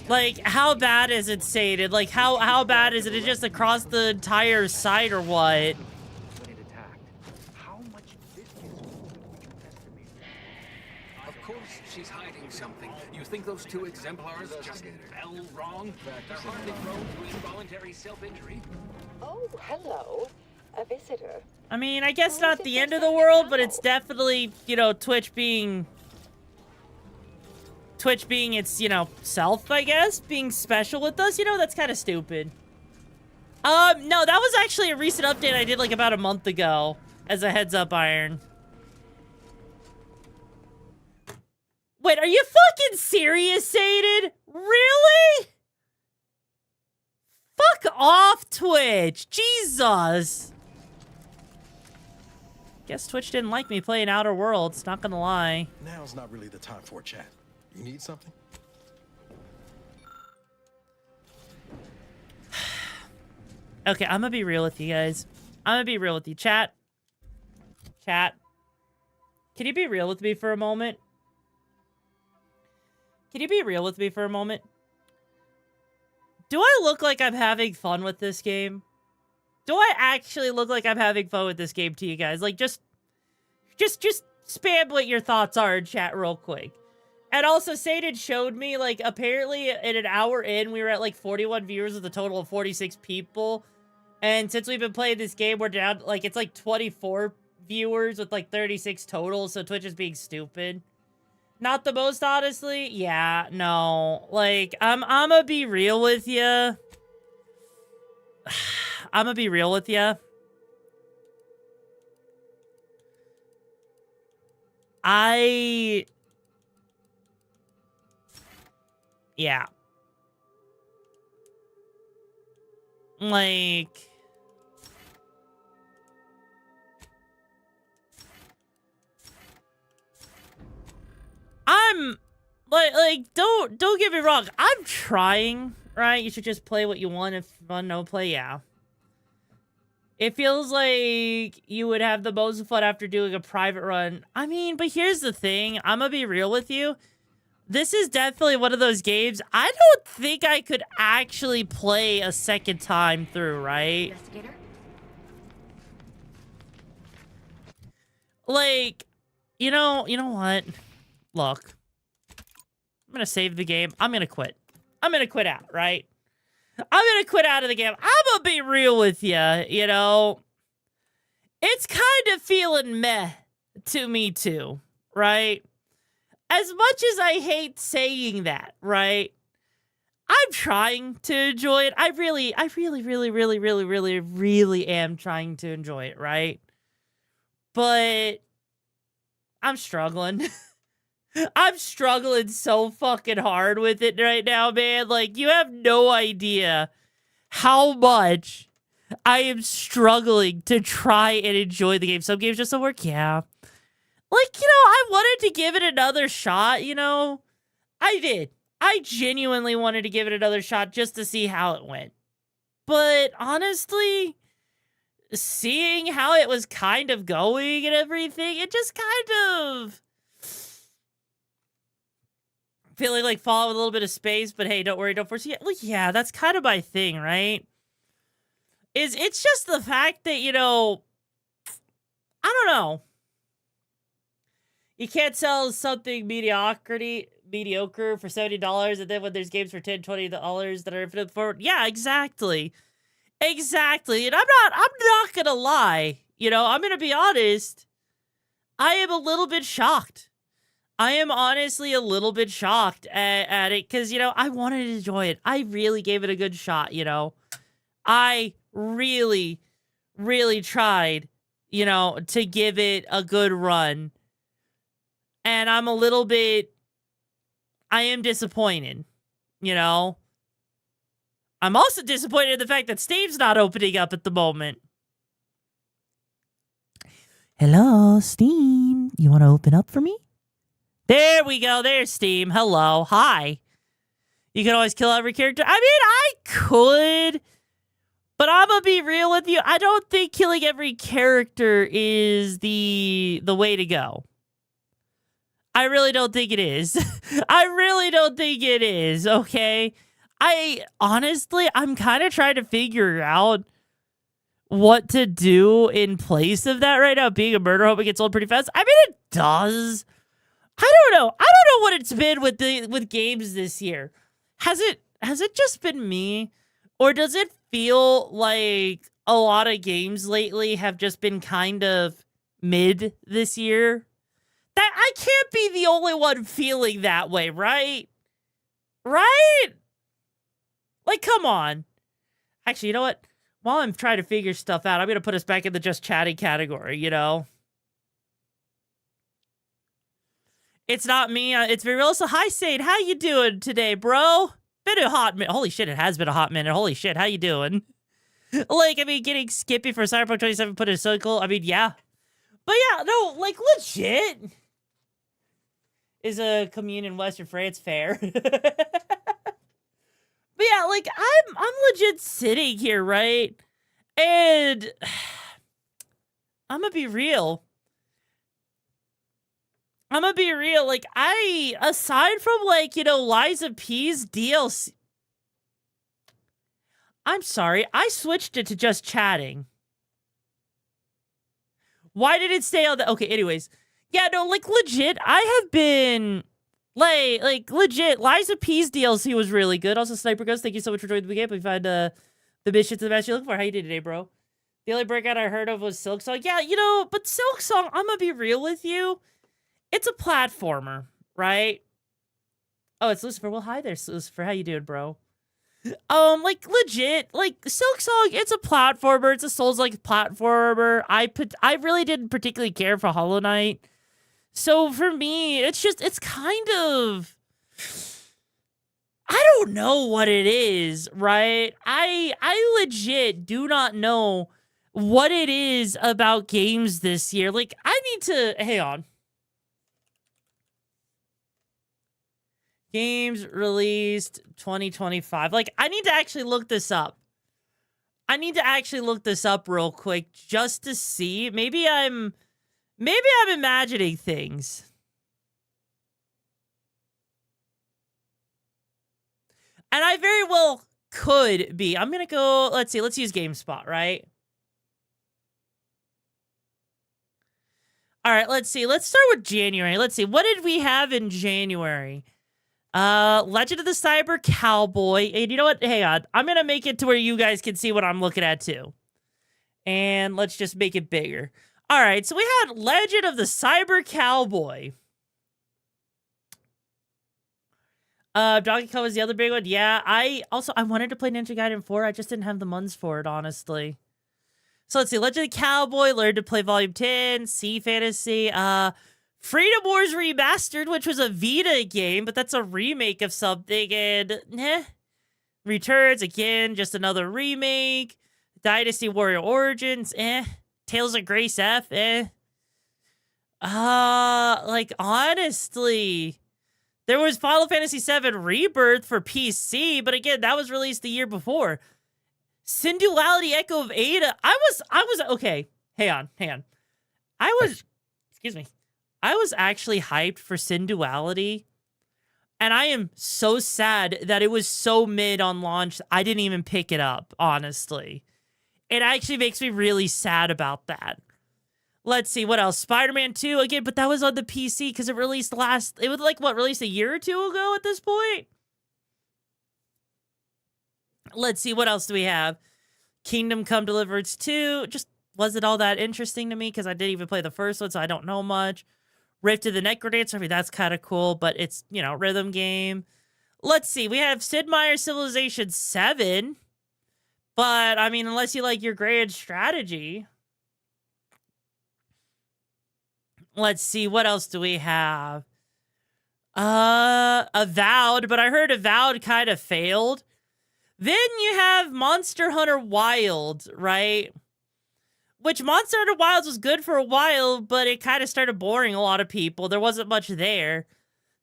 Like, how bad is it sated? Like, how bad is it? It's just across the entire site or what? Of course she's hiding something. You think those two exemplars just fell wrong? They're hardly prone to involuntary self-injury. Oh, hello. A visitor. I mean, I guess not the end of the world, but it's definitely, you know, Twitch being its, you know, self, I guess, being special with us, you know, that's kind of stupid. No, that was actually a recent update I did like about a month ago as a heads up, Iron. Wait, are you fucking serious, Saded? Really? Fuck off, Twitch. Jesus. Guess Twitch didn't like me playing Outer Worlds, not gonna lie. Now's not really the time for a chat. You need something? Okay, I'm gonna be real with you guys. I'm gonna be real with you. Chat. Chat. Can you be real with me for a moment? Can you be real with me for a moment? Do I look like I'm having fun with this game? Do I actually look like I'm having fun with this game to you guys? Like, just spam what your thoughts are in chat real quick. And also, Saded showed me, like, apparently in an hour in, we were at, like, 41 viewers with a total of 46 people. And since we've been playing this game, we're down, like, it's, like, 24 viewers with, like, 36 total. So Twitch is being stupid. Not the most, honestly. Yeah, no. Like, I'm gonna be real with you. I'm gonna be real with you. Yeah. Like... I'm... don't get me wrong. I'm trying, right? You should just play what you want. If fun, no play, yeah. It feels like you would have the most fun after doing a private run. I mean, but here's the thing. I'm gonna be real with you. This is definitely one of those games I don't think I could actually play a second time through, right? Investigator? Like, you know what? Look. I'm gonna save the game. I'm gonna quit. I'm gonna quit out, right? I'm gonna quit out of the game. I'm gonna be real with you, you know? It's kind of feeling meh to me too, right? As much as I hate saying that, right? I'm trying to enjoy it. I really am trying to enjoy it, right? But I'm struggling. I'm struggling so fucking hard with it right now, man. Like, you have no idea how much I am struggling to try and enjoy the game. Some games just don't work, yeah. Like, you know, I wanted to give it another shot, you know? I did. I genuinely wanted to give it another shot just to see how it went. But honestly, seeing how it was kind of going and everything, it just kind of... feeling like Fallout with a little bit of space, but hey, don't worry, don't foresee it. Well, yeah, that's kind of my thing, right? It's just the fact that, you know, I don't know. You can't sell something mediocre for $70, and then when there's games for $10, $20 that are infinite forward. Yeah, exactly. Exactly. And I'm not gonna lie. You know, I'm gonna be honest. I am a little bit shocked. I am honestly a little bit shocked at it because, you know, I wanted to enjoy it. I really gave it a good shot, you know. I really tried, you know, to give it a good run. And I am disappointed, you know. I'm also disappointed in the fact that Steam's not opening up at the moment. Hello, Steam. You want to open up for me? There we go. There's Steam. Hello. Hi. You can always kill every character. I mean, I could, but I'm gonna be real with you. I don't think killing every character is the way to go. I really don't think it is. I really don't think it is, okay? I'm kind of trying to figure out what to do in place of that right now. Being a murder hope it gets old pretty fast. I mean, it does. I don't know what it's been with games this year. Has it just been me? Or does it feel like a lot of games lately have just been kind of mid this year? That I can't be the only one feeling that way, right? Right? Like, come on. Actually, you know what? While I'm trying to figure stuff out, I'm going to put us back in the just chatting category, you know? It's not me. It's very real. So, hi, Sade. How you doing today, bro? Been a hot minute. Holy shit, it has been a hot minute. Holy shit, how you doing? Like, I mean, getting Skippy for Cyberpunk 27 put in a circle. I mean, yeah. But yeah, no, like, legit. Is a commune in Western France fair? But yeah, like, I'm legit sitting here, right? And I'm gonna be real. Like, aside from, like, you know, Liza P's DLC. I'm sorry, I switched it to just chatting. Why did it stay on the... Okay, anyways. Yeah, no, like, legit, I have been... Like, legit, Liza P's DLC was really good. Also, Sniper Ghost, thank you so much for joining the game. We find the missions to the match you're looking for. How you doing today, bro? The only breakout I heard of was Silksong. Yeah, you know, but Silksong, I'm gonna be real with you. It's a platformer, right? Oh, it's Lucifer. Well, hi there, Lucifer. How you doing, bro? Like, legit, like, Silksong, it's a platformer. It's a Souls-like platformer. I really didn't particularly care for Hollow Knight. So for me, it's kind of, I don't know what it is, right? I legit do not know what it is about games this year. Like, I need to, hang on. Games released 2025. Like, I need to actually look this up. I need to actually look this up real quick just to see. Maybe I'm imagining things. And I very well could be. I'm going to go, let's see, let's use GameSpot, right? All right, let's see. Let's start with January. Let's see. What did we have in January? Legend of the Cyber Cowboy. And you know what? Hang on. I'm going to make it to where you guys can see what I'm looking at too. And let's just make it bigger. All right, so we had Legend of the Cyber Cowboy. Donkey Kong was the other big one. Yeah, I wanted to play Ninja Gaiden 4. I just didn't have the muns for it, honestly. So let's see. Legend of the Cowboy, learned to play Volume 10, Sea Fantasy, Freedom Wars Remastered, which was a Vita game, but that's a remake of something, and Returns, again, just another remake. Dynasty Warrior Origins, Tales of Grace F, like, honestly, there was Final Fantasy VII Rebirth for PC, but again, that was released the year before. Sin Duality Echo of Ada, I was, okay, hang on. Excuse me. I was actually hyped for Sin Duality, and I am so sad that it was so mid on launch, I didn't even pick it up, honestly. It actually makes me really sad about that. Let's see, what else? Spider-Man 2, again, but that was on the PC because it released it was like, what, released a year or two ago at this point? Let's see, what else do we have? Kingdom Come Deliverance 2, just wasn't all that interesting to me because I didn't even play the first one, so I don't know much. Rift of the Necrodancer, I mean, that's kind of cool, but it's, you know, rhythm game. Let's see, we have Sid Meier's Civilization 7, but, I mean, unless you like your grand strategy. Let's see, what else do we have? Avowed, but I heard Avowed kind of failed. Then you have Monster Hunter Wild, right? Which Monster Hunter Wilds was good for a while, but it kind of started boring a lot of people. There wasn't much there.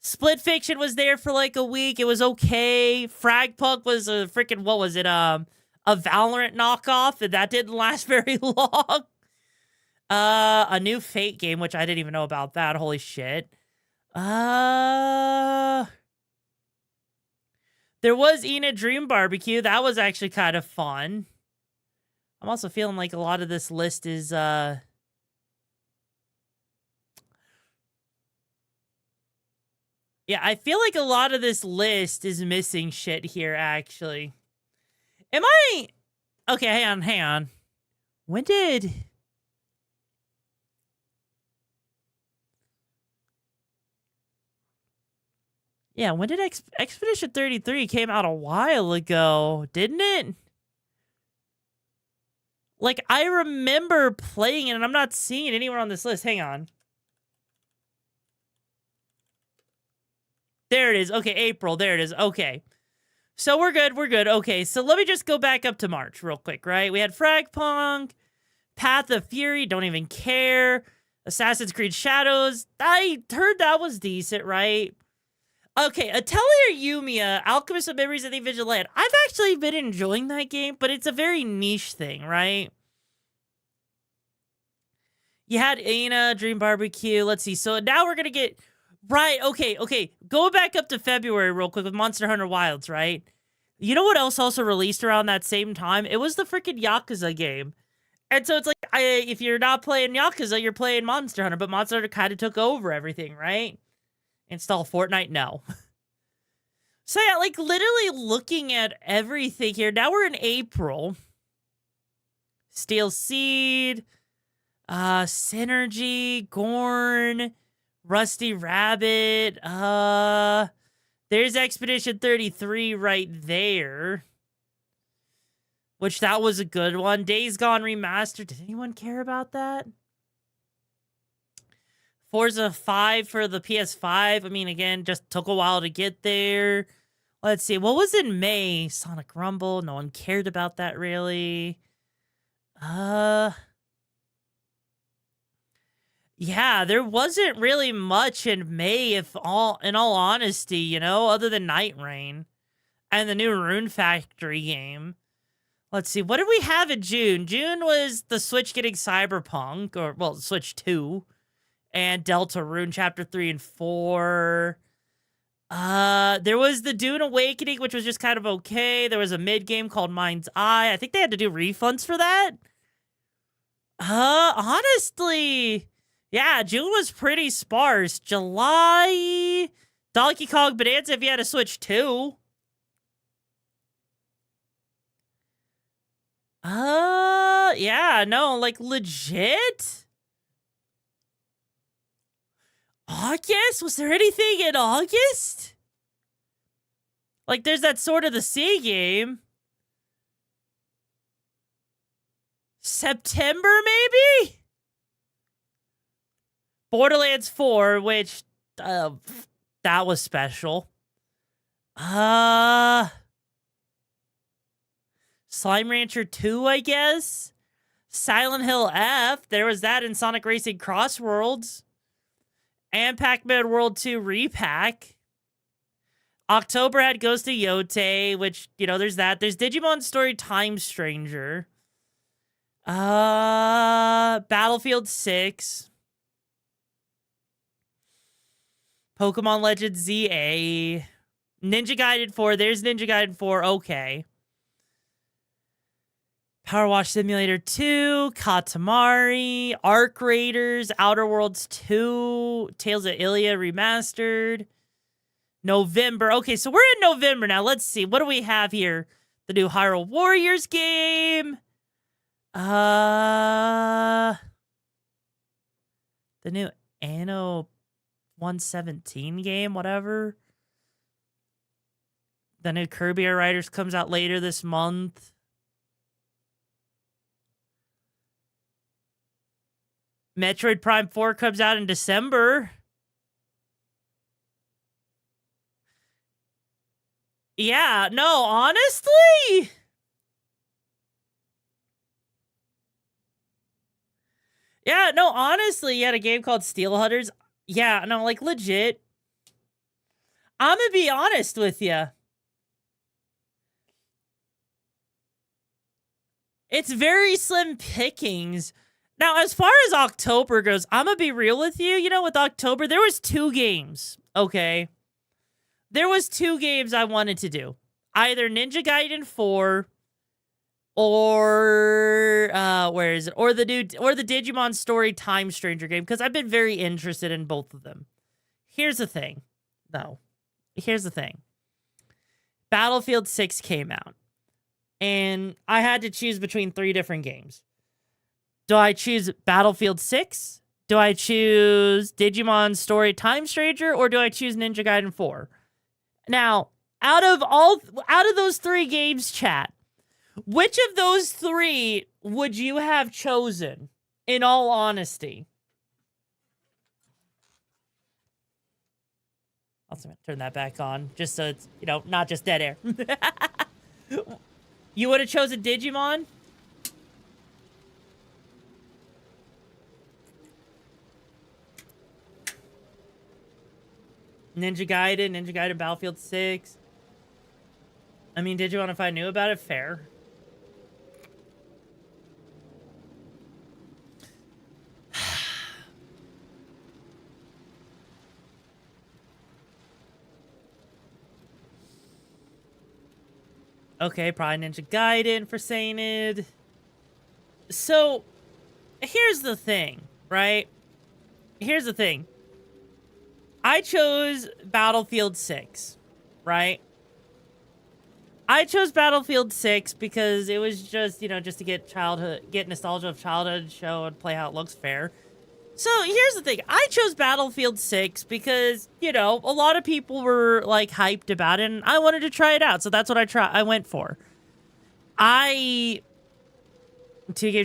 Split Fiction was there for like a week. It was okay. Fragpunk was a freaking, what was it? A Valorant knockoff, and that didn't last very long. A new Fate game, which I didn't even know about that. Holy shit. There was Ina Dream Barbecue. That was actually kind of fun. I'm also feeling like a lot of this list is, yeah, I feel like a lot of this list is missing shit here, actually. Am I... Okay, hang on. When did... Yeah, when did Expedition 33 came out a while ago, didn't it? Like, I remember playing it, and I'm not seeing it anywhere on this list. Hang on. There it is. Okay, April. There it is. Okay. So we're good. We're good. Okay, so let me just go back up to March real quick, right? We had Fragpunk, Path of Fury, don't even care. Assassin's Creed Shadows. I heard that was decent, right? Okay, Atelier Yumiya, Alchemist of Memories of the Vigilante. I've actually been enjoying that game, but it's a very niche thing, right? You had Ina, Dream Barbecue. Let's see. So now we're going to get... Right, okay. Go back up to February real quick with Monster Hunter Wilds, right? You know what else also released around that same time? It was the freaking Yakuza game. And so it's like, if you're not playing Yakuza, you're playing Monster Hunter, but Monster Hunter kind of took over everything, right? Install Fortnite? No. So yeah, like literally looking at everything here. Now we're in April. Steel Seed, Synergy, Gorn, Rusty Rabbit. There's Expedition 33 right there. Which that was a good one. Days Gone Remastered. Did anyone care about that? Forza 5 for the PS5. I mean, again, just took a while to get there. Let's see. What was in May? Sonic Rumble. No one cared about that, really. Yeah, there wasn't really much in May, in all honesty, you know, other than Night Rain and the new Rune Factory game. Let's see. What did we have in June? June was the Switch getting Cyberpunk, or, well, Switch 2. And Deltarune Chapter 3 and 4. There was the Dune Awakening, which was just kind of okay. There was a mid-game called Mind's Eye. I think they had to do refunds for that. Honestly, yeah, June was pretty sparse. July, Donkey Kong Bonanza if you had a Switch 2. Yeah, no, like legit? August? Was there anything in August? Like, there's that Sword of the Sea game. September, maybe? Borderlands 4, which, that was special. Slime Rancher 2, I guess? Silent Hill F, there was that in Sonic Racing Cross Worlds. And Pac-Man World 2 Repack. October had Ghost of Yote, which, you know, there's that. There's Digimon Story Time Stranger. Battlefield 6. Pokemon Legends ZA. Ninja Gaiden 4. There's Ninja Gaiden 4. Okay. Power Wash Simulator 2, Katamari, Arc Raiders, Outer Worlds 2, Tales of Ilia Remastered, November. Okay, so we're in November now. Let's see. What do we have here? The new Hyrule Warriors game. The new Anno 117 game, whatever. The new Kirby Air Riders comes out later this month. Metroid Prime 4 comes out in December. Yeah, no, honestly? Yeah, no, honestly, you had a game called Steel Hunters. Yeah, no, like, legit. I'm gonna be honest with you. It's very slim pickings. Now, as far as October goes, I'm gonna be real with you. You know, with October, there was 2 games, okay? There was 2 games I wanted to do. Either Ninja Gaiden 4 or where is it? Or the Digimon Story Time Stranger game, because I've been very interested in both of them. Here's the thing, though. Here's the thing. Battlefield 6 came out, and I had to choose between 3 different games. Do I choose Battlefield 6? Do I choose Digimon Story Time Stranger, or do I choose Ninja Gaiden 4? Now, out of those 3 games, chat, which of those 3 would you have chosen, in all honesty? I'll turn that back on, just so it's, you know, not just dead air. You would have chosen Digimon? Ninja Gaiden Battlefield 6. I mean, Digimon, if I knew about it, fair. Okay, probably Ninja Gaiden for saying it. So, here's the thing, right? Here's the thing. I chose Battlefield 6, right? I chose Battlefield 6 because it was just, you know, just to get nostalgia of childhood, show and play how it looks fair. So here's the thing. I chose Battlefield 6 because, you know, a lot of people were like hyped about it and I wanted to try it out. So that's what I went for. 2-game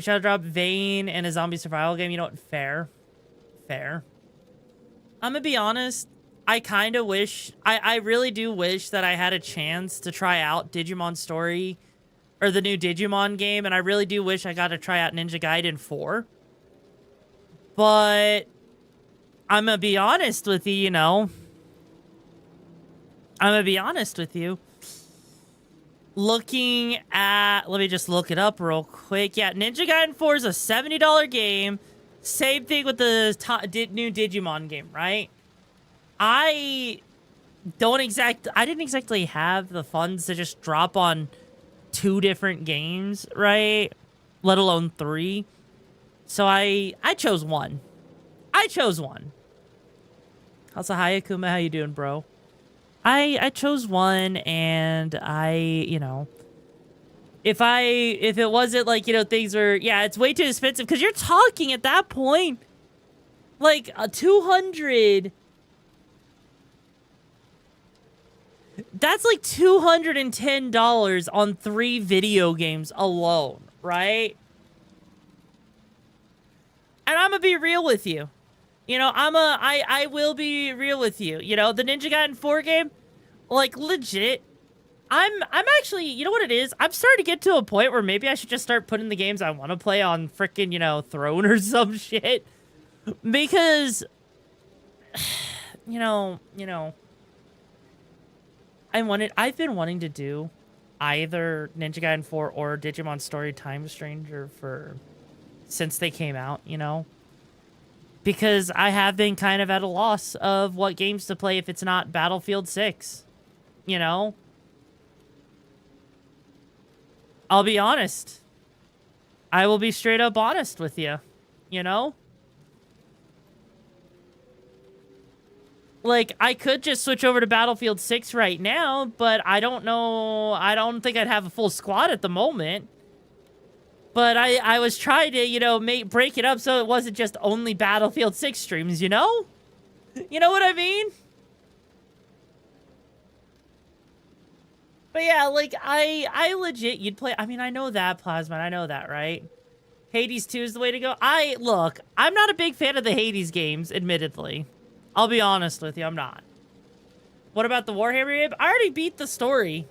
shadow drop, Vane, and a zombie survival game. You know what? Fair. I'm gonna be honest. I kind of wish, I really do wish that I had a chance to try out Digimon Story, or the new Digimon game, and I really do wish I got to try out Ninja Gaiden 4. But I'm gonna be honest with you, you know. I'm gonna be honest with you. Looking at, let me just look it up real quick. Yeah, Ninja Gaiden 4 is a $70 game. Same thing with the new Digimon game, right? I didn't exactly have the funds to just drop on 2 different games, right? Let alone 3. So I chose one. How's the Hayakuma? How you doing, bro? I chose one, and you know, if it wasn't like, you know, things were, yeah, it's way too expensive, because you're talking at that point like a 200. That's like $210 on 3 video games alone, right? And I'm gonna be real with you. You know, I will be real with you. You know, the Ninja Gaiden 4 game, like, legit, I'm actually, you know what it is? I'm starting to get to a point where maybe I should just start putting the games I want to play on frickin', you know, Throne or some shit. Because, you know, I've been wanting to do either Ninja Gaiden 4 or Digimon Story Time Stranger since they came out, you know? Because I have been kind of at a loss of what games to play if it's not Battlefield 6, you know? I'll be honest. I will be straight up honest with you, you know? Like, I could just switch over to Battlefield 6 right now, but I don't know. I don't think I'd have a full squad at the moment. But I was trying to, you know, break it up so it wasn't just only Battlefield 6 streams, you know? You know what I mean? But yeah, like, I legit, you'd play, I mean, I know that, Plasma, I know that, right? Hades 2 is the way to go. Look, I'm not a big fan of the Hades games, admittedly. I'll be honest with you, I'm not. What about the Warhammer game? I already beat the story.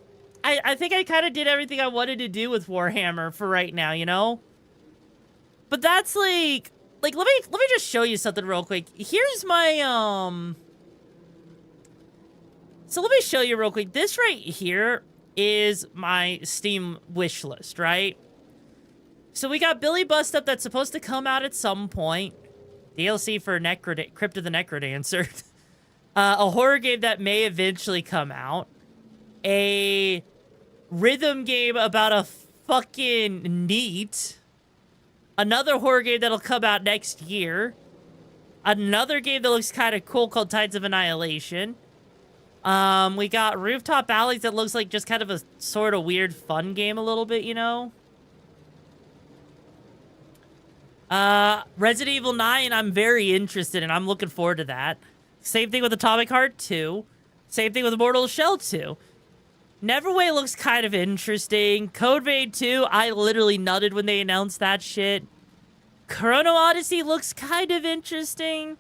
I think I kind of did everything I wanted to do with Warhammer for right now, you know? But that's like like, let me just show you something real quick. Here's my, so let me show you real quick. This right here is my Steam wish list, right? So we got Billy Bust Up that's supposed to come out at some point. DLC for Crypt of the Necrodancer. A horror game that may eventually come out. A rhythm game about a fucking NEET. Another horror game that'll come out next year. Another game that looks kind of cool called Tides of Annihilation. We got Rooftop Alleys that looks like just kind of a sort of weird fun game a little bit, you know? Resident Evil 9, I'm very interested in. I'm looking forward to that. Same thing with Atomic Heart 2. Same thing with Mortal Shell 2. Neverway looks kind of interesting. Code Vein 2, I literally nutted when they announced that shit. Chrono Odyssey looks kind of interesting.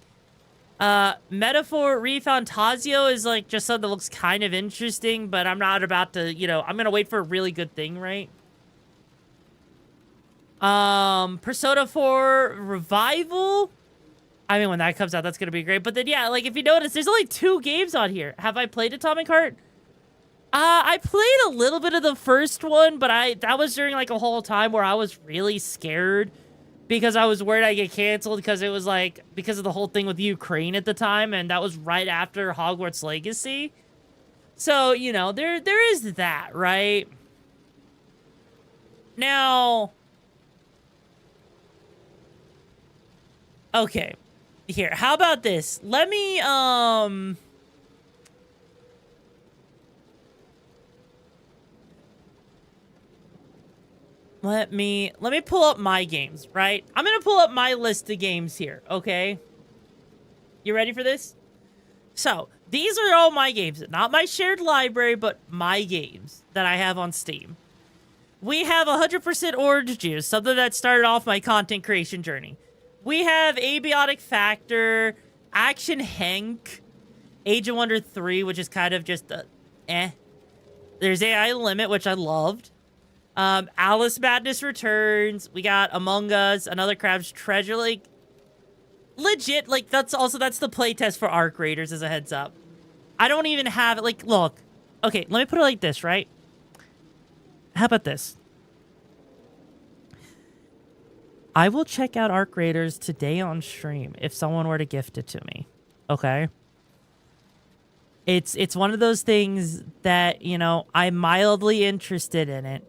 Metaphor ReFantasio is like just something that looks kind of interesting, but I'm not about to, you know, I'm gonna wait for a really good thing, right? Persona 4 Revival. I mean, when that comes out, that's gonna be great. But then, yeah, like, if you notice, there's only 2 games on here. Have I played Atomic Heart? I played a little bit of the first one, but that was during, like, a whole time where I was really scared because I was worried I'd get canceled because it was, like, because of the whole thing with Ukraine at the time, and that was right after Hogwarts Legacy. So, you know, there is that, right? Now... Okay. Here, how about this? Let me, Let me pull up my games, right? I'm gonna pull up my list of games here, okay? You ready for this? So, these are all my games. Not my shared library, but my games that I have on Steam. We have 100% Orange Juice, something that started off my content creation journey. We have Abiotic Factor, Action Hank, Age of Wonder 3, which is kind of just There's AI Limit, which I loved. Alice Madness Returns. We got Among Us, Another Crab's Treasure. Like, legit, like, that's the playtest for Arc Raiders as a heads up. I don't even have it. Like, look. Okay, let me put it like this, right? How about this? I will check out Arc Raiders today on stream if someone were to gift it to me. Okay? It's one of those things that, you know, I'm mildly interested in it.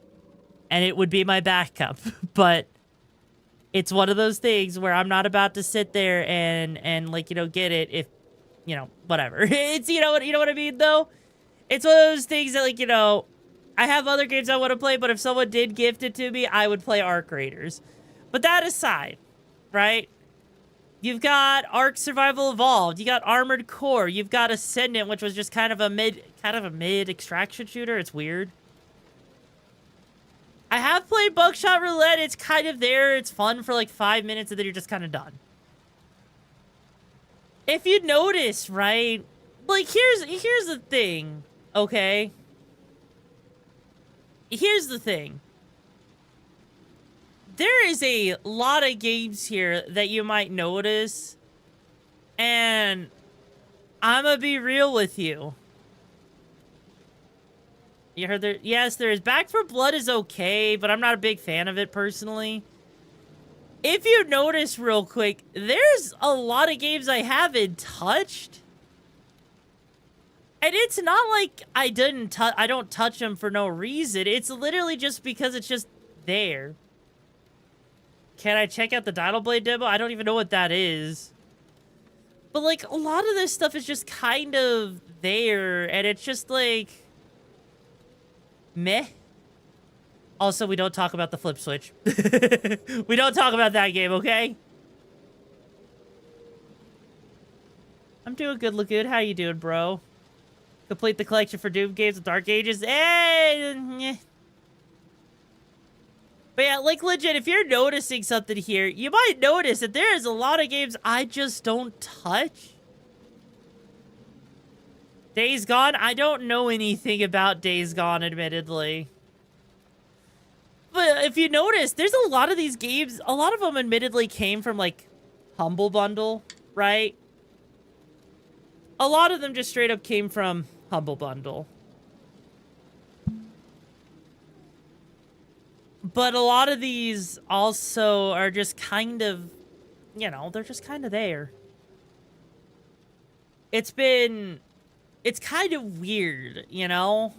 And it would be my backup. But it's one of those things where I'm not about to sit there and like, you know, get it if, you know, whatever. It's, you know what I mean, though? It's one of those things that, like, you know, I have other games I want to play, but if someone did gift it to me, I would play Arc Raiders. But that aside, right? You've got Ark Survival Evolved. You got Armored Core. You've got Ascendant, which was just kind of a mid extraction shooter. It's weird. I have played Buckshot Roulette. It's kind of there. It's fun for like 5 minutes, and then you're just kind of done. If you notice, right? Like, here's the thing, okay? Here's the thing. There is a lot of games here that you might notice, and I'm gonna be real with you. You heard there? Yes, there is. Back 4 Blood is okay, but I'm not a big fan of it personally. If you notice real quick, there's a lot of games I haven't touched. And it's not like I don't touch them for no reason. It's literally just because it's just there. Can I check out the Dino Blade demo? I don't even know what that is. But, like, a lot of this stuff is just kind of there, and it's just, like, meh. Also, we don't talk about the flip switch. We don't talk about that game, okay? I'm doing good, Lagoon. How you doing, bro? Complete the collection for Doom games with Dark Ages. Hey! But yeah, like, legit, if you're noticing something here, you might notice that there is a lot of games I just don't touch. Days Gone? I don't know anything about Days Gone, admittedly. But if you notice, there's a lot of these games, a lot of them admittedly came from, like, Humble Bundle, right? A lot of them just straight up came from Humble Bundle. But a lot of these also are just kind of, you know, they're just kind of there. It's kind of weird, you know?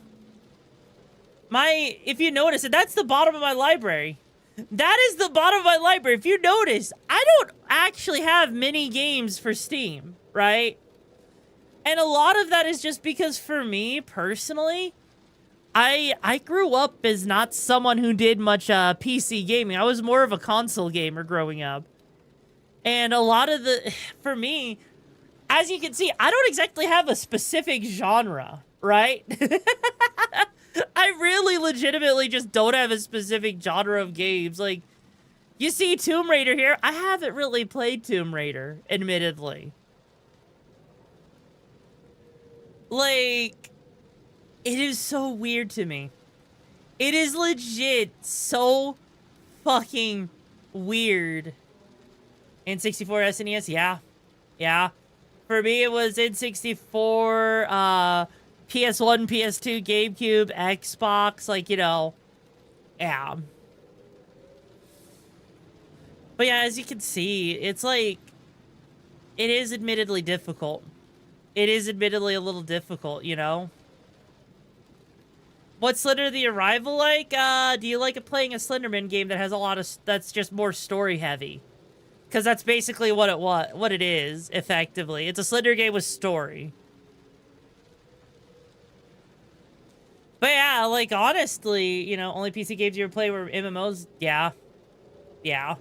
If you notice it, that's the bottom of my library. That is the bottom of my library. If you notice, I don't actually have many games for Steam, right? And a lot of that is just because for me, personally, I grew up as not someone who did much PC gaming. I was more of a console gamer growing up. And a lot of for me, as you can see, I don't exactly have a specific genre, right? I really legitimately just don't have a specific genre of games. Like, you see Tomb Raider here. I haven't really played Tomb Raider, admittedly. Like, it is so weird to me. It is legit so fucking weird. N64, SNES, yeah. Yeah. For me, it was N64, PS1, PS2, GameCube, Xbox, like, you know. Yeah. But yeah, as you can see, it's like, it is admittedly difficult. It is admittedly a little difficult, you know? What's Slender the Arrival like? Do you like playing a Slenderman game that has a lot of, that's just more story heavy? Because that's basically what it is, effectively. It's a Slender game with story. But yeah, like, honestly, you know, only PC games you ever play were MMOs. Yeah. Yeah.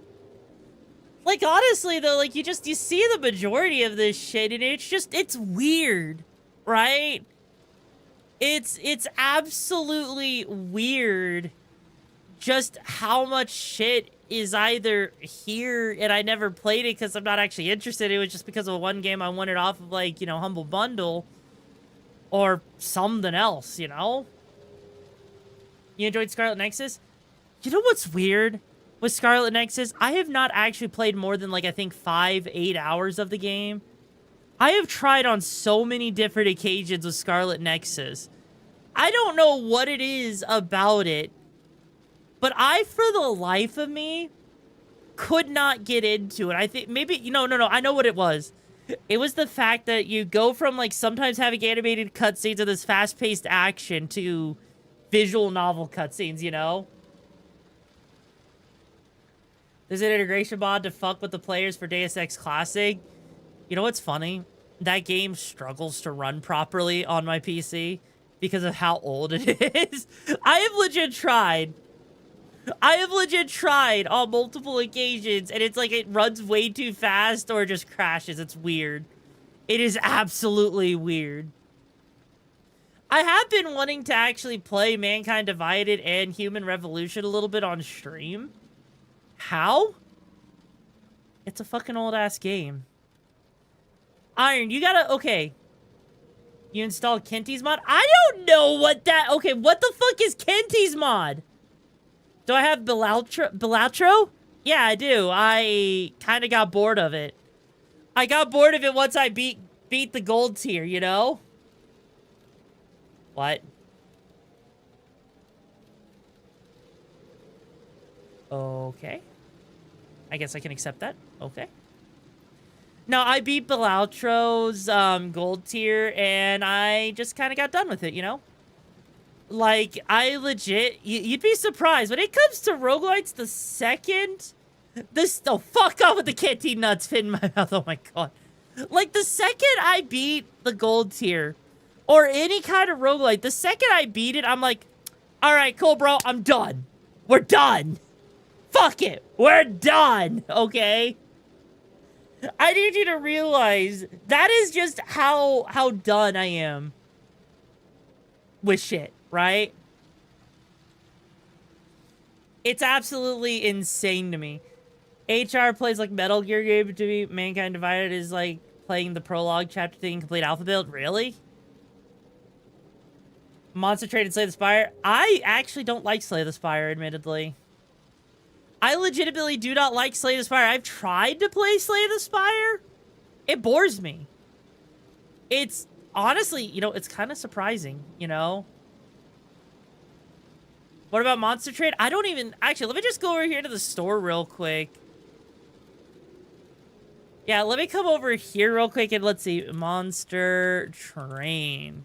Like, honestly, though, like, you see the majority of this shit, and it's weird, right? It's absolutely weird just how much shit is either here and I never played it because I'm not actually interested. It was just because of one game I wanted off of, like, you know, Humble Bundle or something else, you know? You enjoyed Scarlet Nexus? You know what's weird with Scarlet Nexus? I have not actually played more than, like, I think 5-8 hours of the game. I have tried on so many different occasions with Scarlet Nexus. I don't know what it is about it, but I, for the life of me, could not get into it. I think maybe, no, I know what it was. It was the fact that you go from, like, sometimes having animated cutscenes of this fast-paced action to visual novel cutscenes, you know? There's an integration mod to fuck with the players for Deus Ex Classic. You know what's funny? That game struggles to run properly on my PC because of how old it is. I have legit tried on multiple occasions, and it's like it runs way too fast or it just crashes. It's weird. It is absolutely weird. I have been wanting to actually play Mankind Divided and Human Revolution a little bit on stream. How? It's a fucking old-ass game. Iron, you gotta... Okay. You installed Kenty's mod? I don't know what that... Okay, what the fuck is Kenty's mod? Do I have Beloutro? Yeah, I do. I kind of got bored of it. I got bored of it once I beat the gold tier, you know? What? Okay. I guess I can accept that. Okay. No, I beat Beloutro's gold tier, and I just kind of got done with it, you know? Like, I legit... You'd be surprised. When it comes to roguelites, the second... Oh, fuck off with the canteen nuts fit in my mouth. Oh, my God. Like, the second I beat the gold tier, or any kind of roguelite, the second I beat it, I'm like, all right, cool, bro. I'm done. We're done. Fuck it. We're done. Okay? I need you to realize that is just how done I am with shit, right? It's absolutely insane to me. HR plays like Metal Gear game to me. Mankind Divided is like playing the prologue chapter thing, complete alpha build. Really? Monster Trade and Slay the Spire. I actually don't like Slay the Spire, admittedly. I legitimately do not like Slay the Spire. I've tried to play Slay the Spire. It bores me. It's honestly, you know, it's kind of surprising, you know? What about Monster Trade? I don't even... Actually, let me just go over here to the store real quick. Yeah, let me come over here real quick and let's see. Monster Train.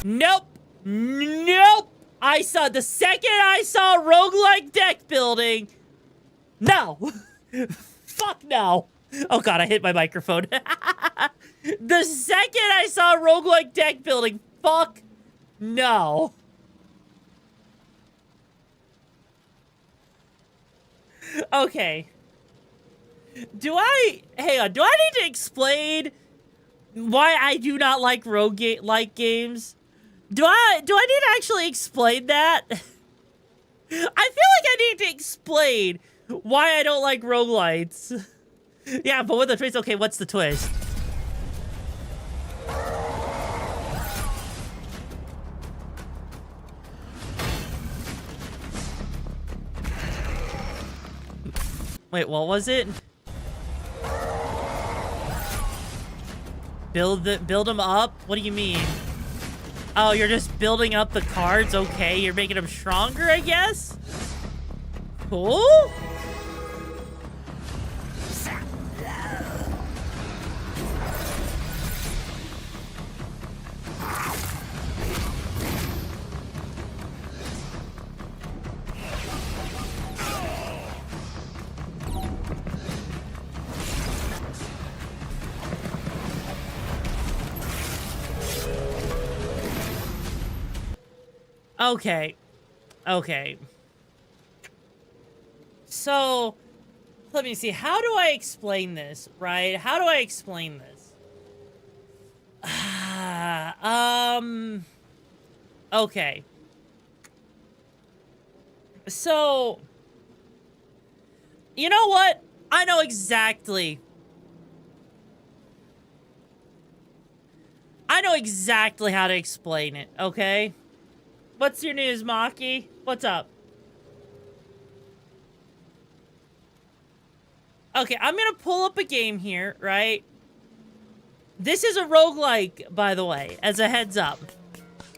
Nope. Nope. The second I saw roguelike deck building. No. Fuck no. Oh god, I hit my microphone. The second I saw roguelike deck building, fuck no. Okay. Hang on, do I need to explain why I do not like roguelike games? Do I need to actually explain that? I feel like I need to explain why I don't like roguelites. Yeah, but with the twist, okay, what's the twist? Wait, what was it? Build them up? What do you mean? Oh, you're just building up the cards? Okay, you're making them stronger, I guess? Cool? Okay. Okay. So, let me see. How do I explain this, right? How do I explain this? Okay. So, you know what? I know exactly. I know exactly how to explain it, okay? What's your news, Maki? What's up? Okay, I'm gonna pull up a game here, right? This is a roguelike, by the way, as a heads up.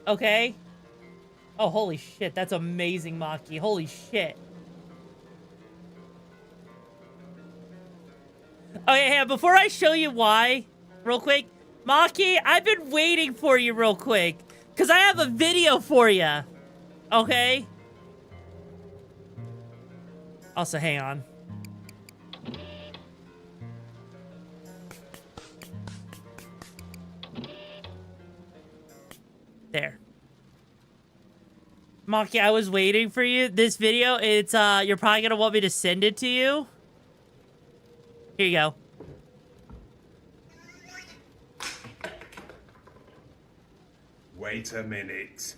Okay? Oh, holy shit, that's amazing, Maki. Holy shit. Okay, hey, before I show you why, real quick, Maki, I've been waiting for you real quick. Because I have a video for you. Okay? Also, hang on. There. Maki, I was waiting for you. This video, it's, you're probably gonna want me to send it to you. Here you go. Wait a minute.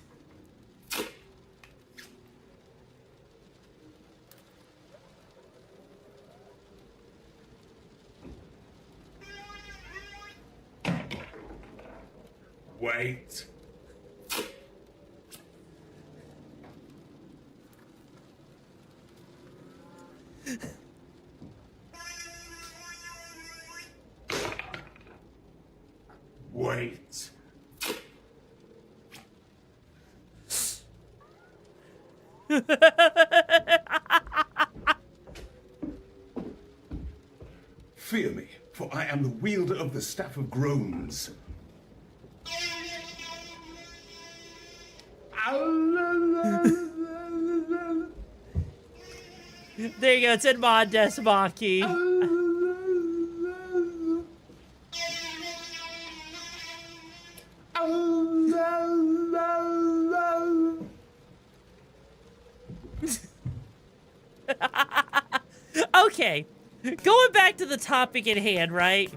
Wait. Wait. Fear me, for I am the wielder of the Staff of Groans. There you go, it's in Mod Maki. Okay, going back to the topic at hand, right?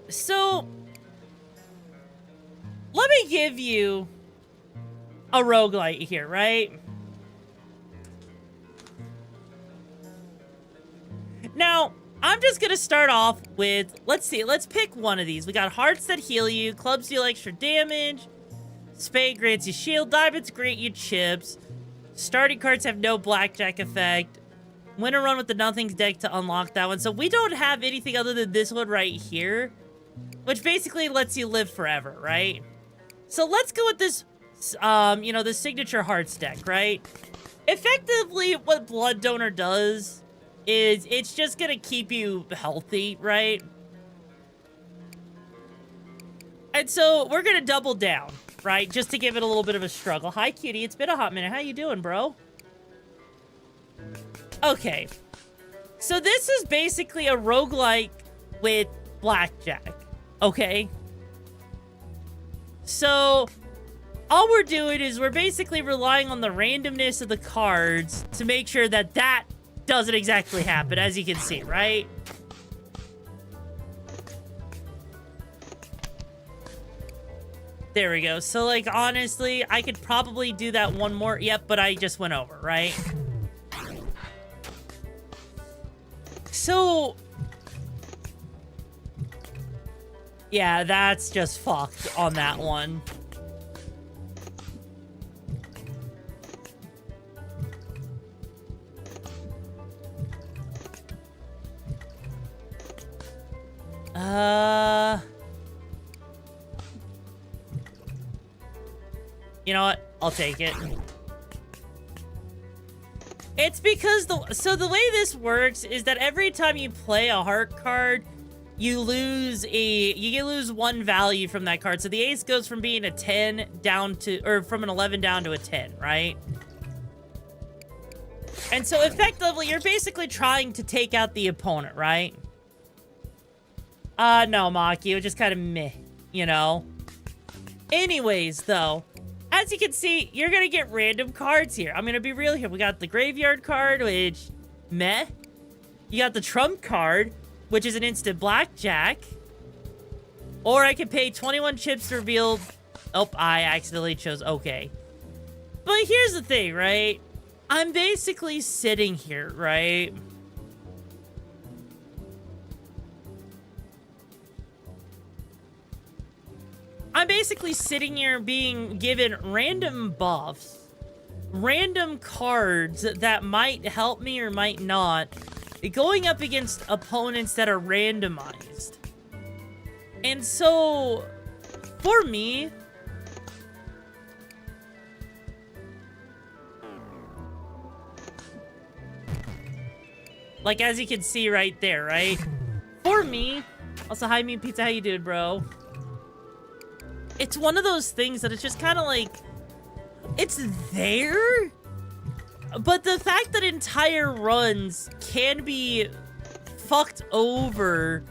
So, let gonna give you a roguelite here, right? Now, I'm just gonna start off with, let's see, let's pick one of these. We got hearts that heal you, clubs deal extra damage, spade grants you shield, diamonds grant you chips, starting cards have no blackjack effect, win a run with the nothings deck to unlock that one. So we don't have anything other than this one right here, which basically lets you live forever, right? So let's go with this, you know, the signature hearts deck, right? Effectively, what Blood Donor does is it's just gonna keep you healthy, right? And so we're gonna double down, right? Just to give it a little bit of a struggle. Hi, cutie. It's been a hot minute. How you doing, bro? Okay. So this is basically a roguelike with blackjack, okay? So all we're doing is we're basically relying on the randomness of the cards to make sure that that doesn't exactly happen, as you can see, right? There we go. So, like, honestly, I could probably do that one more. Yep, but I just went over, right? So, yeah, that's just fucked on that one. You know what? I'll take it. It's because so the way this works is that every time you play a heart card, you lose one value from that card. So the ace goes from being a 10 down to, or from an 11 down to a 10, right? And so effectively, you're basically trying to take out the opponent, right? No, Maki, it was just kind of meh, you know? Anyways, though, as you can see, you're gonna get random cards here. I'm gonna be real here. We got the graveyard card, which, meh. You got the trump card, which is an instant blackjack. Or I could pay 21 chips to reveal... Oh, I accidentally chose okay. But here's the thing, right? I'm basically sitting here, right? I'm basically sitting here being given random buffs, random cards that might help me or might not, going up against opponents that are randomized. And so, for me, like as you can see right there, right? For me, also, hi, Mean Pizza, how you doing, bro? It's one of those things that it's just kind of like, it's there, but the fact that entire runs can be fucked over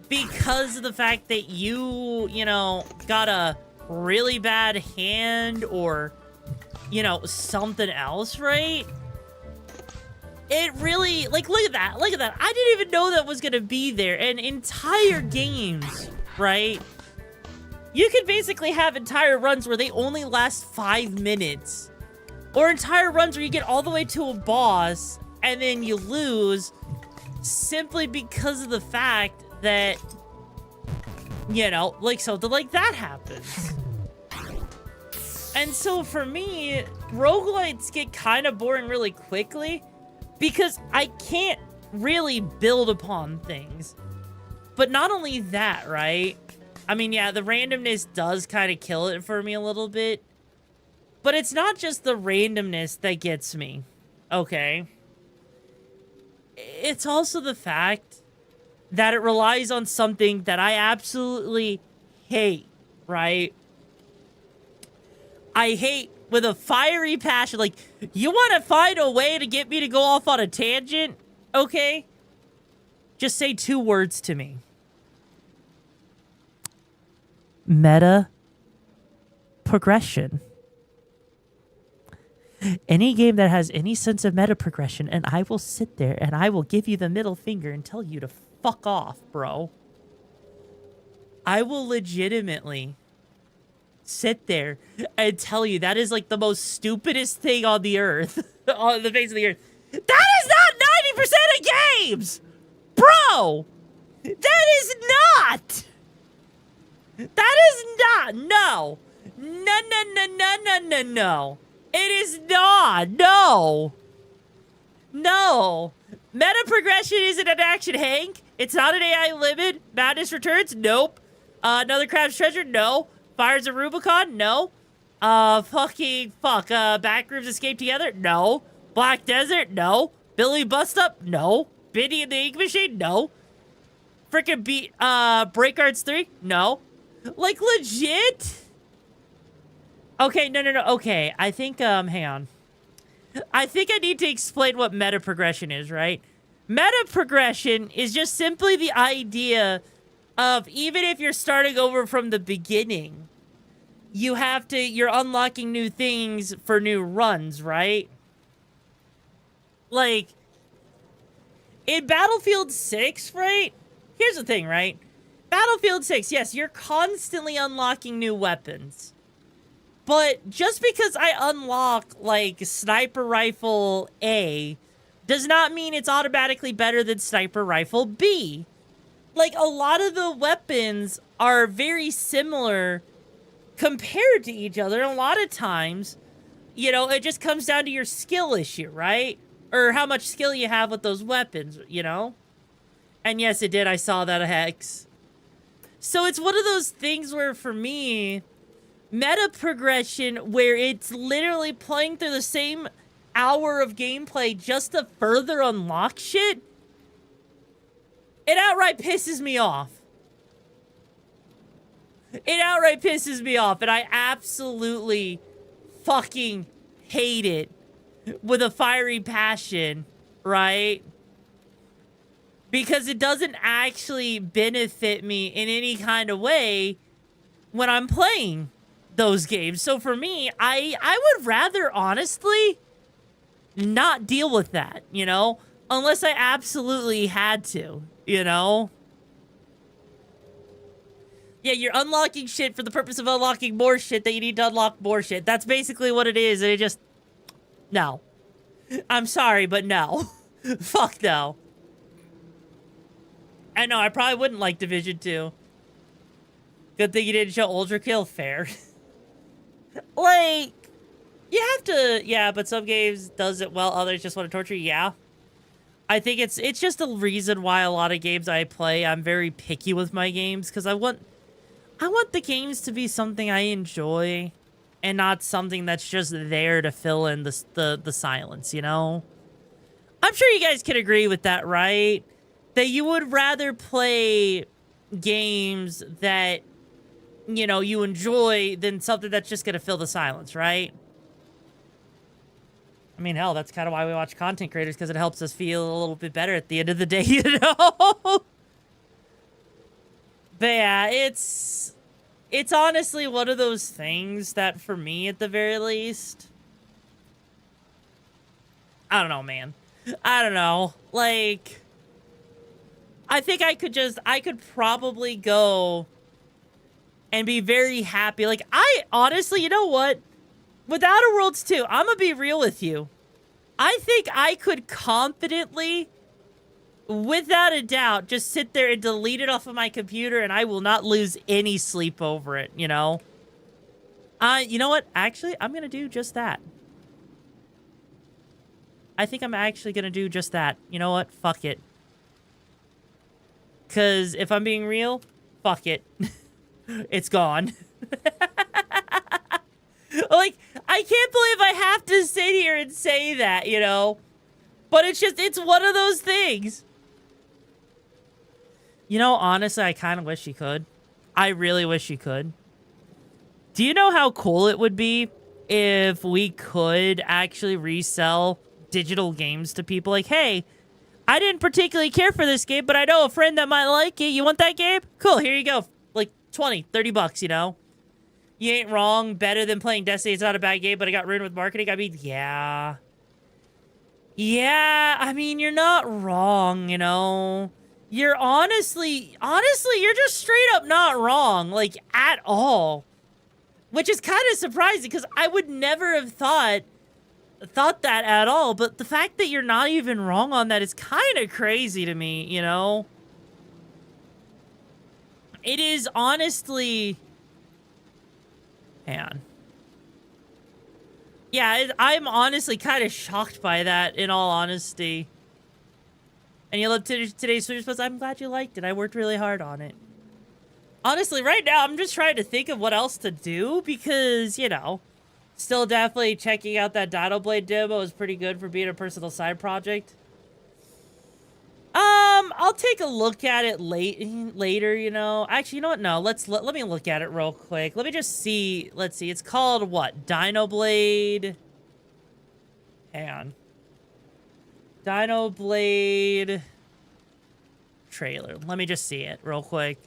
because of the fact that you know, got a really bad hand or, you know, something else, right? It really, like, look at that. Look at that. I didn't even know that was going to be there. And entire games, right? You could basically have entire runs where they only last 5 minutes. Or entire runs where you get all the way to a boss and then you lose simply because of the fact that, you know, like something like that happens. And so for me, roguelites get kind of boring really quickly because I can't really build upon things. But not only that, right? I mean, yeah, the randomness does kind of kill it for me a little bit. But it's not just the randomness that gets me, okay? It's also the fact that it relies on something that I absolutely hate, right? I hate with a fiery passion. Like, you want to find a way to get me to go off on a tangent? Okay? Just say 2 words to me. Meta progression. Any game that has any sense of meta progression, and I will sit there and I will give you the middle finger and tell you to fuck off, bro. I will legitimately sit there and tell you that is like the most stupidest thing on the earth, on the face of the earth. That is not 90% of games! Bro! That is not! That is not! No! No, no, no, no, no, no, no. It is not! No! No! Meta progression isn't an action, Hank. It's not an AI limit. Madness Returns? Nope. Another Crab's Treasure? No. Fires of Rubicon? No. Backrooms Escape Together? No. Black Desert? No. Billy Bust Up? No. Biddy and the Ink Machine? No. Frickin' Break Arts 3? No. Like, legit? Okay, no. Okay, I think, hang on. I think I need to explain what meta progression is, right? Meta progression is just simply the idea of even if you're starting over from the beginning, you're unlocking new things for new runs, right? Like, in Battlefield 6, right? Here's the thing, right? Battlefield 6, yes, you're constantly unlocking new weapons. But just because I unlock, like, Sniper Rifle A does not mean it's automatically better than Sniper Rifle B. Like, a lot of the weapons are very similar compared to each other. And a lot of times, you know, it just comes down to your skill issue, right? Or how much skill you have with those weapons, you know? And yes, it did. I saw that, Hex. So it's one of those things where, for me, meta progression, where it's literally playing through the same hour of gameplay just to further unlock shit, it outright pisses me off. It outright pisses me off, and I absolutely fucking hate it with a fiery passion, right? Because it doesn't actually benefit me in any kind of way when I'm playing those games. So for me, I would rather, honestly, not deal with that, you know? Unless I absolutely had to, you know? Yeah, you're unlocking shit for the purpose of unlocking more shit that you need to unlock more shit. That's basically what it is, and it just... No. I'm sorry, but no. Fuck no. I know, I probably wouldn't like Division 2. Good thing you didn't show Ultra Kill. Fair. Like, you have to... Yeah, but some games does it well, others just want to torture you. Yeah. I think it's just a reason why a lot of games I play, I'm very picky with my games, because I want the games to be something I enjoy and not something that's just there to fill in the silence, you know? I'm sure you guys can agree with that, right? That you would rather play games that, you know, you enjoy than something that's just going to fill the silence, right? I mean, hell, that's kind of why we watch content creators, because it helps us feel a little bit better at the end of the day, you know? But yeah, it's honestly one of those things that, for me, at the very least, I don't know, man. I don't know. Like, I think I could probably go and be very happy. Like, I honestly, you know what? With Outer Worlds 2, I'm gonna be real with you. I think I could confidently, without a doubt, just sit there and delete it off of my computer, and I will not lose any sleep over it, you know? You know what? Actually, I'm gonna do just that. I think I'm actually gonna do just that. You know what? Fuck it. Because if I'm being real, fuck it. It's gone. Like, I can't believe I have to sit here and say that, you know? But it's one of those things. You know, honestly, I kind of wish you could. I really wish you could. Do you know how cool it would be if we could actually resell digital games to people? Like, hey, I didn't particularly care for this game, but I know a friend that might like it. You want that game? Cool, here you go. Like, 20, 30 bucks, you know? You ain't wrong. Better than playing Destiny. It's not a bad game, but it got ruined with marketing. I mean, yeah. Yeah, I mean, you're not wrong, you know? You're honestly, you're just straight up not wrong. Like, at all. Which is kind of surprising because I would never have thought that at all. But the fact that you're not even wrong on that is kind of crazy to me, you know? It is honestly... Hang on. Yeah, I'm honestly kind of shocked by that, in all honesty. And you love today's Switch Plus. I'm glad you liked it. I worked really hard on it. Honestly, right now, I'm just trying to think of what else to do because, you know, still definitely checking out that Dino Blade demo is pretty good for being a personal side project. I'll take a look at it later, you know. Actually, you know what? No, let me look at it real quick. Let me just see. Let's see. It's called what? Dino Blade. Hang on. Dino Blade trailer. Let me just see it real quick.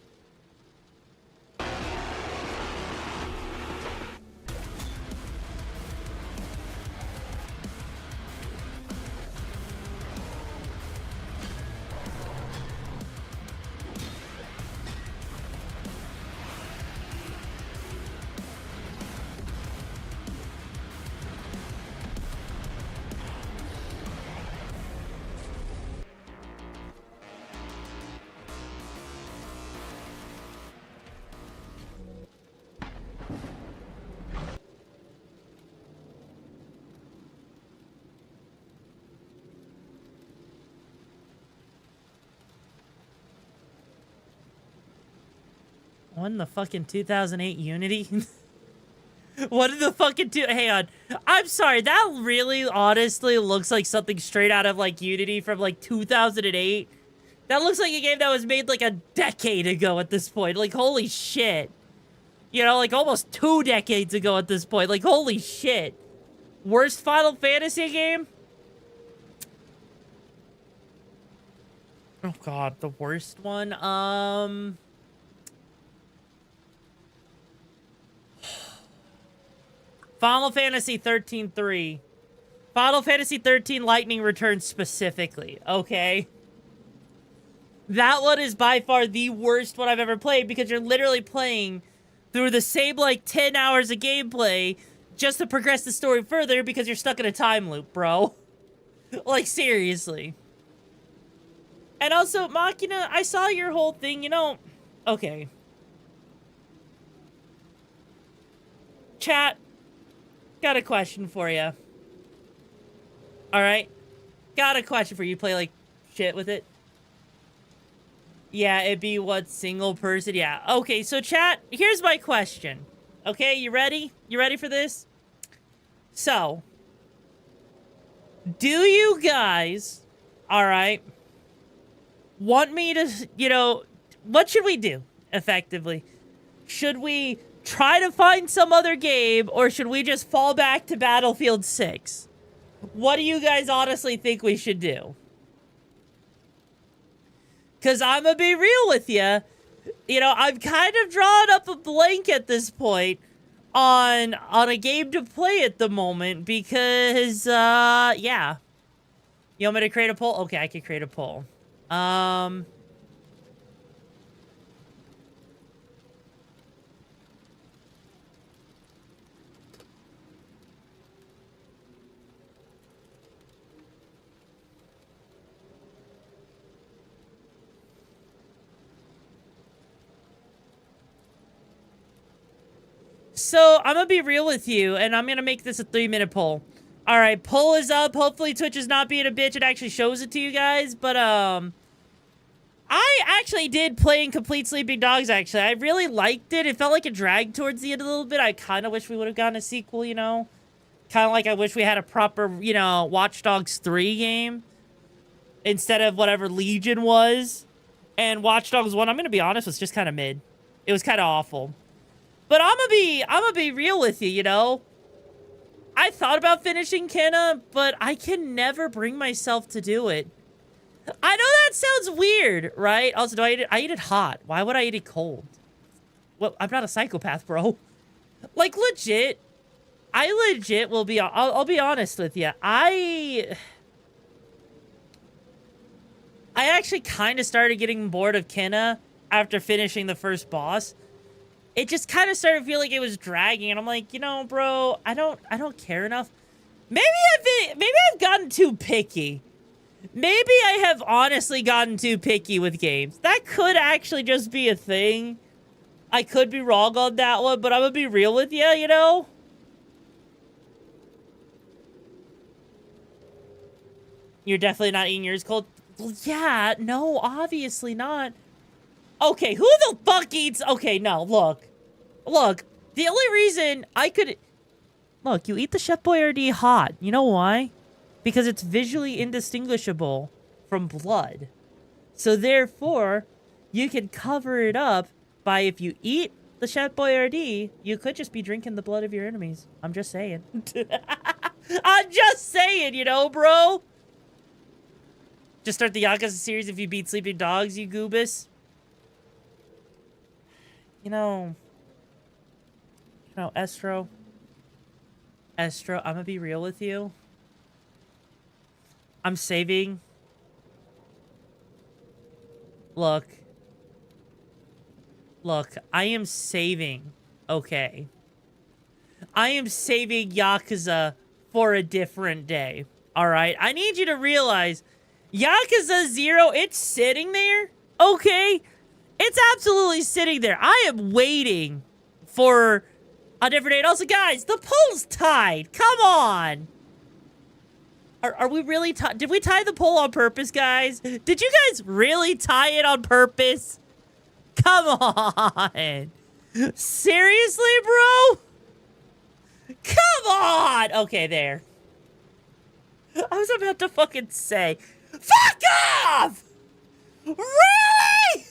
What in the fucking 2008 Unity? What in the fucking hang on. I'm sorry, that really honestly looks like something straight out of like Unity from like 2008. That looks like a game that was made like a decade ago at this point. Like, holy shit. You know, like almost 2 decades ago at this point. Like, holy shit. Worst Final Fantasy game? Oh god, the worst one? Final Fantasy 13-3. Final Fantasy 13 Lightning Returns specifically, okay? That one is by far the worst one I've ever played because you're literally playing through the same, like, 10 hours of gameplay just to progress the story further because you're stuck in a time loop, bro. Like, seriously. And also, Machina, I saw your whole thing, you know... Okay. Chat, got a question for you. Alright? Got a question for you. Play, like, shit with it? Yeah, it'd be what, single person? Yeah. Okay, so chat, here's my question. Okay, you ready? You ready for this? So, do you guys, alright, want me to, you know, what should we do, effectively? Should we try to find some other game, or should we just fall back to Battlefield 6? What do you guys honestly think we should do? Because I'm gonna be real with you. You know, I'm kind of drawing up a blank at this point on a game to play at the moment because, yeah. You want me to create a poll? Okay, I can create a poll. So, I'm gonna be real with you, and I'm gonna make this a 3-minute poll. Alright, poll is up. Hopefully Twitch is not being a bitch. It actually shows it to you guys, but, I actually did play in Complete Sleeping Dogs, actually. I really liked it. It felt like it dragged towards the end a little bit. I kind of wish we would have gotten a sequel, you know? Kind of like I wish we had a proper, you know, Watch Dogs 3 game instead of whatever Legion was. And Watch Dogs 1, I'm gonna be honest, was just kind of mid. It was kind of awful. But I'm gonna be real with you, you know? I thought about finishing Kenna, but I can never bring myself to do it. I know that sounds weird, right? Also, I eat it hot. Why would I eat it cold? Well, I'm not a psychopath, bro. Like, legit. I legit will be... I'll be honest with you. I actually kind of started getting bored of Kenna after finishing the first boss. it just kind of started feeling like it was dragging, and I'm like, you know, bro, I don't care enough. Maybe I've gotten too picky. Maybe I have honestly gotten too picky with games. That could actually just be a thing. I could be wrong on that one, but I'm gonna be real with you, you know? You're definitely not eating yours cold? Well, yeah, no, obviously not. Okay, who the fuck eats... Okay, no, look. Look, the only reason I could... Look, you eat the Chef Boyardee hot. You know why? Because it's visually indistinguishable from blood. So therefore, you can cover it up by if you eat the Chef Boyardee, you could just be drinking the blood of your enemies. I'm just saying. I'm just saying, you know, bro? Just start the Yakuza series if you beat sleeping dogs, you goobus. You know, Estro, I'm gonna be real with you. I'm saving. Look, I am saving, okay? I am saving Yakuza for a different day, alright? I need you to realize, Yakuza 0, it's sitting there, okay? It's absolutely sitting there. I am waiting for a different day. And also, guys, the poll's tied. Come on. Are we really tied? Did we tie the poll on purpose, guys? Did you guys really tie it on purpose? Come on. Seriously, bro? Come on. Okay, there. I was about to fucking say, fuck off! Really?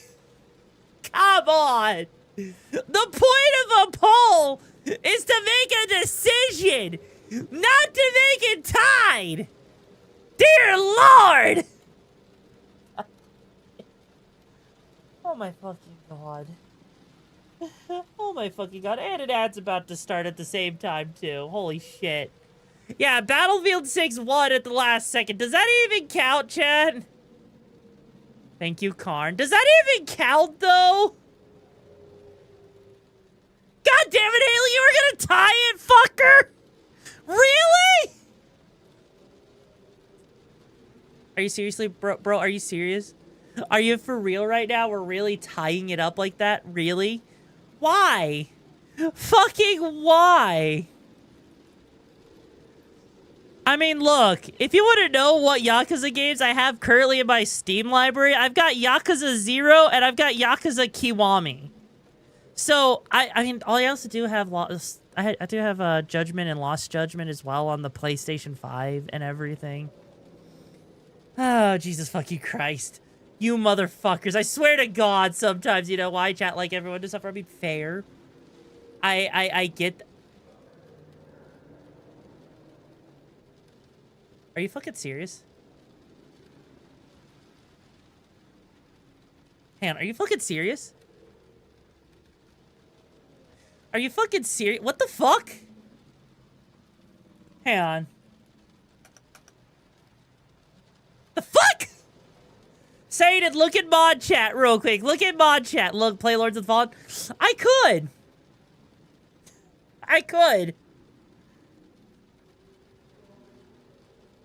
Come on. The point of a poll is to make a decision, not to make it tied. Dear Lord. Oh my fucking God. Oh my fucking God. And an ad's about to start at the same time too. Holy shit. Yeah, Battlefield 6 won at the last second. Does that even count, Chad? Thank you, Karn. Does that even count, though? God damn it, Haley, you were gonna tie it, fucker! Really? Are you seriously, bro, are you serious? Are you for real right now? We're really tying it up like that? Really? Why? Fucking why? I mean, look, if you want to know what Yakuza games I have currently in my Steam library, I've got Yakuza 0 and I've got Yakuza Kiwami. So, I mean, I also do have I do have Judgment and Lost Judgment as well on the PlayStation 5 and everything. Oh, Jesus fucking Christ. You motherfuckers. I swear to God, sometimes, you know, why I chat like everyone to suffer. I mean, fair. I get... Are you fucking serious? Hang on, are you fucking serious? Are you fucking serious? What the fuck? Hang on. The fuck? Say it, look at mod chat real quick. Look at mod chat. Look, play Lords of the Fallen. I could.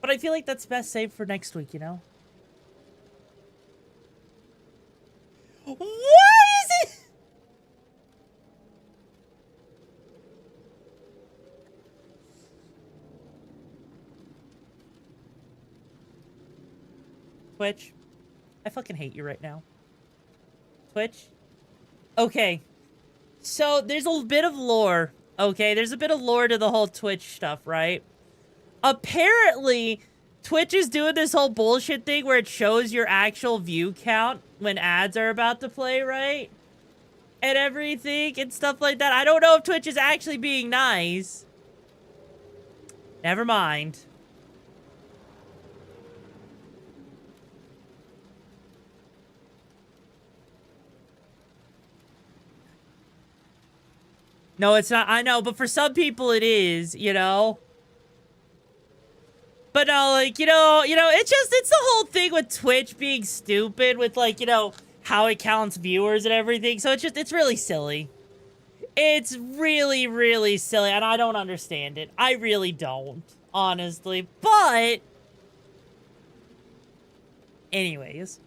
But I feel like that's best saved for next week, you know? Why is it? Twitch, I fucking hate you right now. Twitch? Okay. So, there's a bit of lore. Okay, there's a bit of lore to the whole Twitch stuff, right? Apparently, Twitch is doing this whole bullshit thing where it shows your actual view count when ads are about to play, right? And everything and stuff like that. I don't know if Twitch is actually being nice. Never mind. No, it's not. I know, but for some people it is, you know? But no, like, you know, it's the whole thing with Twitch being stupid with, like, you know, how it counts viewers and everything. So it's really silly. It's really, really silly, and I don't understand it. I really don't, honestly. But, anyways,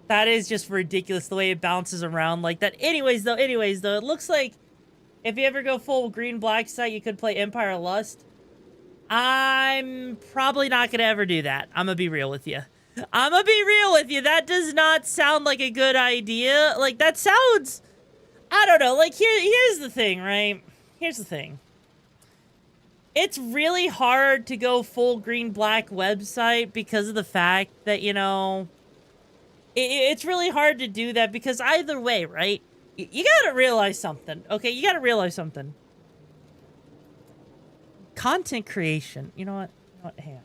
that is just ridiculous the way it bounces around like that. Anyways, though, it looks like if you ever go full green-black site, you could play Empire Lust. I'm probably not gonna ever do that. I'm gonna be real with you. That does not sound like a good idea. Like, that sounds... I don't know. Like, here's the thing, right? Here's the thing. It's really hard to go full green-black website because of the fact that, you know... It's really hard to do that because either way, right? You gotta realize something, okay? You gotta realize something. Content creation. You know what? Hang on.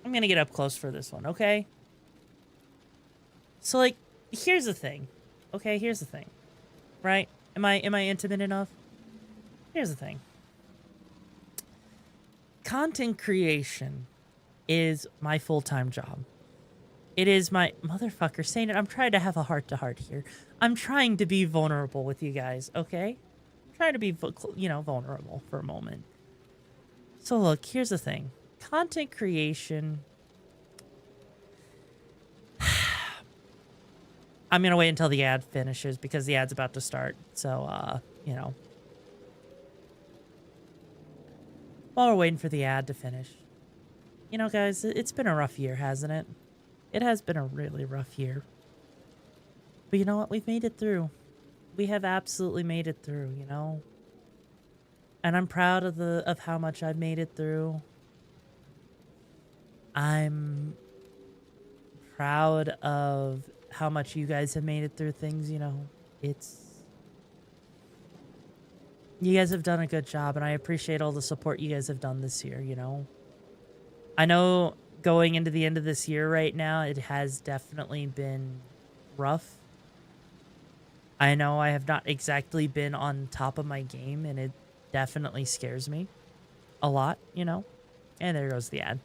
I'm gonna get up close for this one, okay? So, like, here's the thing. Okay, here's the thing. Right? Am I intimate enough? Here's the thing. Content creation is my full-time job. It is my... Motherfucker, saying it. I'm trying to have a heart-to-heart here. I'm trying to be vulnerable with you guys, okay? I'm trying to be, you know, vulnerable for a moment. So, look, here's the thing. Content creation... I'm gonna wait until the ad finishes because the ad's about to start. So, you know. While we're waiting for the ad to finish. You know, guys, it's been a rough year, hasn't it? It has been a really rough year. But you know what? We've made it through. We have absolutely made it through, you know? And I'm proud of how much I've made it through. I'm proud of how much you guys have made it through things, you know. You guys have done a good job, and I appreciate all the support you guys have done this year, you know. I know going into the end of this year right now, it has definitely been rough. I know I have not exactly been on top of my game, and it definitely scares me a lot, you know. And there goes the ad.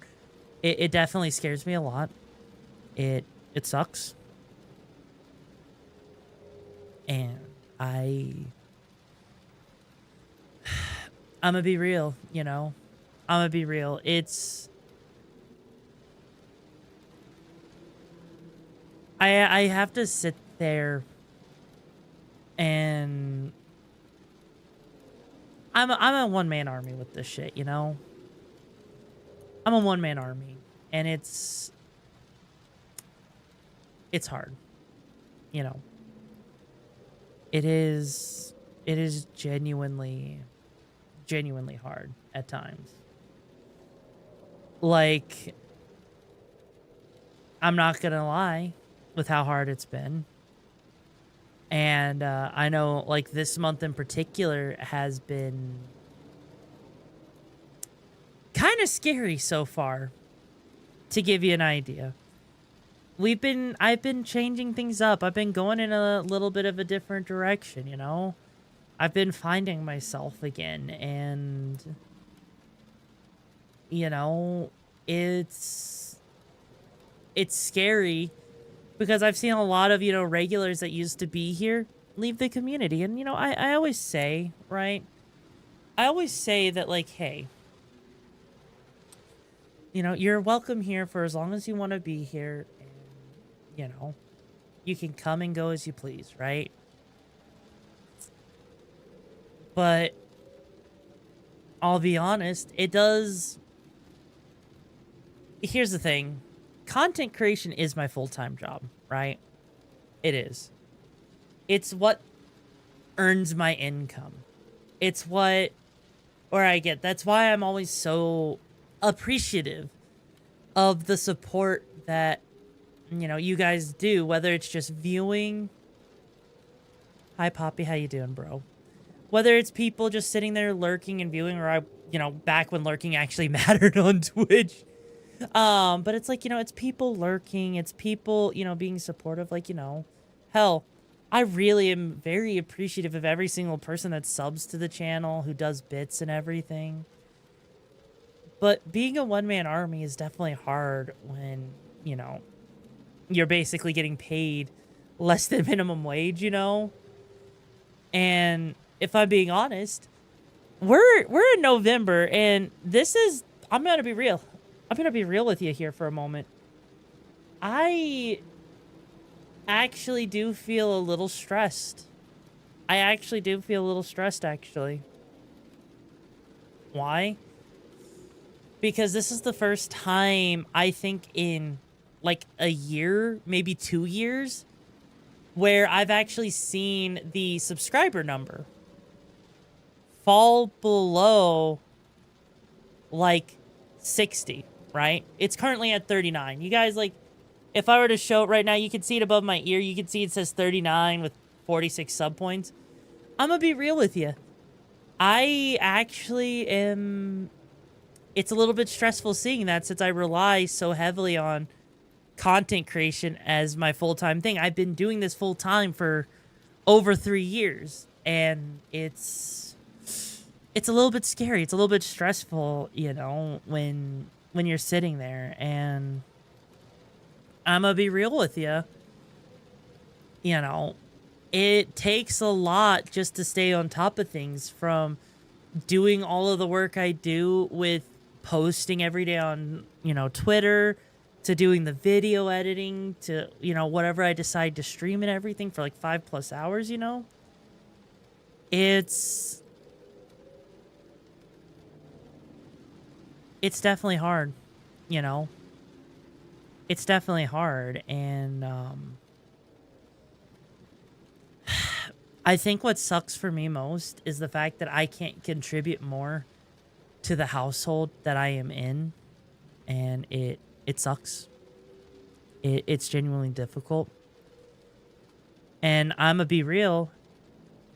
It definitely scares me a lot. It sucks. And I'm gonna be real, you know. I'm gonna be real. I have to sit there and I'm a one-man army with this shit, you know. I'm a one-man army, and it's hard, you know. It is genuinely hard at times. Like, I'm not gonna lie with how hard it's been. And I know, like, this month in particular has been kind of scary so far, to give you an idea. I've been changing things up. I've been going in a little bit of a different direction, you know? I've been finding myself again, and, you know, it's scary because I've seen a lot of, you know, regulars that used to be here leave the community. And, you know, I always say, right? I always say that, like, hey, you know, you're welcome here for as long as you want to be here. You know, you can come and go as you please, right? But I'll be honest, it does... Here's the thing. Content creation is my full-time job, right? It is. It's what earns my income. It's what... Or I get... That's why I'm always so appreciative of the support that, you know, you guys do, whether it's just viewing. Hi, Poppy. How you doing, bro? Whether it's people just sitting there lurking and viewing, or you know, back when lurking actually mattered on Twitch. But it's like, you know, it's people lurking. It's people, you know, being supportive. Like, you know, hell, I really am very appreciative of every single person that subs to the channel, who does bits and everything. But being a one-man army is definitely hard when, you know, you're basically getting paid less than minimum wage, you know? And if I'm being honest, we're in November, and this is, I'm gonna be real. I'm gonna be real with you here for a moment. I actually do feel a little stressed. I actually do feel a little stressed, actually. Why? Because this is the first time, I think, in like a year, maybe 2 years, where I've actually seen the subscriber number fall below like 60, right? It's currently at 39. You guys, like, if I were to show it right now, you can see it above my ear. You can see it says 39 with 46 sub points. I'm gonna be real with you. I actually am... It's a little bit stressful seeing that, since I rely so heavily on content creation as my full-time thing. I've been doing this full-time for over 3 years, and it's a little bit scary. It's a little bit stressful, you know, when you're sitting there. And I'm gonna be real with you. You know, it takes a lot just to stay on top of things, from doing all of the work I do with posting every day on, you know, Twitter, to doing the video editing, to, you know, whatever I decide to stream and everything for like 5+ hours, you know? It's definitely hard, you know? It's definitely hard, and, I think what sucks for me most is the fact that I can't contribute more to the household that I am in, and it sucks. It's genuinely difficult. And I'm gonna be real,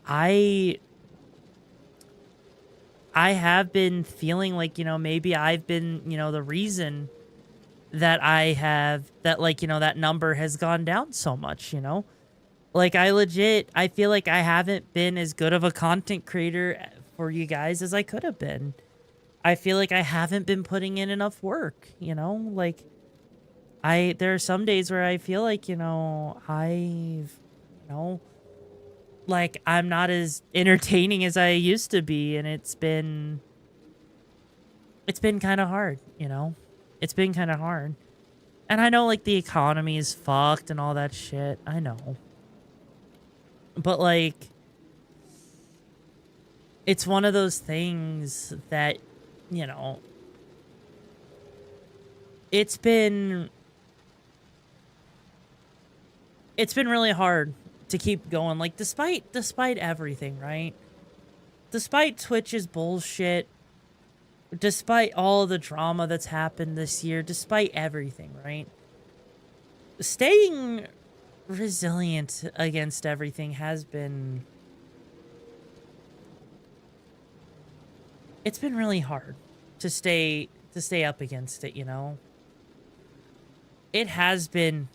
I have been feeling like, you know, maybe I've been, you know, the reason that like, you know, that number has gone down so much, you know? Like, I feel like I haven't been as good of a content creator for you guys as I could have been. I feel like I haven't been putting in enough work, you know? Like, there are some days where I feel like, you know, like, I'm not as entertaining as I used to be, and it's been kind of hard, you know? It's been kind of hard. And I know, like, the economy is fucked and all that shit. I know. But, like, it's one of those things that, you know, it's been really hard to keep going. Like, despite everything, right? Despite Twitch's bullshit, despite all the drama that's happened this year, despite everything, right? Staying resilient against everything has been... It's been really hard to stay up against it, you know? It has been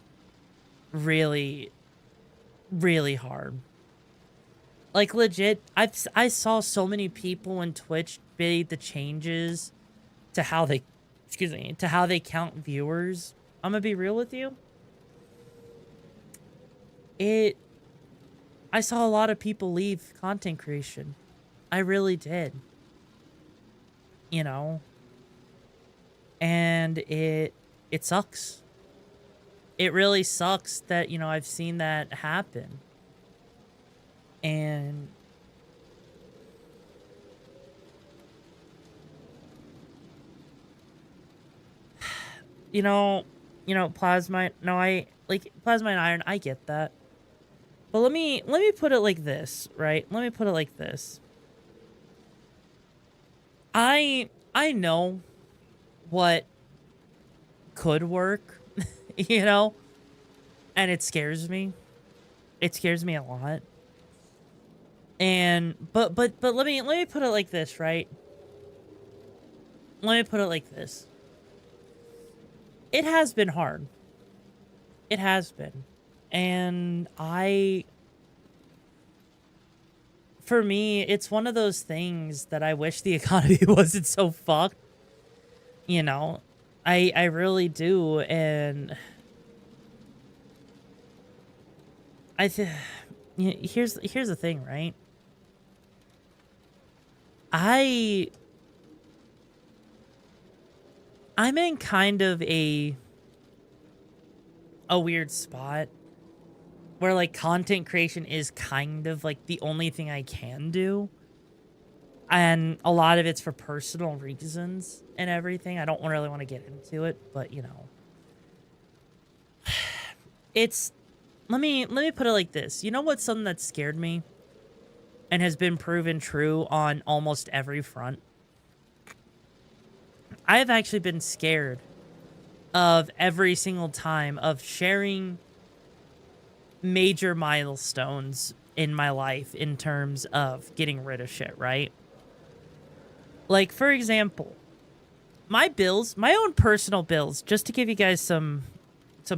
really, really hard. Like, legit, I saw so many people when Twitch made the changes to how they, to how they count viewers. I'm gonna be real with you. I saw a lot of people leave content creation. I really did. You know? And it sucks. It really sucks that, you know, I've seen that happen. And you know, Plasma, no, Plasma and Iron, I get that. But let me put it like this, right? Let me put it like this. I know what could work, you know? And it scares me. It scares me a lot. And but let me put it like this, right? Let me put it like this. It has been hard. It has been. And for me, it's one of those things that I wish the economy wasn't so fucked. You know, I really do. And here's the thing, right? I'm in kind of a weird spot where like content creation is kind of like the only thing I can do. And a lot of it's for personal reasons and everything. I don't really want to get into it, but you know. It's let me put it like this. You know what's something that scared me and has been proven true on almost every front? I have actually been scared of every single time of sharing major milestones in my life in terms of getting rid of shit, right? Like, for example, my bills, my own personal bills, just to give you guys some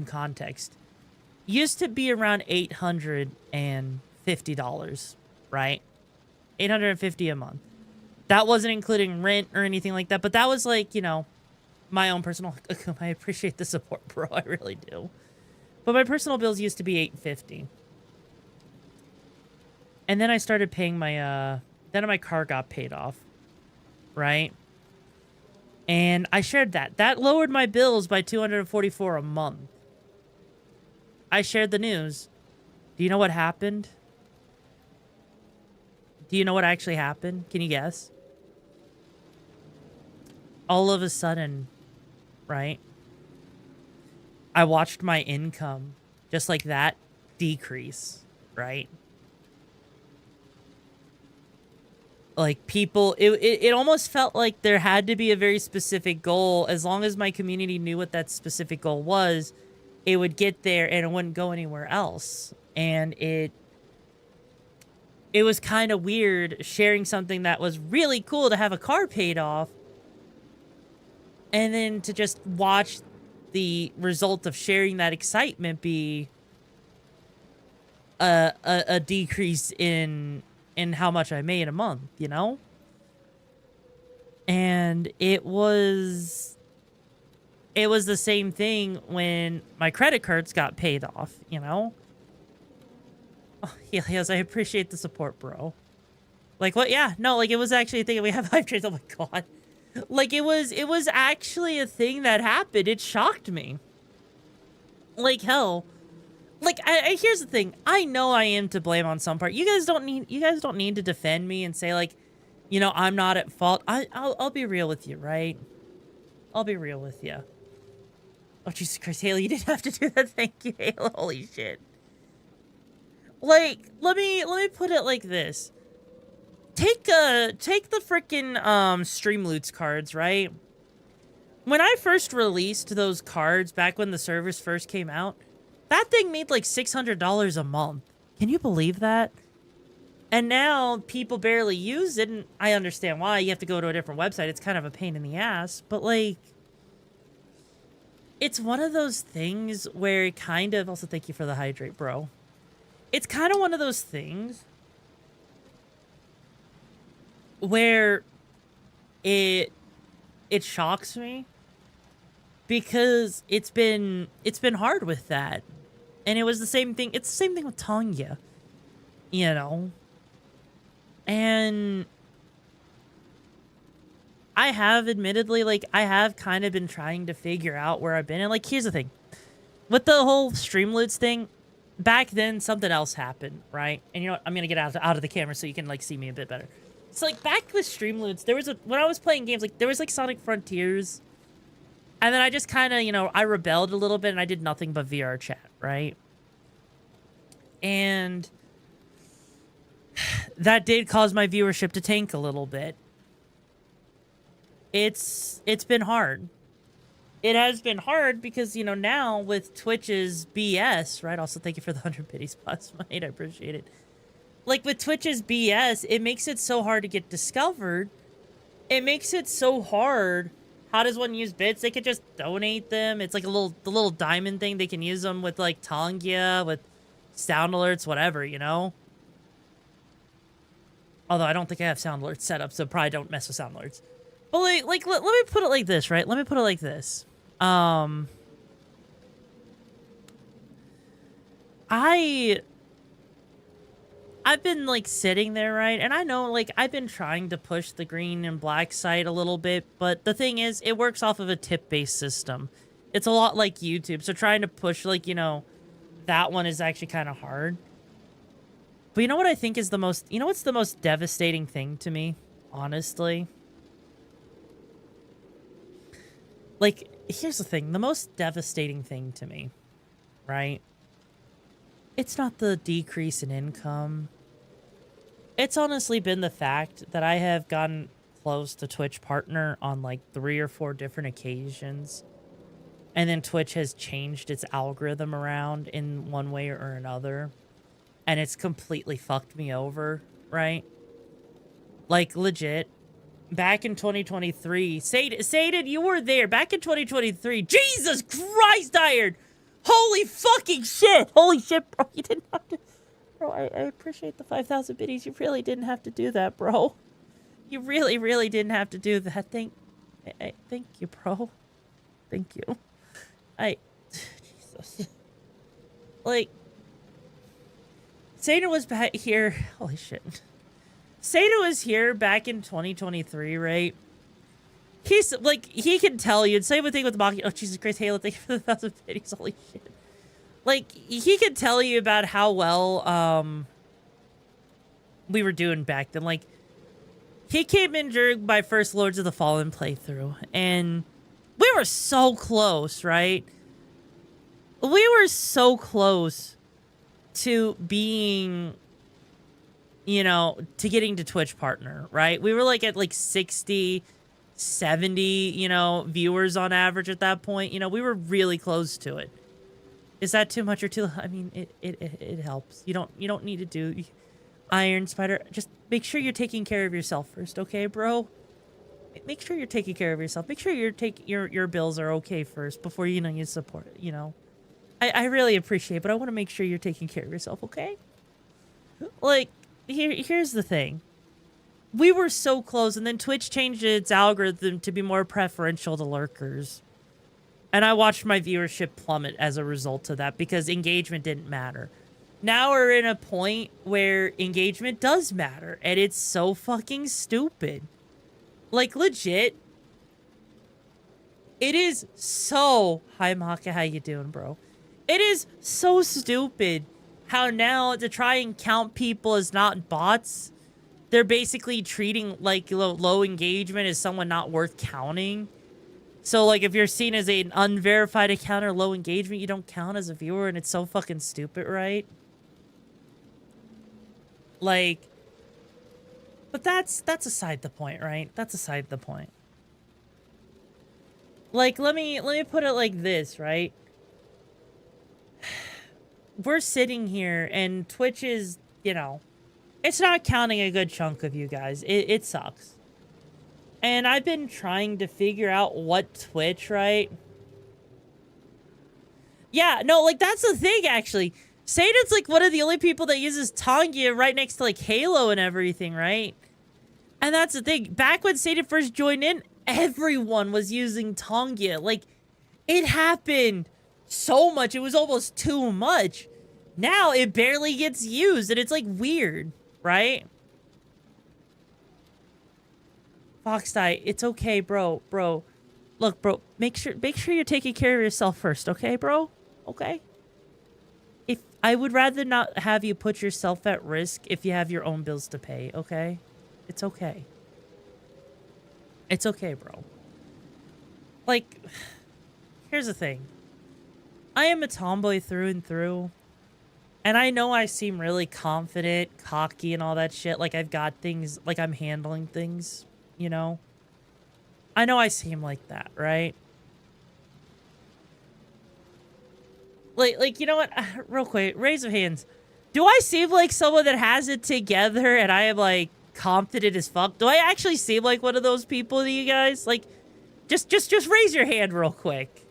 context, used to be around $850, right? $850 a month. That wasn't including rent or anything like that, but that was like, you know, my own personal. I appreciate the support, bro. I really do. But my personal bills used to be $850. And then I started paying my then my car got paid off, right? And I shared that. That lowered my bills by $244 a month. I shared the news. Do you know what happened? Do you know what actually happened? Can you guess? All of a sudden, right? I watched my income, just like that, decrease, right? Like people, it almost felt like there had to be a very specific goal. As long as my community knew what that specific goal was, it would get there and it wouldn't go anywhere else. And it was kind of weird sharing something that was really cool to have a car paid off. And then to just watch the result of sharing that excitement be a decrease in how much I made a month, you know? And it was the same thing when my credit cards got paid off, you know? Oh, yes, I appreciate the support, bro. Like, what? Yeah, no, like, it was actually a thing. We have live trades. Oh, my God. Like, it was actually a thing that happened. It shocked me. Like, hell. Like, here's the thing. I know I am to blame on some part. You guys don't need to defend me and say, like, you know, I'm not at fault. I'll be real with you, right? I'll be real with you. Oh, Jesus Christ, Haley, you didn't have to do that. Thank you, Haley. Holy shit. Like, let me put it like this. Take the freaking Streamloots cards, right? When I first released those cards back when the servers first came out, that thing made like $600 a month. Can you believe that? And now people barely use it, and I understand why. You have to go to a different website. It's kind of a pain in the ass, but like, it's one of those things where it kind of, also thank you for the hydrate, bro. It's kind of one of those things where it shocks me because it's been hard with that. And it was the same thing. It's the same thing with Tonga, you know? And I have admittedly, like, I have kind of been trying to figure out where I've been. And like, here's the thing. With the whole Streamloots thing, back then something else happened, right? And you know what? I'm going to get out of the camera so you can like see me a bit better. So like back with Streamloots, there was when I was playing games, like there was like Sonic Frontiers. And then I just kind of, you know, I rebelled a little bit and I did nothing but VR chat, right? And that did cause my viewership to tank a little bit. It's been hard. It has been hard because, you know, now with Twitch's BS, right? Also, thank you for the 100 pity spots, mate. I appreciate it. Like, with Twitch's BS, it makes it so hard to get discovered. It makes it so hard. How does one use bits? They could just donate them. It's like the little diamond thing. They can use them with, like, Tongia, with sound alerts, whatever, you know? Although I don't think I have sound alerts set up, so probably don't mess with sound alerts. But, like let me put it like this, right? Let me put it like this. I I've been like sitting there, right? And I know like I've been trying to push the green and black site a little bit, but the thing is it works off of a tip-based system. It's a lot like YouTube. So trying to push like, you know, that one is actually kind of hard. But you know what I think is the most, you know what's the most devastating thing to me, honestly? Like, here's the thing. The most devastating thing to me, right? It's not the decrease in income. It's honestly been the fact that I have gotten close to Twitch partner on like 3 or 4 different occasions. And then Twitch has changed its algorithm around in one way or another. And it's completely fucked me over, right? Like, legit. Back in 2023, Satan, you were there. Back in 2023, Jesus Christ, Iron! Holy fucking shit! Holy shit, bro. You didn't have to... Bro, I appreciate the 5,000 biddies. You really didn't have to do that, bro. You really, really didn't have to do that. Thank you, bro. Thank you. Jesus. Like... Satan was back here... Holy shit. Satan was here back in 2023, right? He's, like, he can tell you. Same thing with Maki. Oh, Jesus Christ, Halo, thank you for the 1,000 biddies. Holy shit. Like, he can tell you about how well, we were doing back then. Like, he came in during my first Lords of the Fallen playthrough, and we were so close, right? We were so close to being... you know, to getting to Twitch partner, right? We were like at like 60, 70, you know, viewers on average at that point. You know, we were really close to it. Is that too much or too? I mean, it helps. You don't need to do Iron Spider. Just make sure you're taking care of yourself first, okay, bro? Make sure you're taking care of yourself. Make sure your bills are okay first before you know you support it. You know, I really appreciate it, but I want to make sure you're taking care of yourself, okay? Like. Here's the thing. We were so close, and then Twitch changed its algorithm to be more preferential to lurkers. And I watched my viewership plummet as a result of that because engagement didn't matter. Now we're in a point where engagement does matter, and it's so fucking stupid. Like, legit. It is so... Hi, Maka, how you doing, bro? It is so stupid. How now, to try and count people as not bots, they're basically treating, like, low engagement as someone not worth counting. So, like, if you're seen as an unverified account or low engagement, you don't count as a viewer, and it's so fucking stupid, right? Like, but that's aside the point, right? That's aside the point. Like, let me put it like this, right? We're sitting here, and Twitch is, you know, it's not counting a good chunk of you guys. It sucks. And I've been trying to figure out what Twitch, right? Yeah, no, like, that's the thing, actually. Satan's, like, one of the only people that uses Tongia right next to, like, Halo and everything, right? And that's the thing. Back when Satan first joined in, everyone was using Tongia. Like, it happened so much. It was almost too much. Now it barely gets used, and it's like weird, right? Foxdie, it's okay, bro. Look, bro, make sure you're taking care of yourself first, okay, bro? Okay? If I would rather not have you put yourself at risk if you have your own bills to pay, okay? It's okay. It's okay, bro. Like, here's the thing. I am a tomboy through and through. And I know I seem really confident, cocky, and all that shit. Like I've got things, like I'm handling things, you know? I know I seem like that, right? Like, you know what? Real quick, raise of hands. Do I seem like someone that has it together and I am, like, confident as fuck? Do I actually seem like one of those people to you guys? Like, just raise your hand real quick.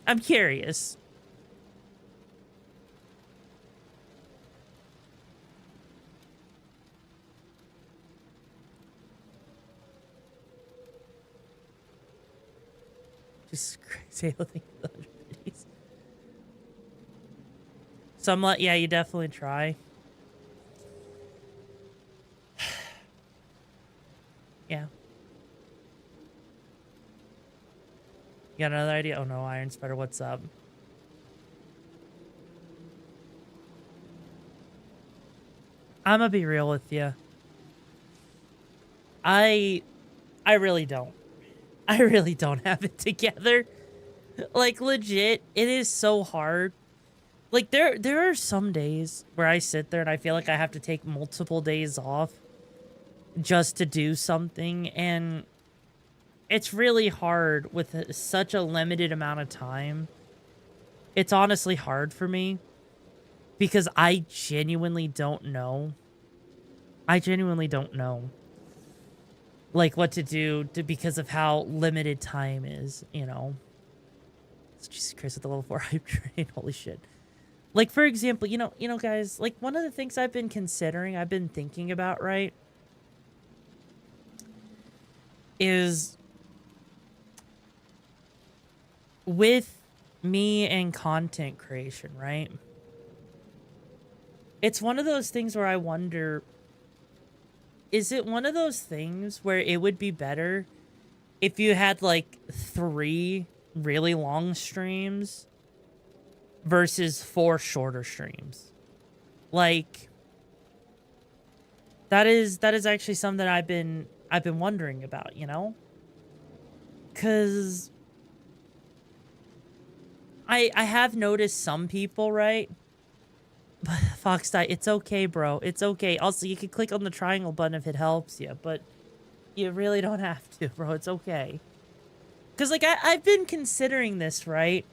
I'm curious. Just crazy. So I'm like, yeah, you definitely try. Yeah. You got another idea? Oh no, Iron Spider, what's up? I'm gonna be real with you. I really don't. I really don't have it together. Like, legit, it is so hard. Like, there are some days where I sit there and I feel like I have to take multiple days off just to do something, and it's really hard with such a limited amount of time. It's honestly hard for me because I genuinely don't know. I genuinely don't know, like, what to do because of how limited time is, you know? Jesus Christ, with the level 4 hype train, holy shit. Like, for example, you know, guys, like, one of the things I've been considering, I've been thinking about, right, is with me and content creation, right? It's one of those things where I wonder, is it one of those things where it would be better if you had, like, 3 really long streams versus 4 shorter streams? Like, that is actually something I've been wondering about, you know? 'Cause I have noticed some people, right? Fox Die, it's okay, bro. It's okay. Also, you can click on the triangle button if it helps you, but you really don't have to, bro. It's okay. Because, like, I've been considering this, right?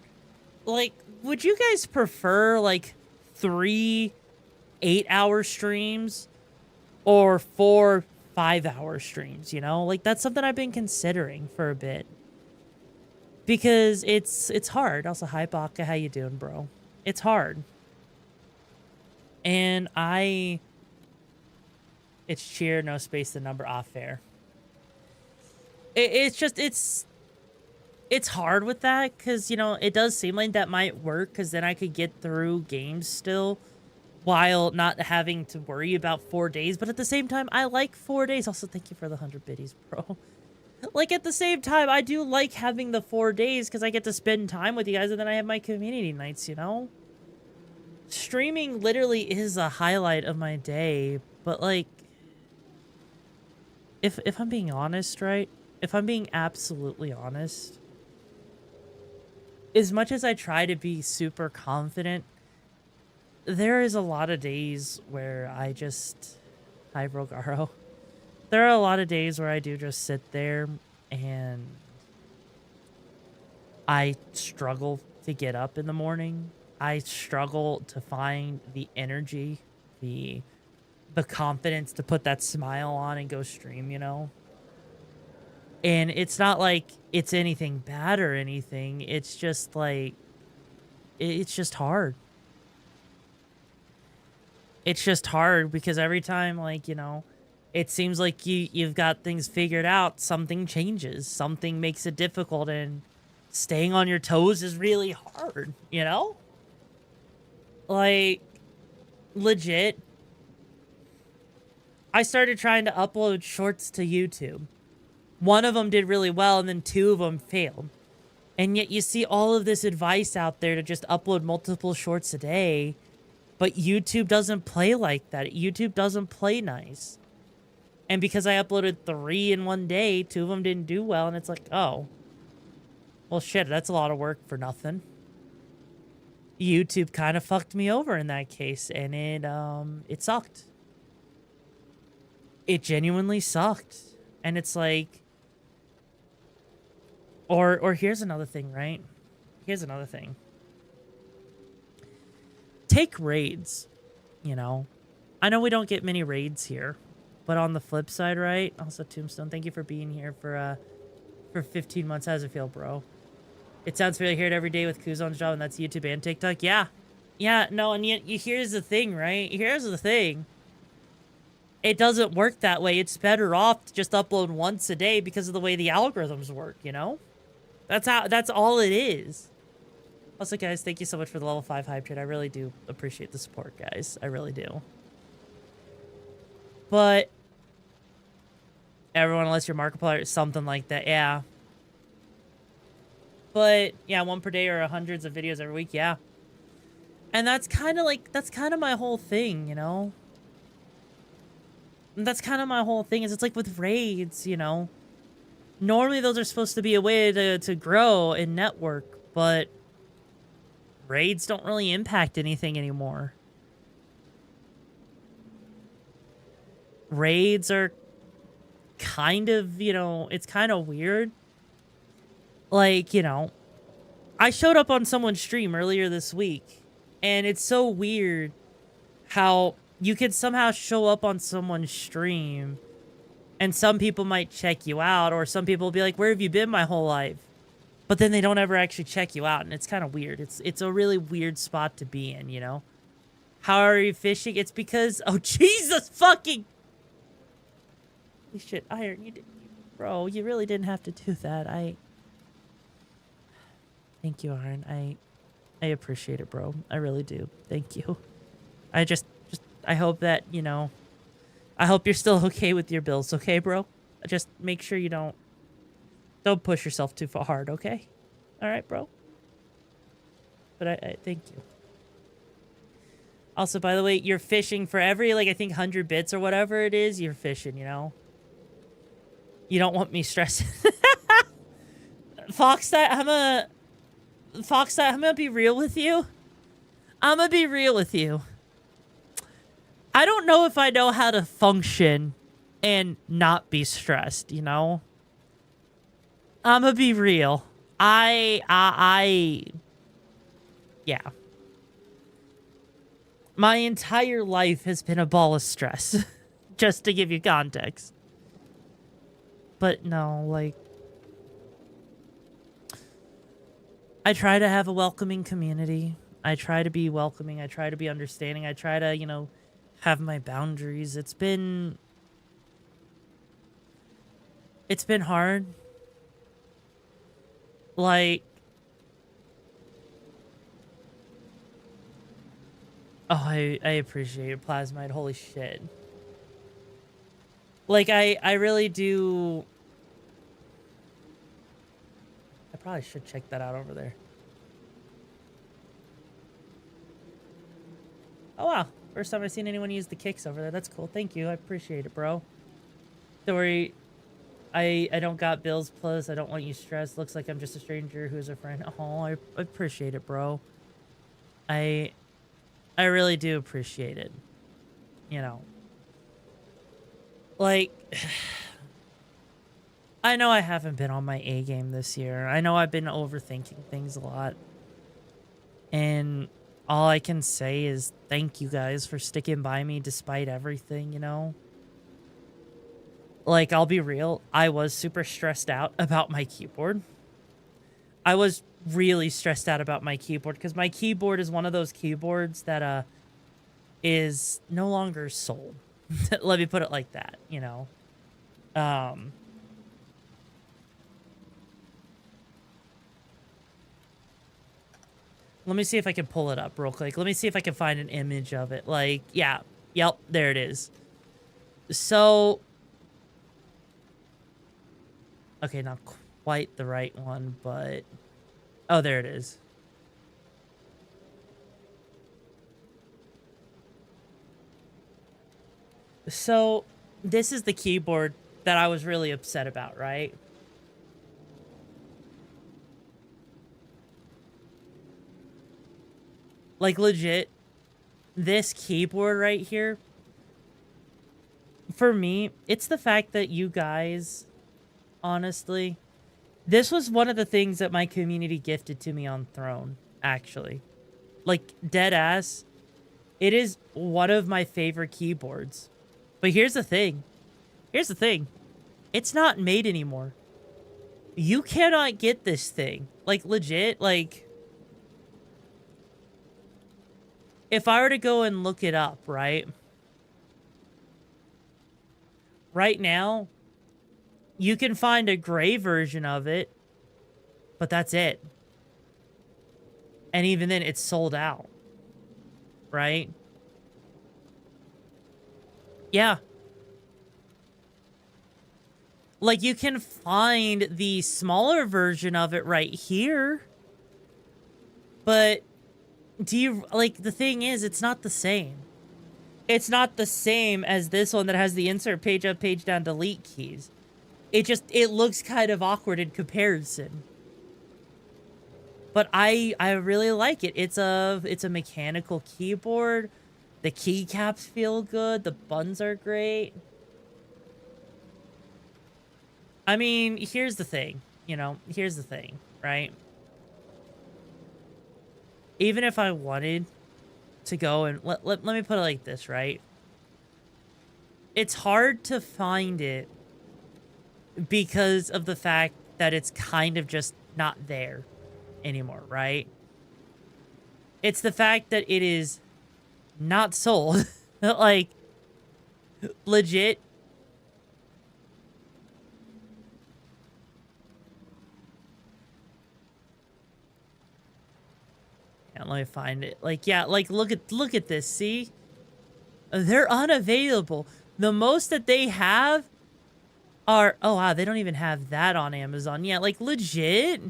Like, would you guys prefer, like, 3 8-hour streams or 4 5-hour streams, you know? Like, that's something I've been considering for a bit. Because it's hard. Also, hi, Baka. How you doing, bro? It's hard. And it's cheer, no space, the number, off fair. It's just, it's hard with that, because, you know, it does seem like that might work, because then I could get through games still, while not having to worry about 4 days. But at the same time, I like 4 days. Also, thank you for the 100 biddies, bro. Like, at the same time, I do like having the 4 days, because I get to spend time with you guys, and then I have my community nights, you know? Streaming literally is a highlight of my day, but, like, if I'm being honest, right? If I'm being absolutely honest, as much as I try to be super confident, there is a lot of days where I just... Hi, Rogaro. There are a lot of days where I do just sit there and I struggle to get up in the morning. I struggle to find the energy, the confidence to put that smile on and go stream, you know? And it's not like it's anything bad or anything. It's just like, it's just hard. It's just hard because every time, like, you know, it seems like you've got things figured out, something changes, something makes it difficult, and staying on your toes is really hard, you know? Like, legit, I started trying to upload shorts to YouTube. One of them did really well, and then 2 of them failed. And yet you see all of this advice out there to just upload multiple shorts a day, but YouTube doesn't play like that. YouTube doesn't play nice. And because I uploaded 3 in one day, 2 of them didn't do well, and it's like, oh. Well, shit, that's a lot of work for nothing. YouTube kind of fucked me over in that case, and it sucked. It genuinely sucked. And it's like... Or here's another thing, right? Here's another thing. Take raids, you know? I know we don't get many raids here, but on the flip side, right? Also, Tombstone, thank you for being here for 15 months. How does it feel, bro? It sounds familiar. Hear it every day with Kuzon's job, and that's YouTube and TikTok. Yeah. Yeah, no, and here's the thing, right? Here's the thing. It doesn't work that way. It's better off to just upload once a day because of the way the algorithms work, you know? That's all it is. Also, guys, thank you so much for the level 5 hype trade. I really do appreciate the support, guys. I really do. But Everyone unless you're Markiplier, something like that, yeah. But, yeah, 1 per day or hundreds of videos every week, yeah. And that's kind of like, that's kind of my whole thing, you know? And that's kind of my whole thing, is it's like with raids, you know? Normally those are supposed to be a way to grow and network, but raids don't really impact anything anymore. Raids are kind of, you know, it's kind of weird. Like, you know, I showed up on someone's stream earlier this week, and it's so weird how you could somehow show up on someone's stream, and some people might check you out, or some people will be like, where have you been my whole life? But then they don't ever actually check you out, and it's kind of weird. It's a really weird spot to be in, you know? How are you fishing? It's because, oh, Jesus fucking... Holy shit, Iron, you did, bro, you really didn't have to do that. Thank you, Iron. I appreciate it, bro. I really do. Thank you. I just I hope that, you know, I hope you're still okay with your bills, okay, bro? Just make sure you don't push yourself too far hard, okay? All right, bro? But I thank you. Also, by the way, you're fishing for every, like, I think 100 bits or whatever it is, you're fishing, you know? You don't want me stressing. Foxdot, I'm gonna be real with you. I'm gonna be real with you. I don't know if I know how to function and not be stressed, you know? I'm gonna be real. Yeah. My entire life has been a ball of stress. Just to give you context. But no, like... I try to have a welcoming community. I try to be welcoming. I try to be understanding. I try to, you know, have my boundaries. It's been hard. Like... Oh, I appreciate it, Plasmide. Holy shit. Like, I really do... I probably should check that out over there. Oh, wow. First time I've seen anyone use the kicks over there. That's cool. Thank you. I appreciate it, bro. Don't worry. I don't got bills, plus I don't want you stressed. Looks like I'm just a stranger who's a friend. Oh, I appreciate it, bro. I really do appreciate it. You know. Like... I know I haven't been on my A game this year. I know I've been overthinking things a lot. And all I can say is thank you guys for sticking by me despite everything, you know? Like, I'll be real. I was super stressed out about my keyboard. I was really stressed out about my keyboard because my keyboard is one of those keyboards that is no longer sold. Let me put it like that, you know? Let me see if I can pull it up real quick. Let me see if I can find an image of it. Like, yeah. Yep, there it is. So... Okay, not quite the right one, but... Oh, there it is. So, this is the keyboard that I was really upset about, right? Like, legit, this keyboard right here, for me, it's the fact that you guys, honestly, this was one of the things that my community gifted to me on Throne, actually. Like, dead ass, it is one of my favorite keyboards. But here's the thing. Here's the thing. It's not made anymore. You cannot get this thing. Like, legit, like... If I were to go and look it up, right? Right now, you can find a gray version of it, but that's it. And even then, it's sold out. Right? Yeah. Like, you can find the smaller version of it right here. But do you, like, the thing is, it's not the same. It's not the same as this one that has the insert page up, page down, delete keys. It looks kind of awkward in comparison. But I really like it. It's a mechanical keyboard. The keycaps feel good. The buttons are great. I mean, here's the thing, here's the thing, right? Even if I wanted to go and let me put it like this, right? It's hard to find it because of the fact that it's kind of just not there anymore, right? It's the fact that it is not sold. Like, legit. Yeah, let me find it. Like, yeah, like, look at this, see? They're unavailable. The most that they have are... Oh, wow, they don't even have that on Amazon. Yeah, like, legit.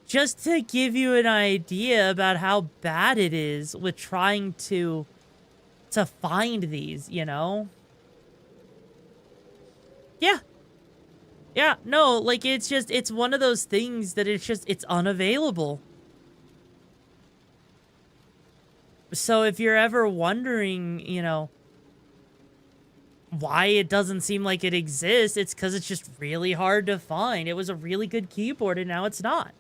Just to give you an idea about how bad it is with trying to find these, Yeah. Yeah, no, like, it's one of those things that it's unavailable. So if you're ever wondering, why it doesn't seem like it exists, it's because it's just really hard to find. It was a really good keyboard, and now it's not.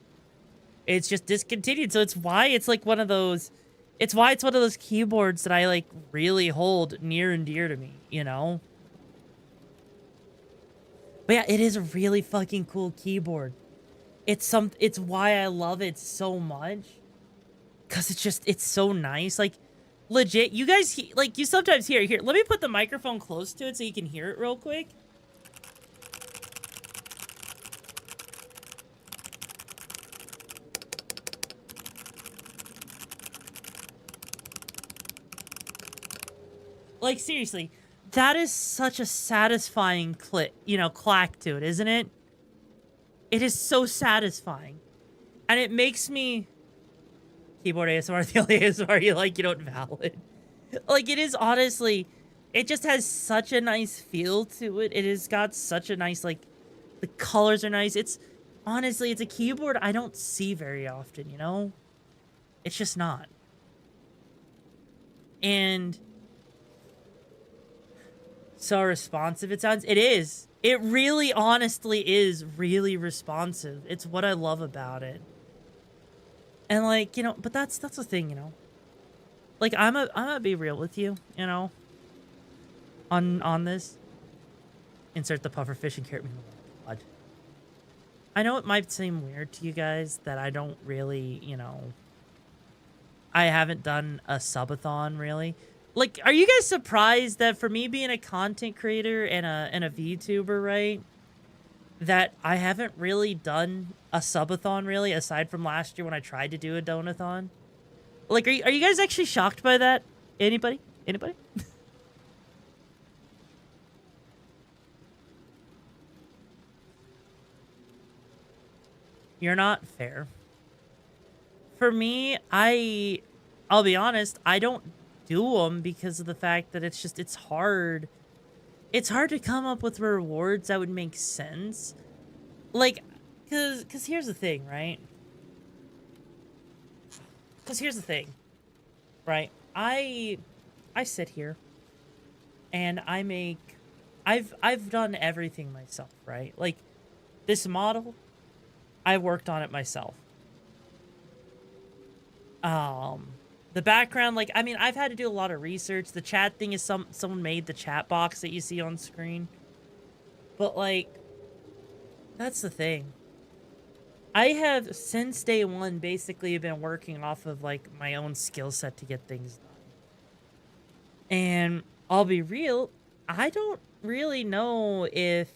It's just discontinued, so it's why it's like one of those... It's why it's one of those keyboards that I, like, really hold near and dear to me, But yeah, it is a really fucking cool keyboard. It's why I love it so much. Because it's so nice. Like, legit, you guys, like, you sometimes hear... Here, let me put the microphone close to it so you can hear it real quick. Like, seriously, that is such a satisfying clack to it, isn't it? It is so satisfying. And it makes me... Keyboard ASMR, the only ASMR you like, you don't valid. Like, it is honestly... It just has such a nice feel to it. It has got such a nice, like... The colors are nice. It's... Honestly, it's a keyboard I don't see very often, It's just not. And... So responsive it sounds. It is. It really, honestly is really responsive. It's what I love about it. And like, but that's the thing, Like, I'm gonna be real with you, on this. Insert the pufferfish and carrot me in the blood. I know it might seem weird to you guys that I don't really, I haven't done a subathon really. Like, are you guys surprised that for me being a content creator and a VTuber, right, that I haven't really done a subathon, really, aside from last year when I tried to do a donathon? Like, are you guys actually shocked by that? Anybody? Anybody? You're not fair. For me, I'll be honest, I don't do them because of the fact that it's hard. It's hard to come up with rewards that would make sense. Like, cause here's the thing, right? Cause here's the thing, right? I sit here and I've done everything myself, right? Like, this model, I worked on it myself. The background, like, I mean, I've had to do a lot of research. The chat thing is someone made the chat box that you see on screen. But, like, that's the thing. I have, since day one, basically been working off of, like, my own skill set to get things done. And I'll be real, I don't really know if,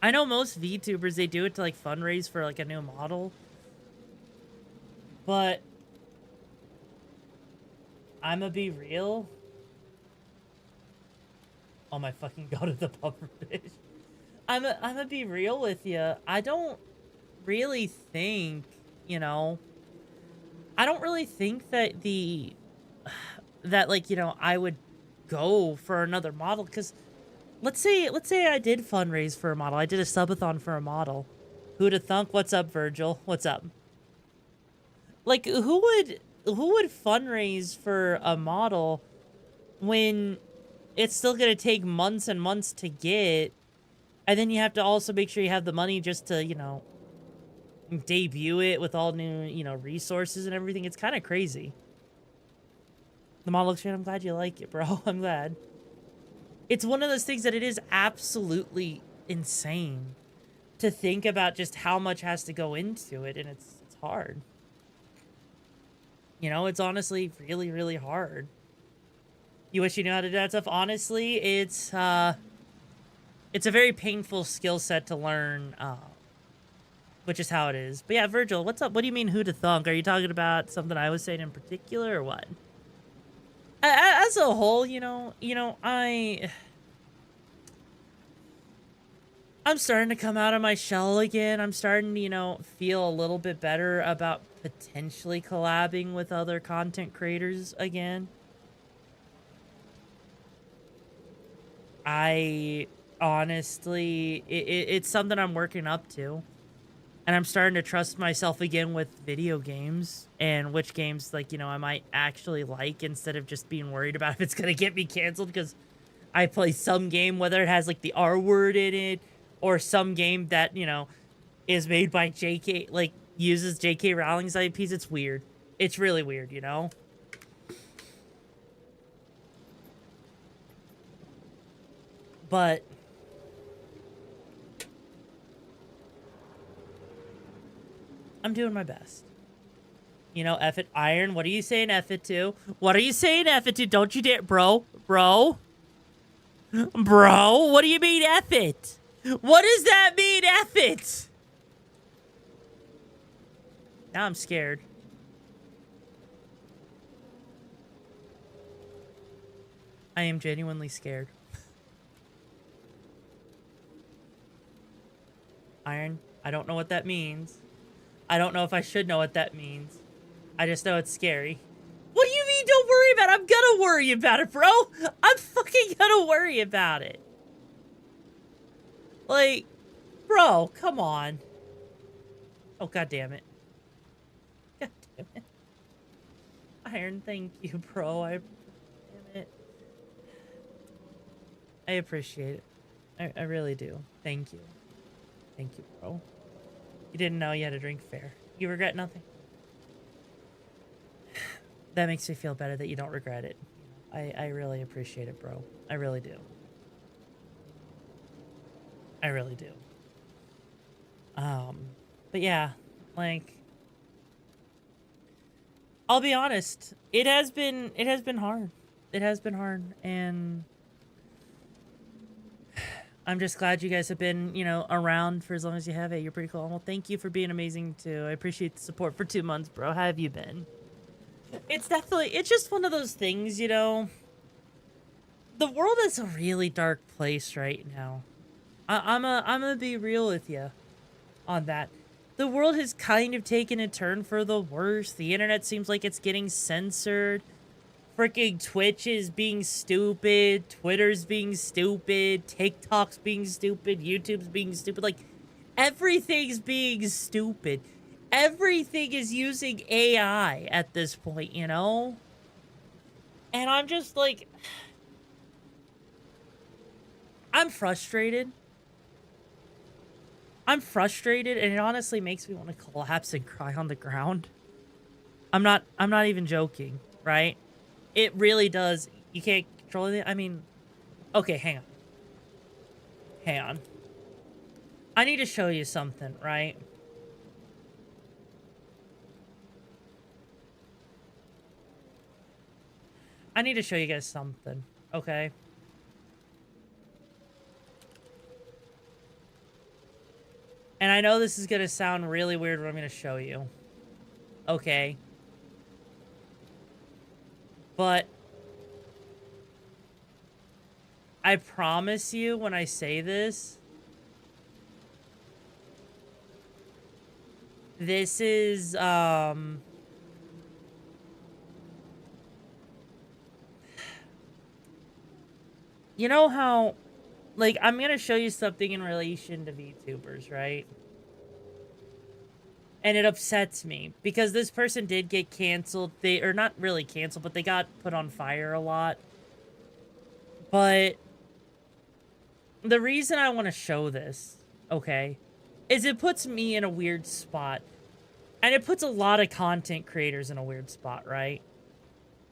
I know most VTubers, they do it to, like, fundraise for, like, a new model. But I'm gonna be real. Oh my fucking god of the pufferfish. I'm gonna be real with you. I don't really think, you know, I don't really think that like, you know, I would go for another model, because let's say I did fundraise for a model. I did a subathon for a model. Who'da thunk? What's up, Virgil? What's up? Like, who would fundraise for a model when it's still gonna take months and months to get, and then you have to also make sure you have the money just to, you know, debut it with all new, you know, resources and everything. It's kind of crazy. The model looks great. I'm glad you like it, bro. I'm glad. It's one of those things that it is absolutely insane to think about just how much has to go into it, and it's hard. You know, it's honestly really, really hard. You wish you knew how to do that stuff? Honestly, it's a very painful skill set to learn, which is how it is. But yeah, Virgil, what's up? What do you mean, who to thunk? Are you talking about something I was saying in particular, or what? As a whole, you know, I'm starting to come out of my shell again. I'm starting to, you know, feel a little bit better about potentially collabing with other content creators again. I honestly, it's something I'm working up to. And I'm starting to trust myself again with video games, and which games, like, you know, I might actually like, instead of just being worried about if it's going to get me canceled because I play some game, whether it has, like, the R word in it, or some game that, you know, is made by JK, like, uses JK Rowling's IPs. It's weird. It's really weird, you know? But I'm doing my best. You know, F it. Iron, what are you saying F it to? What are you saying F it to? Don't you dare. Bro. Bro, what do you mean F it? What does that mean, F it? Now I'm scared. I am genuinely scared. Iron, I don't know what that means. I don't know if I should know what that means. I just know it's scary. What do you mean don't worry about it? I'm gonna worry about it, bro. I'm fucking gonna worry about it. Like, bro, come on. Oh, god damn it. God damn it. Iron, thank you, bro. Damn it. I appreciate it. I really do. Thank you. Thank you, bro. You didn't know you had to drink fair. You regret nothing. That makes me feel better that you don't regret it. I really appreciate it, bro. I really do. I really do. But yeah, like, I'll be honest. It has been hard. It has been hard, and I'm just glad you guys have been, you know, around for as long as you have. Hey, you're pretty cool. Well, thank you for being amazing, too. I appreciate the support for 2 months, bro. How have you been? It's just one of those things, you know. The world is a really dark place right now. I'm gonna be real with you on that. The world has kind of taken a turn for the worse. The internet seems like it's getting censored. Freaking Twitch is being stupid, Twitter's being stupid, TikTok's being stupid, YouTube's being stupid. Like, everything's being stupid. Everything is using AI at this point, you know? And I'm just like, I'm frustrated. I'm frustrated, and it honestly makes me want to collapse and cry on the ground. I'm not even joking, right? It really does. You can't control it. I mean, okay, hang on. Hang on. I need to show you something, right? I need to show you guys something, okay? And I know this is gonna sound really weird what I'm gonna show you. Okay. But I promise you when I say this, this is, you know how, like, I'm gonna show you something in relation to VTubers, right? And it upsets me because this person did get canceled. They are not really canceled, but they got put on fire a lot. But the reason I want to show this, okay, is it puts me in a weird spot. And it puts a lot of content creators in a weird spot, right?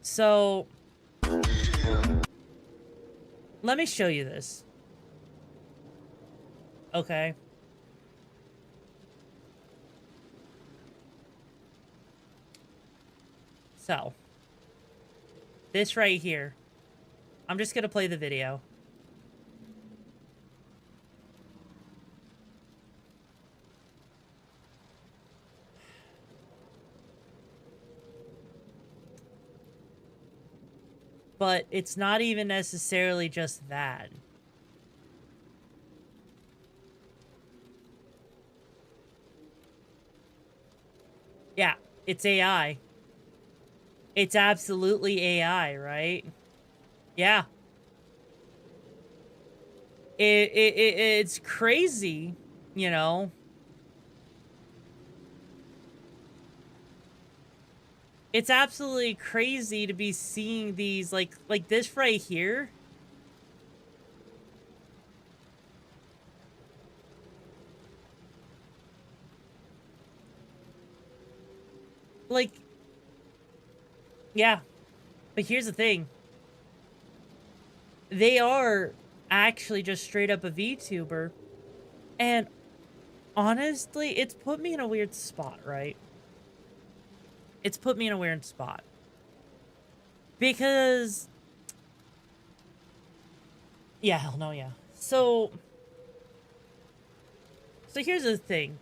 So, let me show you this. Okay. So, this right here. I'm just gonna play the video. But it's not even necessarily just that. Yeah, it's AI. It's absolutely AI, right? Yeah. It's crazy, you know? It's absolutely crazy to be seeing these, like this right here. Like, yeah. But here's the thing. They are actually just straight up a VTuber. And honestly, it's put me in a weird spot, right? It's put me in a weird spot. Because... yeah, hell no, yeah. So here's the thing.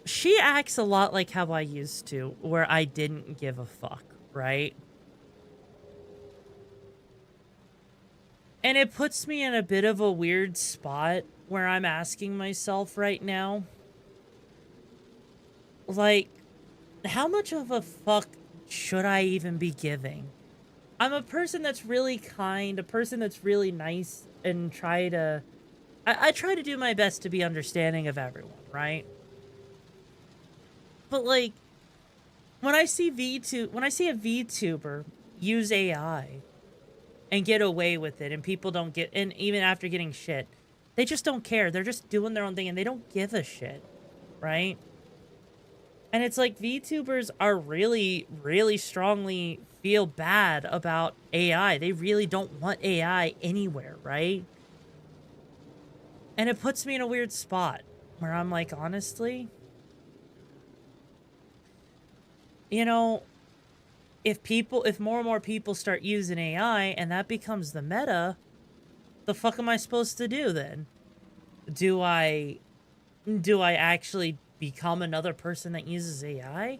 She acts a lot like how I used to, where I didn't give a fuck, right? And it puts me in a bit of a weird spot where I'm asking myself right now, like, how much of a fuck should I even be giving? I'm a person that's really kind, a person that's really nice, and try to... I try to do my best to be understanding of everyone, right? But, like, when I see a VTuber use AI and get away with it, and people don't get... and even after getting shit, they just don't care. They're just doing their own thing, and they don't give a shit, right? And it's like VTubers are really, really strongly feel bad about AI. They really don't want AI anywhere, right? And it puts me in a weird spot where I'm like, honestly, you know, if more and more people start using AI and that becomes the meta, the fuck am I supposed to do then? Do I actually become another person that uses AI?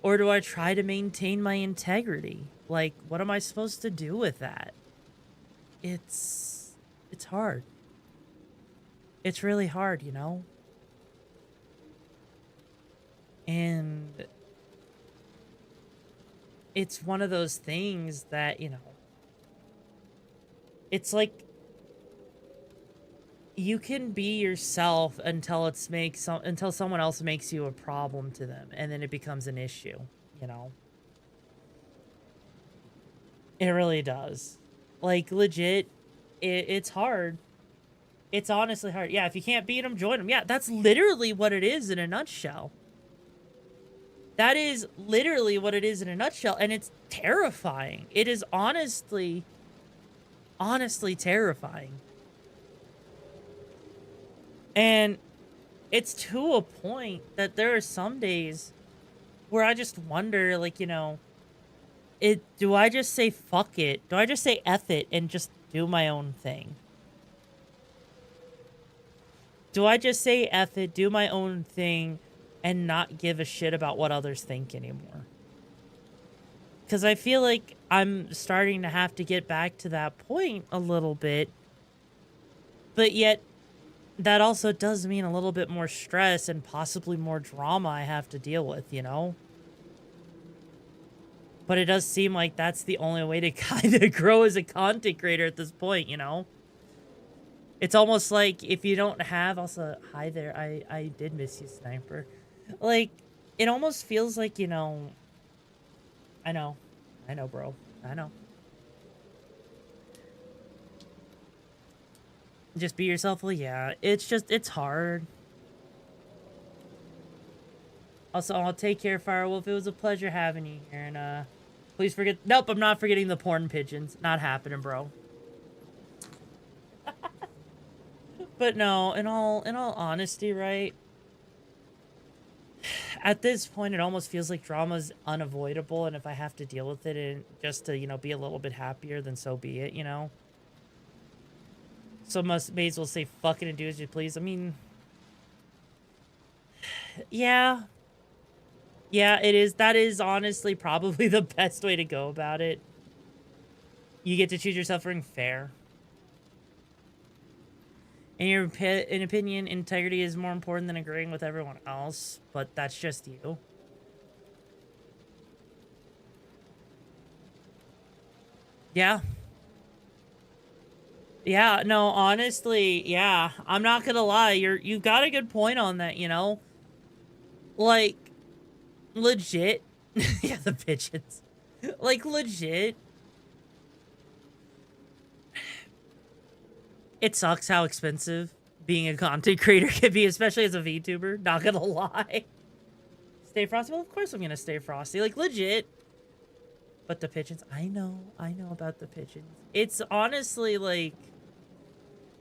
Or do I try to maintain my integrity? Like, what am I supposed to do with that? It's hard. It's really hard, you know? And it's one of those things that, you know, it's like you can be yourself until until someone else makes you a problem to them, and then it becomes an issue, you know? It really does. Like, legit, it's hard. It's honestly hard. Yeah, if you can't beat them, join them. Yeah, that's literally what it is in a nutshell. That is literally what it is in a nutshell, and it's terrifying. It is honestly terrifying. And it's to a point that there are some days where I just wonder, like, you know, do I just say fuck it? Do I just say F it and just do my own thing? Do I just say F it, do my own thing, and not give a shit about what others think anymore? Because I feel like I'm starting to have to get back to that point a little bit. But yet, that also does mean a little bit more stress and possibly more drama I have to deal with, you know? But it does seem like that's the only way to kind of grow as a content creator at this point, you know? It's almost like if you don't have... Also, hi there. I did miss you, Sniper. Like, it almost feels like, you know... I know, bro. I know. Just be yourself. Well, yeah. It's hard. Also, I'll take care, Firewolf. It was a pleasure having you here. And, please forget... Nope, I'm not forgetting the porn pigeons. Not happening, bro. But no, in all honesty, right? At this point, it almost feels like drama's unavoidable, and if I have to deal with it and just to, you know, be a little bit happier, then so be it, you know? So may as well say fuck it and do as you please. I mean... Yeah. Yeah, it is. That is honestly probably the best way to go about it. You get to choose your suffering fair. In your opinion, integrity is more important than agreeing with everyone else, but that's just you. Yeah. Yeah, no, honestly, yeah. I'm not gonna lie, you got a good point on that, you know? Like, legit. Yeah, the pigeons. Like, legit. It sucks how expensive being a content creator can be, especially as a VTuber. Not gonna lie. Stay frosty? Well, of course I'm gonna stay frosty. Like, legit. But the pigeons, I know about the pigeons. It's honestly, like,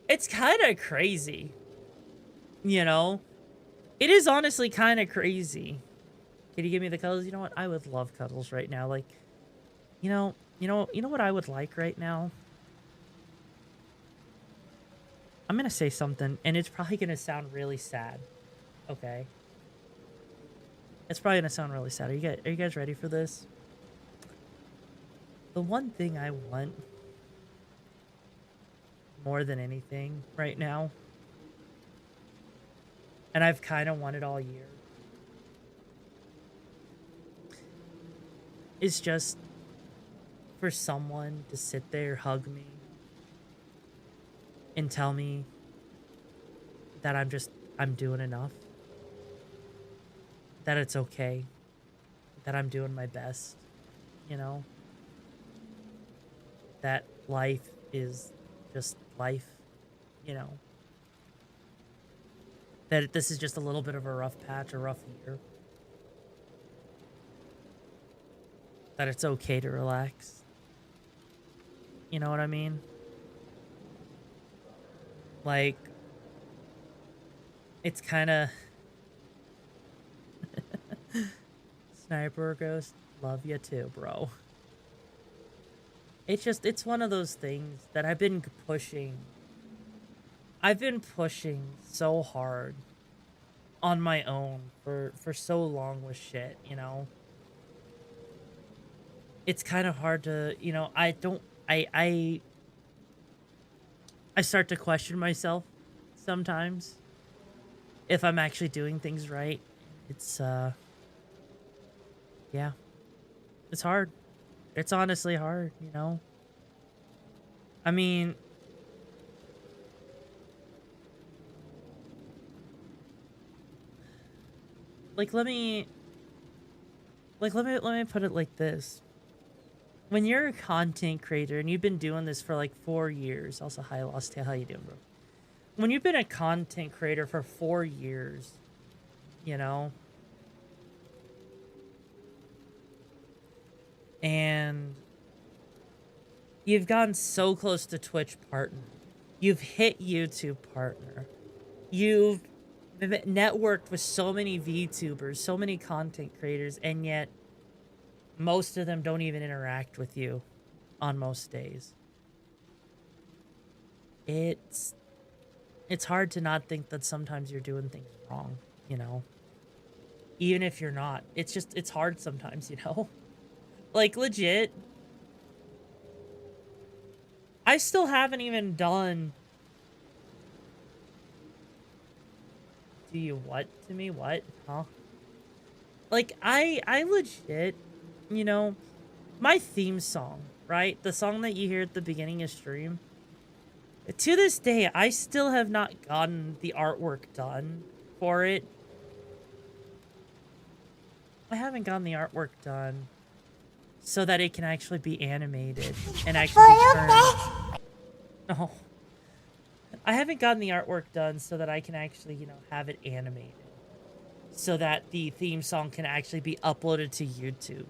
it's kind of crazy. You know? It is honestly kind of crazy. Can you give me the cuddles? You know what? I would love cuddles right now. Like, you know what I would like right now? I'm gonna say something, and it's probably gonna sound really sad. Okay? It's probably gonna sound really sad. Are you guys ready for this? The one thing I want more than anything right now, and I've kind of wanted all year, is just for someone to sit there, hug me, and tell me that I'm doing enough. That it's okay. That I'm doing my best, you know? That life is just life, you know? That this is just a little bit of a rough patch, a rough year. That it's okay to relax. You know what I mean? Like, it's kind of... Sniper Ghost, love you too, bro. It's one of those things that I've been pushing. I've been pushing so hard on my own for so long with shit, you know? It's kind of hard to, you know, I start to question myself sometimes if I'm actually doing things right. It's, yeah. It's hard. It's honestly hard, you know? I mean... Like, let me put it like this. When you're a content creator and you've been doing this for like 4 years, also hi Lost Tail, how you doing, bro? When you've been a content creator for 4 years, you know, and you've gotten so close to Twitch partner, you've hit YouTube partner, you've networked with so many VTubers, so many content creators, and yet most of them don't even interact with you on most days. It's hard to not think that sometimes you're doing things wrong, you know? Even if you're not. It's hard sometimes, you know? Like, legit. I still haven't even done... Do you what to me? What? Huh? Like, I legit, you know, my theme song, right? The song that you hear at the beginning of stream. To this day, I still have not gotten the artwork done for it. I haven't gotten the artwork done so that it can actually be animated and actually be turned. No. I haven't gotten the artwork done so that I can actually, you know, have it animated. So that the theme song can actually be uploaded to YouTube.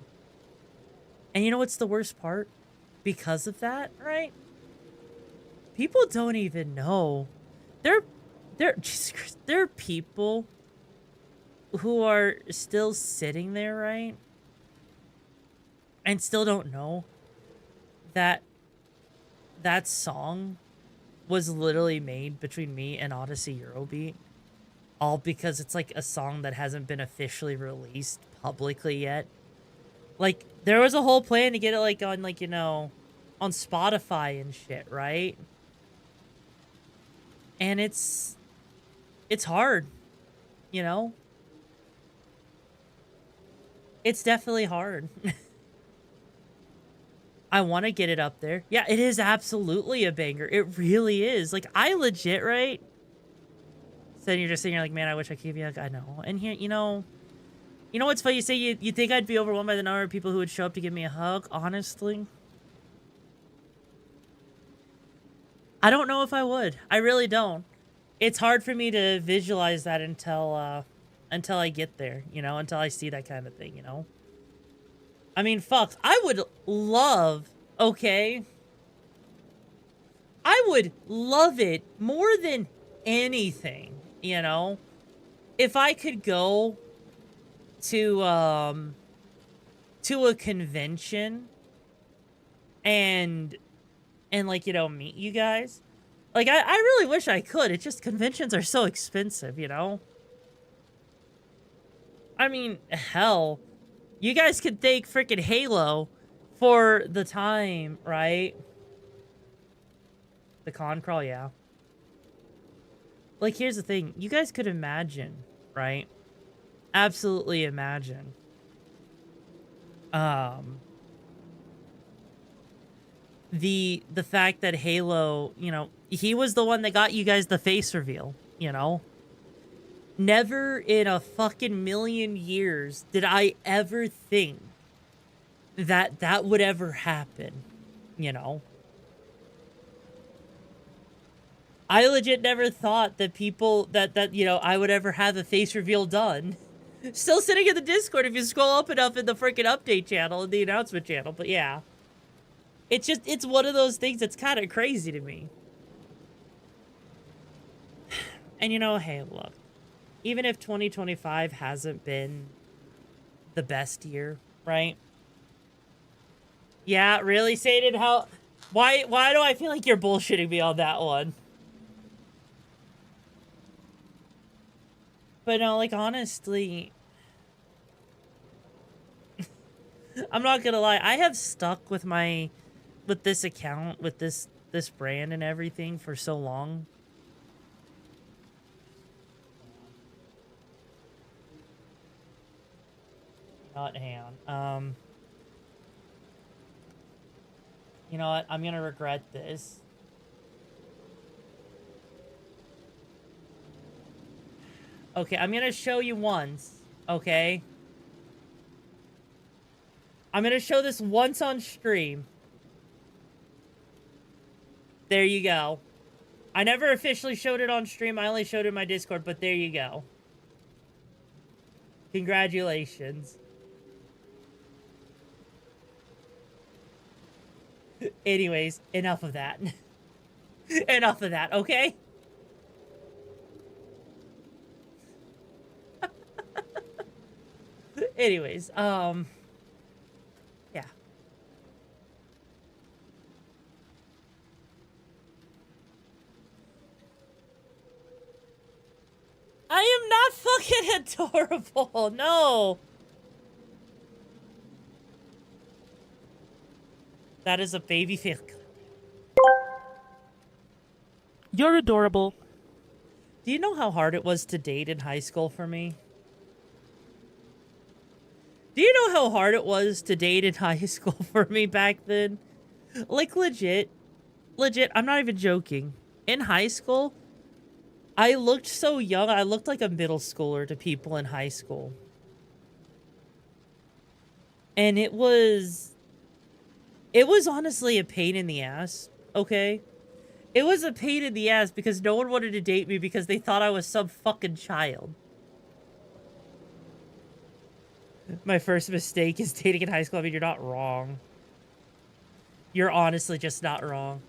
And you know what's the worst part? Because of that, right? People don't even know. There are people who are still sitting there, right? And still don't know that that song was literally made between me and Odyssey Eurobeat. All because it's like a song that hasn't been officially released publicly yet. Like, there was a whole plan to get it, like, on, like, you know, on Spotify and shit, right? And it's hard, you know? It's definitely hard. I want to get it up there. Yeah, it is absolutely a banger. It really is. Like, I legit, right? So you're just sitting here like, man, I wish I could give you a... I know. And here, you know what's funny? You say you think I'd be overwhelmed by the number of people who would show up to give me a hug? Honestly, I don't know if I would. I really don't. It's hard for me to visualize that until I get there, you know, until I see that kind of thing, you know? I mean, fuck, I would love, okay? I would love it more than anything, you know? If I could go to a convention and like, you know, meet you guys. Like, I really wish I could. It's just conventions are so expensive, you know? I mean, hell, you guys could thank freaking Halo for the time, right? The con crawl, yeah. Like, here's the thing. You guys could imagine, right? Absolutely imagine. The fact that Halo, you know, he was the one that got you guys the face reveal, you know? Never in a fucking million years did I ever think that that would ever happen, you know? I legit never thought that people, that you know, I would ever have a face reveal done. Still sitting in the Discord if you scroll up enough in the freaking update channel and the announcement channel, but yeah. It's just, it's one of those things that's kind of crazy to me. And you know, hey, look. Even if 2025 hasn't been the best year, right? Yeah, really, Sadin? How... Why do I feel like you're bullshitting me on that one? But no, like, honestly... I'm not gonna lie. I have stuck with my... with this account, with this brand and everything for so long. Not hang on. You know what? I'm gonna regret this. Okay, I'm gonna show you once. Okay? I'm gonna show this once on stream. There you go. I never officially showed it on stream. I only showed it in my Discord, but there you go. Congratulations. Anyways, enough of that. Enough of that, okay? Anyways, yeah. I am not fucking adorable, no! That is a baby face. You're adorable. Do you know how hard it was to date in high school for me? Do you know how hard it was to date in high school for me back then? Like, legit, I'm not even joking. In high school, I looked so young. I looked like a middle schooler to people in high school. And it was honestly a pain in the ass, okay? It was a pain in the ass because no one wanted to date me because they thought I was some fucking child. My first mistake is dating in high school. I mean, you're not wrong. You're honestly just not wrong.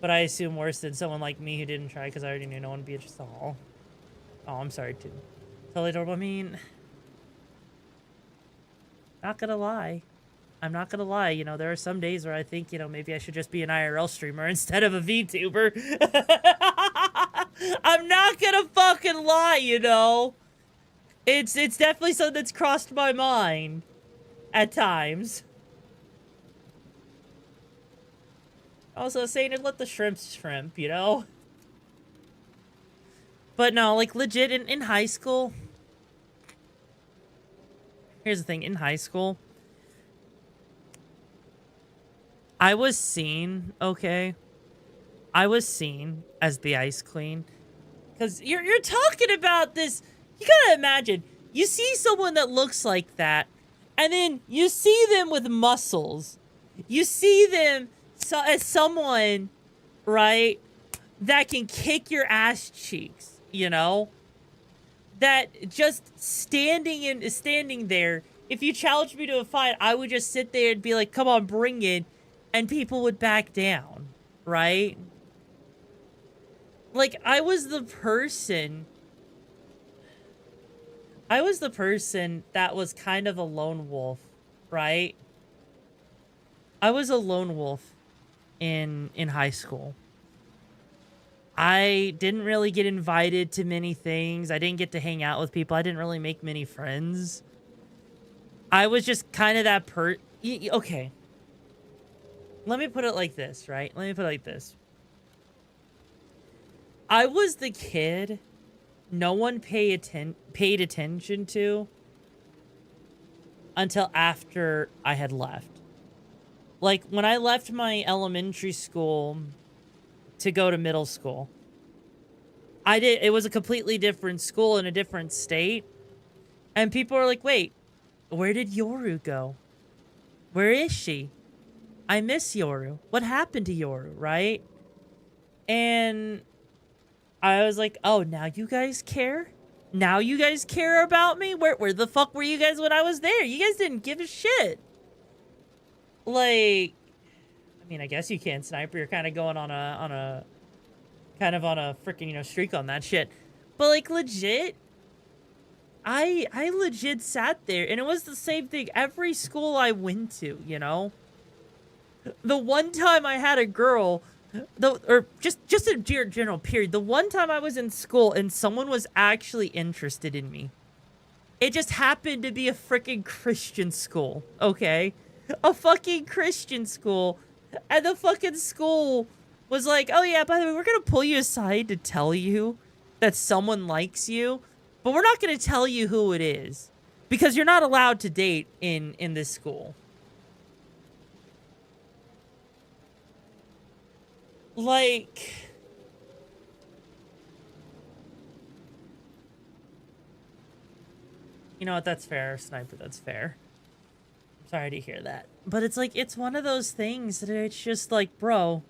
But I assume worse than someone like me who didn't try because I already knew no one would be interested. Oh, I'm sorry, too. Totally adorable. I mean, not gonna lie. I'm not gonna lie. You know, there are some days where I think, you know, maybe I should just be an IRL streamer instead of a VTuber. I'm not gonna fucking lie, you know. It's definitely something that's crossed my mind at times. Also, saying it, let the shrimps shrimp, you know? But no, like, legit, in high school... Here's the thing, in high school... I was seen, okay? I was seen as the ice queen. Because you're talking about this... You gotta imagine, you see someone that looks like that, and then you see them with muscles. You see them as someone, right, that can kick your ass cheeks, you know? That just standing there, if you challenged me to a fight, I would just sit there and be like, come on, bring it, and people would back down, right? Like, I was the person that was kind of a lone wolf, right? I was a lone wolf in high school. I didn't really get invited to many things. I didn't get to hang out with people. I didn't really make many friends. I was just kind of that okay. Let me put it like this, right? Let me put it like this. I was the kid no one paid attention to until after I had left. Like, when I left my elementary school to go to middle school, it was a completely different school in a different state. And people were like, wait, where did Yoru go? Where is she? I miss Yoru. What happened to Yoru, right? And I was like, oh, now you guys care? Now you guys care about me? Where the fuck were you guys when I was there? You guys didn't give a shit. Like, I mean, I guess you can, Sniper. You're kind of going on a freaking, you know, streak on that shit. But, like, legit, I legit sat there, and it was the same thing every school I went to, you know? The one time I had a girl, or just a general period, the one time I was in school and someone was actually interested in me, it just happened to be a freaking Christian school, okay? A fucking Christian school. And the fucking school was like, oh yeah, by the way, we're gonna pull you aside to tell you that someone likes you, but we're not gonna tell you who it is, because you're not allowed to date in this school. Like, you know what, that's fair, Sniper, that's fair. Sorry to hear that. But it's like, it's one of those things that it's just like, bro,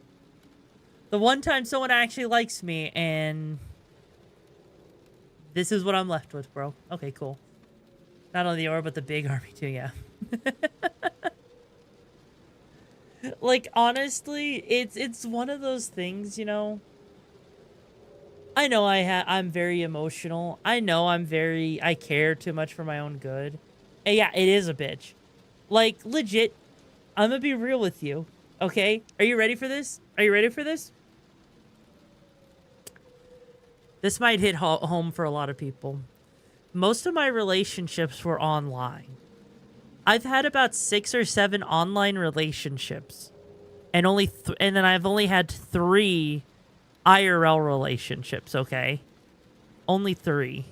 the one time someone actually likes me, and this is what I'm left with, bro. Okay, cool. Not only the aura, but the big army too, yeah. Like, honestly, it's one of those things, you know. I know I'm very emotional. I know I care too much for my own good. And yeah, it is a bitch. Like, legit, I'm gonna be real with you, okay? Are you ready for this? Are you ready for this? This might hit home for a lot of people. Most of my relationships were online. I've had about 6 or 7 online relationships, and then I've only had 3 IRL relationships, okay? Only 3.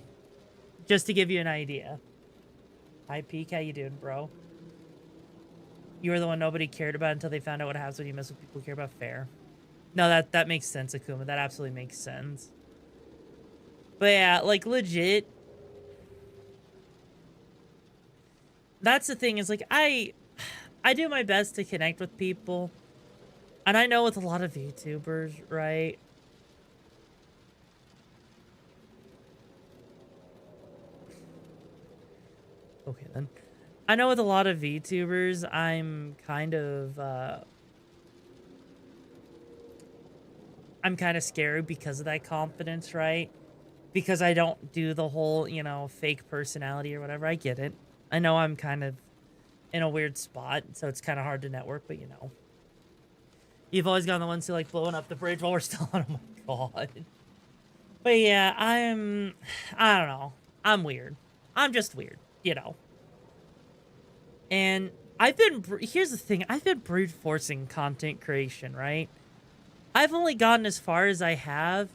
Just to give you an idea. Hi, Peek. How you doing, bro? You were the one nobody cared about until they found out what happens when you mess with people who care about. Fair. No, that makes sense, Akuma. That absolutely makes sense. But yeah, like, legit. That's the thing, is, like, I do my best to connect with people. And I know with a lot of VTubers, right? Okay, then. I know with a lot of VTubers, I'm kind of scared because of that confidence, right? Because I don't do the whole, you know, fake personality or whatever. I get it. I know I'm kind of in a weird spot, so it's kind of hard to network, but you know. You've always gone the ones who like blowing up the bridge while we're still on. Oh my god. But yeah, I don't know. I'm weird. I'm just weird, you know. And here's the thing, I've been brute forcing content creation, right? I've only gotten as far as I have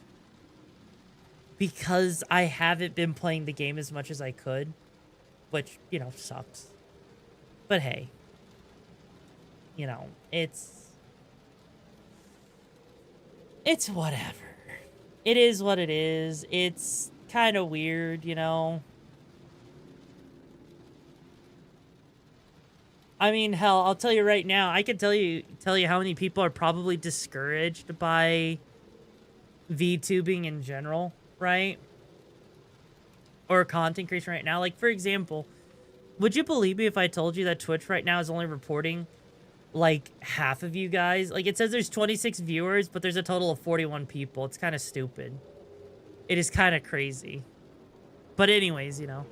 because I haven't been playing the game as much as I could, which, you know, sucks. But hey, you know, it's whatever. It is what it is. It's kind of weird, you know. I mean, hell, I'll tell you right now, I can tell you how many people are probably discouraged by VTubing in general, right? Or content creation right now. Like, for example, would you believe me if I told you that Twitch right now is only reporting, like, half of you guys? Like, it says there's 26 viewers, but there's a total of 41 people. It's kind of stupid. It is kind of crazy. But anyways, you know.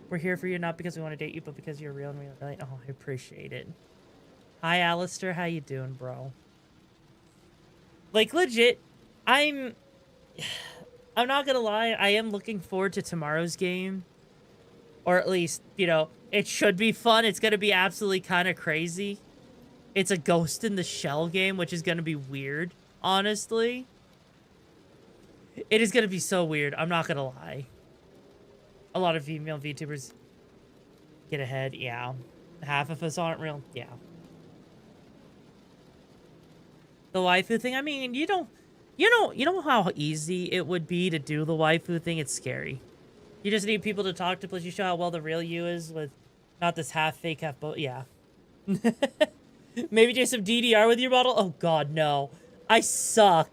We're here for you, not because we want to date you, but because you're real and we're like, oh, I appreciate it. Hi, Alistair. How you doing, bro? Like, legit, I'm not gonna lie. I am looking forward to tomorrow's game. Or at least, you know, it should be fun. It's gonna be absolutely kind of crazy. It's a Ghost in the Shell game, which is gonna be weird, honestly. It is gonna be so weird. I'm not gonna lie. A lot of female VTubers get ahead, yeah. Half of us aren't real, yeah. The waifu thing, I mean, you know how easy it would be to do the waifu thing? It's scary. You just need people to talk to, plus you show how well the real you is with not this half fake, half both, yeah. Maybe do some DDR with your model? Oh god, no. I suck.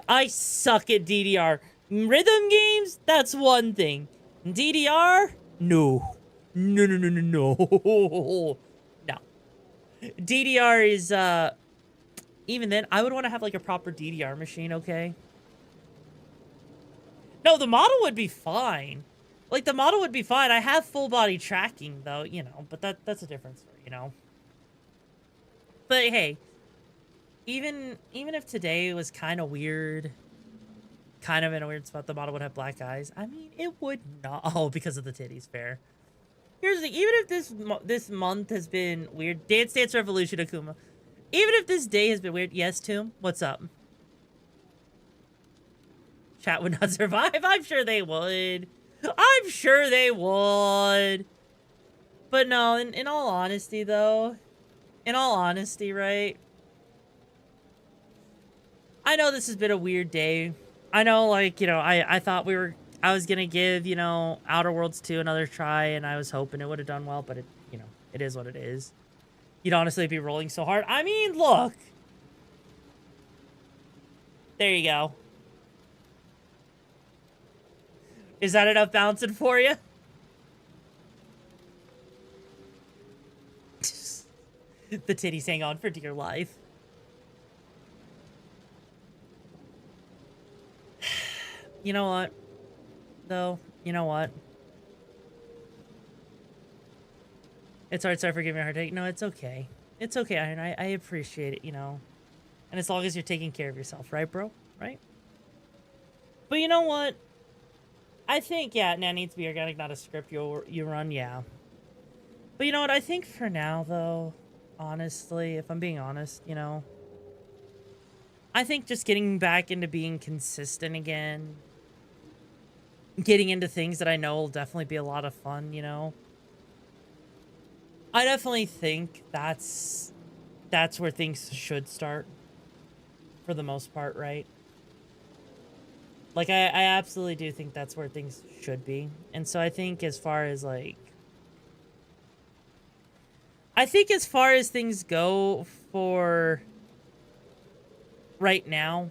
I suck at DDR. Rhythm games? That's one thing. DDR? No. No. No. DDR is, even then, I would want to have, like, a proper DDR machine, okay? No, the model would be fine. Like, the model would be fine. I have full body tracking, though, you know, but that's a different story, you know? But, hey, even if today was kind of weird, kind of in a weird spot, the model would have black eyes. I mean, it would not. Oh, because of the titties, fair. Here's the thing. Even if this month has been weird, Dance Dance Revolution, Akuma. Even if this day has been weird, yes, Tomb, what's up? Chat would not survive. I'm sure they would. I'm sure they would. But no, in all honesty, though, right? I know this has been a weird day. I know, like, you know, I thought I was gonna give, you know, Outer Worlds 2 another try, and I was hoping it would have done well, but it, you know, it is what it is. You'd honestly be rolling so hard. I mean, look. There you go. Is that enough bouncing for you? The titties hang on for dear life. You know what? Though, you know what? It's hard, sorry for giving me a hard take. No, it's okay. It's okay, Iron. I appreciate it, you know. And as long as you're taking care of yourself, right, bro? Right? But you know what? I think, yeah, now needs to be organic, not a script you run, yeah. But you know what? I think for now, though, honestly, if I'm being honest, you know, I think just getting back into being consistent again, getting into things that I know will definitely be a lot of fun, you know. I definitely think that's where things should start for the most part, right? Like, I absolutely do think that's where things should be. And so I think as far as, like... I think as far as things go for right now,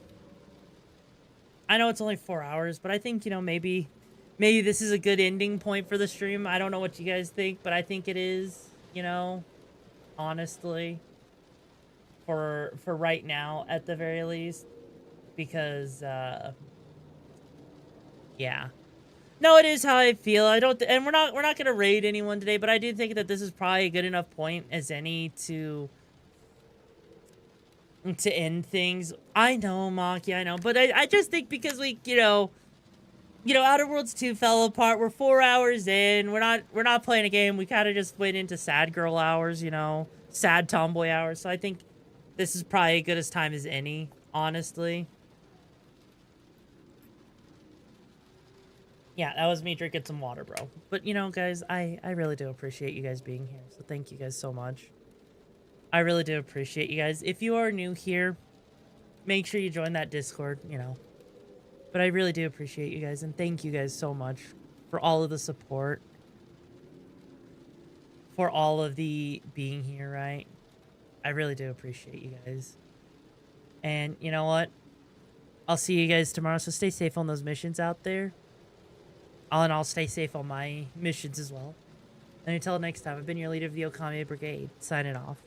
I know it's only 4 hours, but I think, you know, maybe this is a good ending point for the stream. I don't know what you guys think, but I think it is, you know, honestly, for right now at the very least, because yeah. No, it is how I feel. I don't, and we're not gonna raid anyone today, but I do think that this is probably a good enough point as any to end things. I know, Maki, I know, but I just think because we, you know, Outer Worlds 2 fell apart. We're 4 hours in. We're not playing a game. We kind of just went into sad girl hours, you know, sad tomboy hours. So I think this is probably as good as time as any, honestly. Yeah, that was me drinking some water, bro. But, you know, guys, I really do appreciate you guys being here. So thank you guys so much. I really do appreciate you guys. If you are new here, make sure you join that Discord, you know. But I really do appreciate you guys. And thank you guys so much for all of the support. For all of the being here, right? I really do appreciate you guys. And you know what? I'll see you guys tomorrow. So stay safe on those missions out there. And I'll stay safe on my missions as well. And until next time, I've been your leader of the Okami Brigade, signing off.